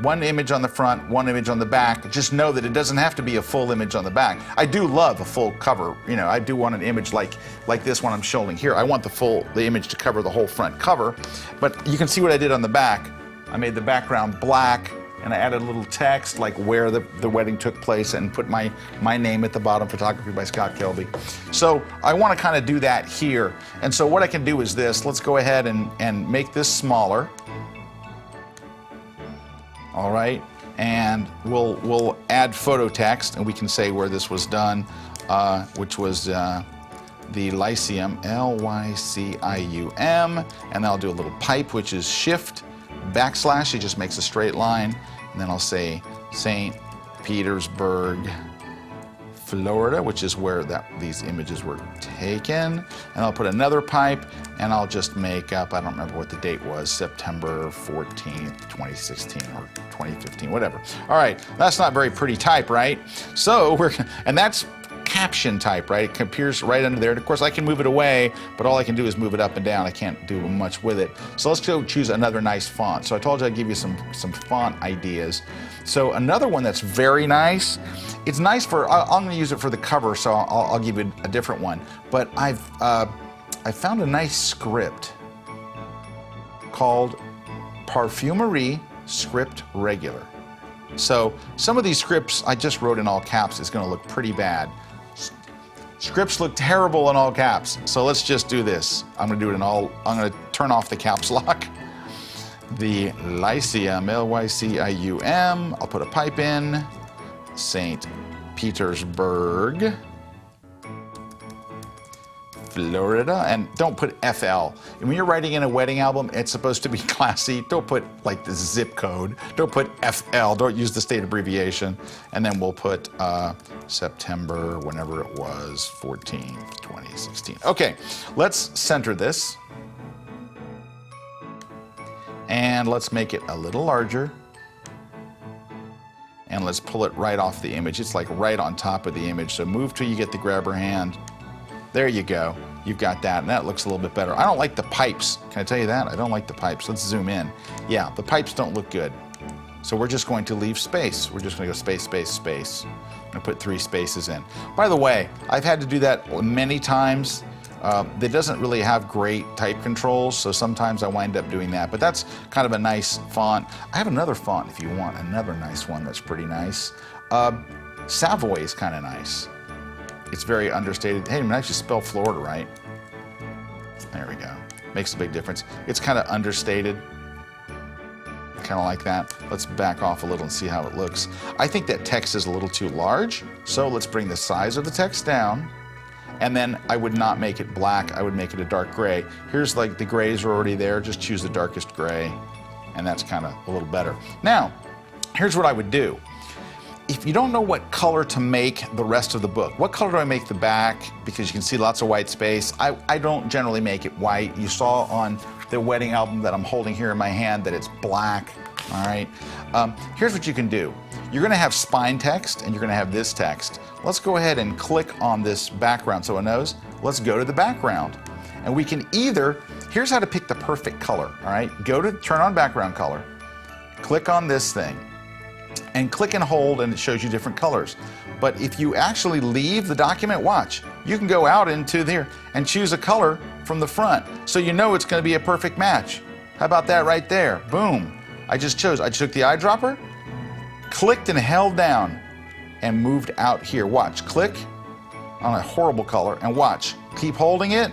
1 image on the front, 1 image on the back. Just know that it doesn't have to be a full image on the back. I do love a full cover. You know, I do want an image like this one I'm showing here. I want the image to cover the whole front cover. But you can see what I did on the back. I made the background black, and I added a little text like where the wedding took place and put my name at the bottom, photography by Scott Kelby. So I want to kind of do that here. And so what I can do is this. Let's go ahead and make this smaller. All right, and we'll add photo text, and we can say where this was done, which was the Lyceum, L-Y-C-I-U-M, and then I'll do a little pipe, which is shift backslash. It just makes a straight line, and then I'll say St. Petersburg, Florida, which is where these images were taken. And I'll put another pipe, and I'll just make up, I don't remember what the date was, September 14th, 2016 or 2015, whatever. All right, that's not very pretty type, right? So and that's caption type, right? It appears right under there. And of course, I can move it away, but all I can do is move it up and down. I can't do much with it. So let's go choose another nice font. So I told you I'd give you some font ideas. So another one that's very nice, it's nice for, I'm going to use it for the cover, so I'll give you a different one. But I found a nice script called Parfumerie Script Regular. So some of these scripts I just wrote in all caps. It's going to look pretty bad. Scripts look terrible in all caps. So let's just do this. I'm going to do it in all, I'm going to turn off the caps lock. The Lyceum, L-Y-C-I-U-M. I'll put a pipe in. St. Petersburg, Florida, and don't put FL. And when you're writing in a wedding album, it's supposed to be classy. Don't put like the zip code. Don't put FL. Don't use the state abbreviation. And then we'll put September, whenever it was, 14th, 2016. Okay, let's center this. And let's make it a little larger. And let's pull it right off the image. It's like right on top of the image. So move till you get the grabber hand. There you go. You've got that, and that looks a little bit better. I don't like the pipes. Can I tell you that? I don't like the pipes. Let's zoom in. Yeah, the pipes don't look good. So we're just going to leave space. We're just going to go space, space, space. I'm going to put 3 spaces in. By the way, I've had to do that many times. It doesn't really have great type controls, so sometimes I wind up doing that. But that's kind of a nice font. I have another font if you want another nice one that's pretty nice. Savoy is kind of nice. It's very understated. Hey, I should spell Florida right. There we go. Makes a big difference. It's kind of understated. Kind of like that. Let's back off a little and see how it looks. I think that text is a little too large, so let's bring the size of the text down. And then I would not make it black, I would make it a dark gray. Here's like the grays are already there, just choose the darkest gray, and that's kind of a little better. Now, here's what I would do. If you don't know what color to make the rest of the book, what color do I make the back? Because you can see lots of white space. I don't generally make it white. You saw on the wedding album that I'm holding here in my hand that it's black, all right? Here's what you can do. You're gonna have spine text and you're gonna have this text. Let's go ahead and click on this background so it knows. Let's go to the background. And we can either, here's how to pick the perfect color, all right? Go to turn on background color, click on this thing, and click and hold and it shows you different colors. But if you actually leave the document, watch, you can go out into there and choose a color from the front. So you know it's gonna be a perfect match. How about that right there? Boom. I just took the eyedropper, clicked and held down, and moved out here. Watch, click on a horrible color and watch. Keep holding it,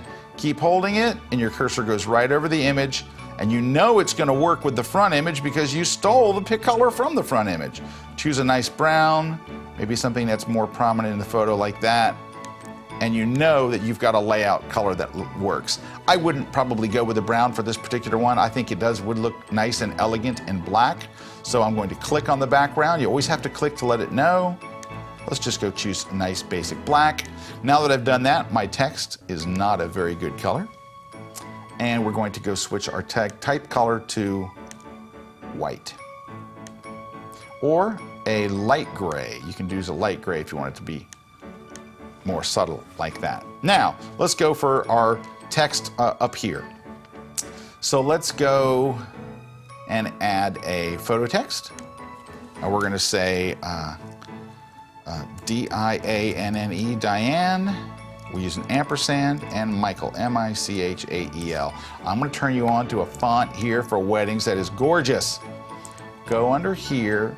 and your cursor goes right over the image, and you know it's gonna work with the front image because you stole the pick color from the front image. Choose a nice brown, maybe something that's more prominent in the photo like that, and you know that you've got a layout color that works. I wouldn't probably go with a brown for this particular one. I think would look nice and elegant in black. So I'm going to click on the background. You always have to click to let it know. Let's just go choose a nice basic black. Now that I've done that, my text is not a very good color. And we're going to go switch our type color to white. Or a light gray. You can use a light gray if you want it to be more subtle like that. Now, let's go for our text up here. So let's go and add a photo text. And we're gonna say D-I-A-N-N-E, Diane. We use an ampersand, and Michael, M-I-C-H-A-E-L. I'm gonna turn you on to a font here for weddings that is gorgeous. Go under here,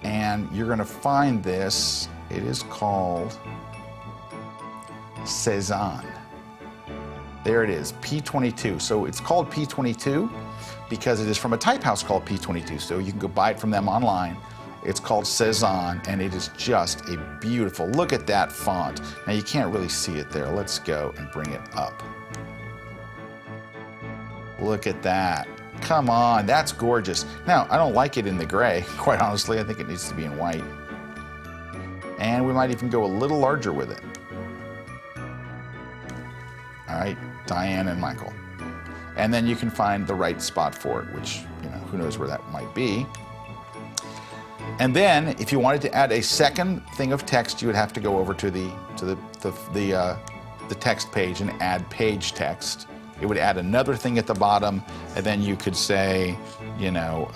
and you're gonna find this. It is called Cezanne. There it is, P22. So it's called P22 because it is from a type house called P22. So you can go buy it from them online. It's called Cezanne, and it is just a beautiful, look at that font. Now you can't really see it there. Let's go and bring it up. Look at that. Come on, that's gorgeous. Now, I don't like it in the gray, quite honestly. I think it needs to be in white. And we might even go a little larger with it. All right, Diane and Michael. And then you can find the right spot for it, which, you know, who knows where that might be. And then, if you wanted to add a second thing of text, you would have to go over to the text page and add page text. It would add another thing at the bottom, and then you could say, you know,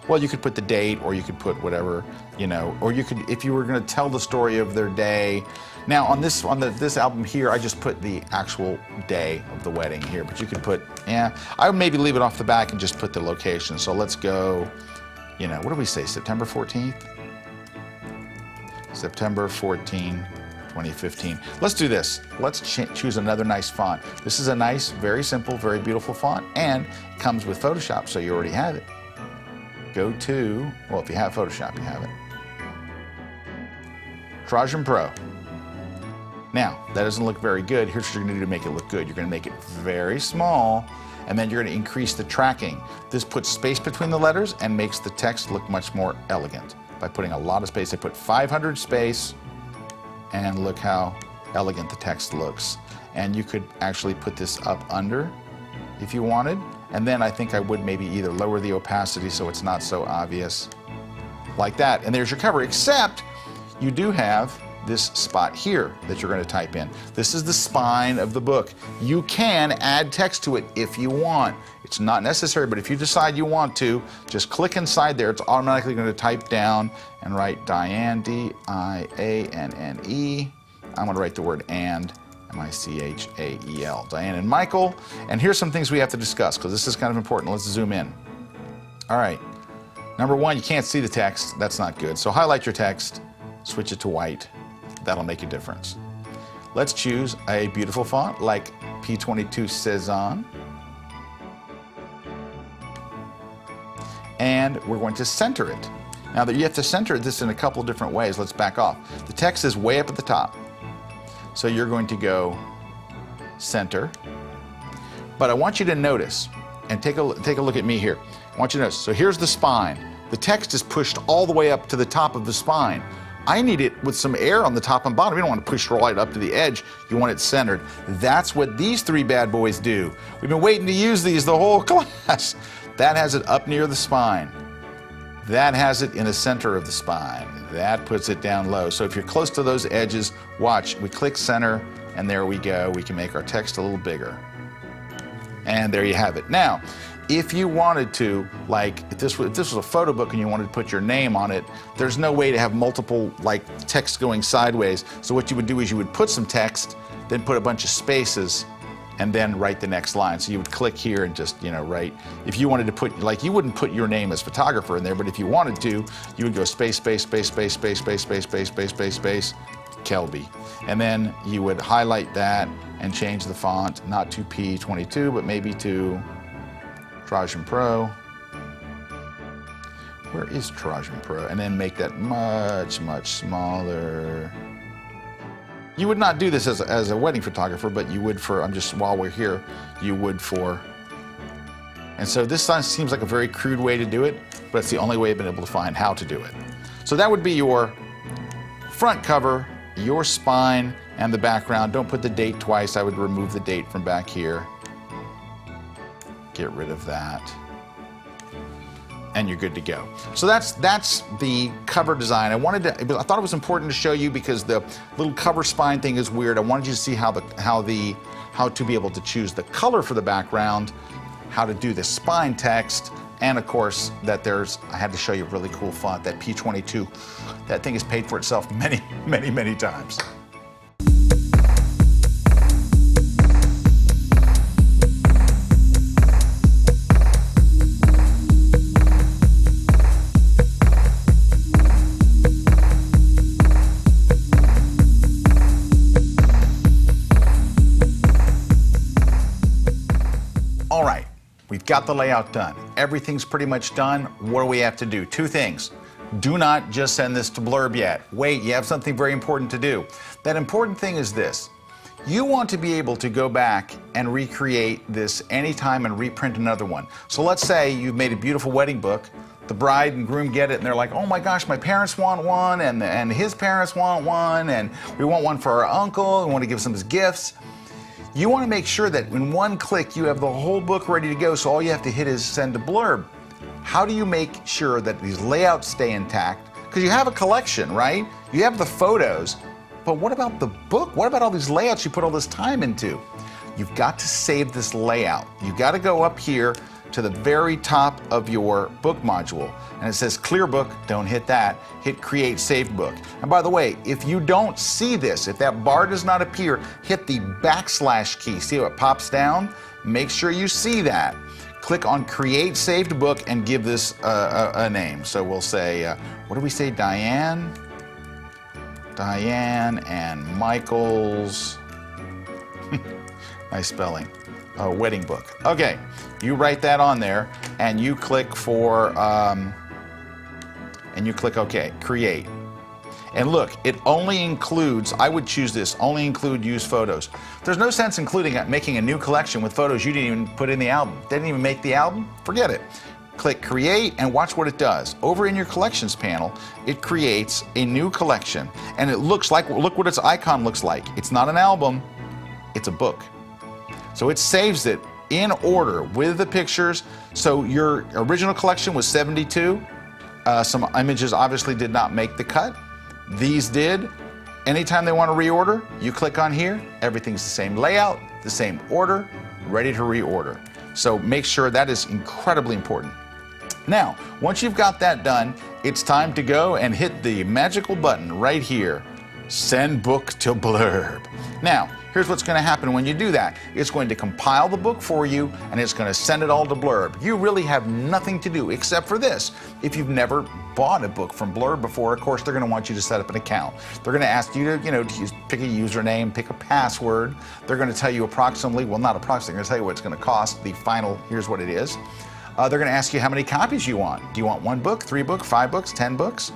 well, you could put the date, or you could put whatever, you know, or you could, if you were going to tell the story of their day. Now, on this album here, I just put the actual day of the wedding here, but you could put, yeah, I would maybe leave it off the back and just put the location. So let's go, you know, what do we say, September 14th? September 14, 2015. Let's do this. Let's choose another nice font. This is a nice, very simple, very beautiful font, and it comes with Photoshop, so you already have it. Go to, well, if you have Photoshop, you have it. Trajan Pro. Now, that doesn't look very good. Here's what you're gonna do to make it look good. You're gonna make it very small, and then you're gonna increase the tracking. This puts space between the letters and makes the text look much more elegant. By putting a lot of space, I put 500 space, and look how elegant the text looks. And you could actually put this up under if you wanted. And then I think I would maybe either lower the opacity so it's not so obvious, like that. And there's your cover, except you do have this spot here that you're going to type in. This is the spine of the book. You can add text to it if you want. It's not necessary, but if you decide you want to, just click inside there. It's automatically going to type down and write Diane, D-I-A-N-N-E. I'm going to write the word and, M-I-C-H-A-E-L, Diane and Michael. And here's some things we have to discuss, because this is kind of important. Let's zoom in. All right. Number one, you can't see the text. That's not good. So highlight your text, switch it to white. That'll make a difference. Let's choose a beautiful font like P22 Cezanne. And we're going to center it. Now that you have to center this in a couple different ways. Let's back off. The text is way up at the top. So you're going to go center. But I want you to notice, and take a look at me here. I want you to notice, so here's the spine. The text is pushed all the way up to the top of the spine. I need it with some air on the top and bottom. You don't want to push right up to the edge. You want it centered. That's what these three bad boys do. We've been waiting to use these the whole class. That has it up near the spine. That has it in the center of the spine. That puts it down low. So if you're close to those edges, watch, we click center, and there we go. We can make our text a little bigger. And there you have it. Now, if you wanted to, like, if this was a photo book and you wanted to put your name on it, there's no way to have multiple, like, text going sideways. So what you would do is you would put some text, then put a bunch of spaces, and then write the next line. So you would click here and just, write. If you wanted to put, like, you wouldn't put your name as photographer in there, but if you wanted to, you would go space, space, space, space, space, space, space, space, space, space, space, Kelby. And then you would highlight that and change the font, not to P22, but maybe to Trajan Pro. Where is Trajan Pro? And then make that much, much smaller. You would not do this as a wedding photographer, but you would for, while we're here, you would for. And so this seems like a very crude way to do it, but it's the only way I've been able to find how to do it. So that would be your front cover, your spine, and the background. Don't put the date twice. I would remove the date from back here. Get rid of that. And you're good to go. So that's the cover design. I thought it was important to show you because the little cover spine thing is weird. I wanted you to see how to be able to choose the color for the background, how to do the spine text, and of course that I had to show you a really cool font, that P22. That thing has paid for itself many, many, many times. All right, we've got the layout done. Everything's pretty much done. What do we have to do? Two things. Do not just send this to Blurb yet. Wait, you have something very important to do. That important thing is this. You want to be able to go back and recreate this anytime and reprint another one. So let's say you've made a beautiful wedding book. The bride and groom get it and they're like, oh my gosh, my parents want one and his parents want one and we want one for our uncle. We want to give some as gifts. You want to make sure that in one click you have the whole book ready to go, so all you have to hit is send to Blurb. How do you make sure that these layouts stay intact? Because you have a collection, right? You have the photos, but what about the book? What about all these layouts you put all this time into? You've got to save this layout. You've got to go up here to the very top of your book module, and it says Clear Book. Don't hit that. Hit Create Saved Book. And by the way, if you don't see this, if that bar does not appear, hit the / key. See how it pops down? Make sure you see that. Click on Create Saved Book and give this a name. So we'll say, what do we say, Diane and Michael's, nice spelling, wedding book. Okay, you write that on there and you click for, OK, Create. And look, it only includes, I would choose this, only include used photos. There's no sense making a new collection with photos you didn't even put in the album. Didn't even make the album? Forget it. Click Create and watch what it does. Over in your Collections panel, it creates a new collection. And it looks like, look what its icon looks like. It's not an album, it's a book. So it saves it in order with the pictures. So your original collection was 72. Some images obviously did not make the cut. These did. Anytime they want to reorder, you click on here. Everything's the same layout, the same order, ready to reorder. So make sure that is incredibly important. Now, once you've got that done, it's time to go and hit the magical button right here. Send book to Blurb. Now, here's what's going to happen when you do that. It's going to compile the book for you and it's going to send it all to Blurb. You really have nothing to do except for this. If you've never bought a book from Blurb before, of course, they're going to want you to set up an account. They're going to ask you to, pick a username, pick a password. They're going to tell you approximately, well, not approximately, they're going to tell you what it's going to cost. The final, here's what it is. They're going to ask you how many copies you want. Do you want 1 book, 3 books, 5 books, 10 books?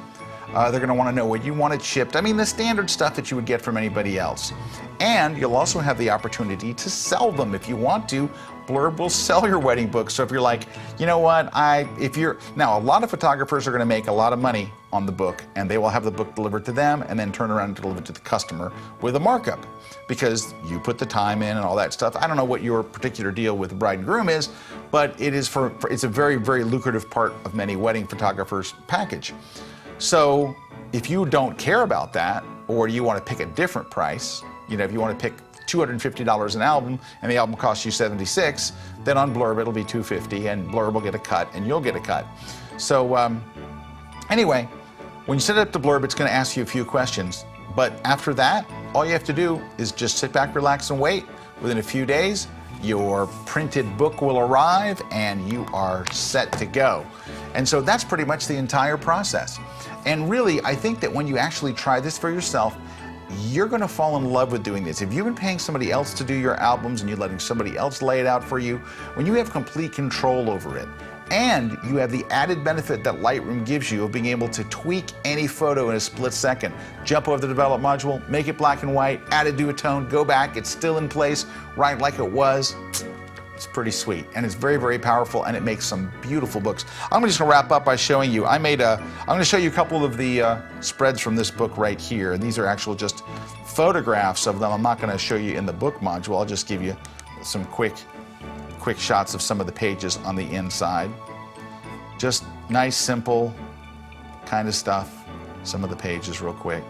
They're going to want to know when you want it shipped. I mean, the standard stuff that you would get from anybody else. And you'll also have the opportunity to sell them if you want to. Blurb will sell your wedding book. So if you're like, you know what, now a lot of photographers are going to make a lot of money on the book and they will have the book delivered to them and then turn around and deliver it to the customer with a markup because you put the time in and all that stuff. I don't know what your particular deal with the bride and groom is, but it's a very, very lucrative part of many wedding photographers' package. So if you don't care about that, or you want to pick a different price, if you want to pick $250 an album and the album costs you $76, then on Blurb it'll be $250 and Blurb will get a cut and you'll get a cut. So anyway, when you set it up to Blurb, it's going to ask you a few questions. But after that, all you have to do is just sit back, relax, and wait. within a few days, your printed book will arrive and you are set to go. And so that's pretty much the entire process. And really, I think that when you actually try this for yourself, you're going to fall in love with doing this. If you've been paying somebody else to do your albums and you're letting somebody else lay it out for you, when you have complete control over it, and you have the added benefit that Lightroom gives you of being able to tweak any photo in a split second, jump over the develop module, make it black and white, add it to a tone, go back, it's still in place, right like it was. It's pretty sweet, and it's very, very powerful, and it makes some beautiful books. I'm just gonna wrap up by showing you, I'm gonna show you a couple of the spreads from this book right here, and these are actual just photographs of them. I'm not gonna show you in the book module, I'll just give you some quick shots of some of the pages on the inside. Just nice, simple kind of stuff. Some of the pages real quick.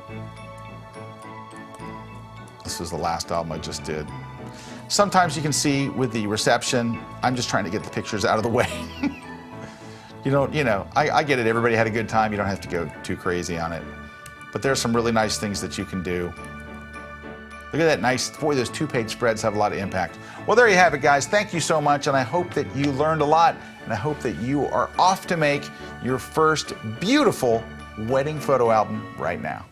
This was the last album I just did. Sometimes you can see with the reception, I'm just trying to get the pictures out of the way. I get it, everybody had a good time, you don't have to go too crazy on it. But there's some really nice things that you can do. Look at that nice, boy, those 2-page spreads have a lot of impact. Well, there you have it, guys. Thank you so much, and I hope that you learned a lot, and I hope that you are off to make your first beautiful wedding photo album right now.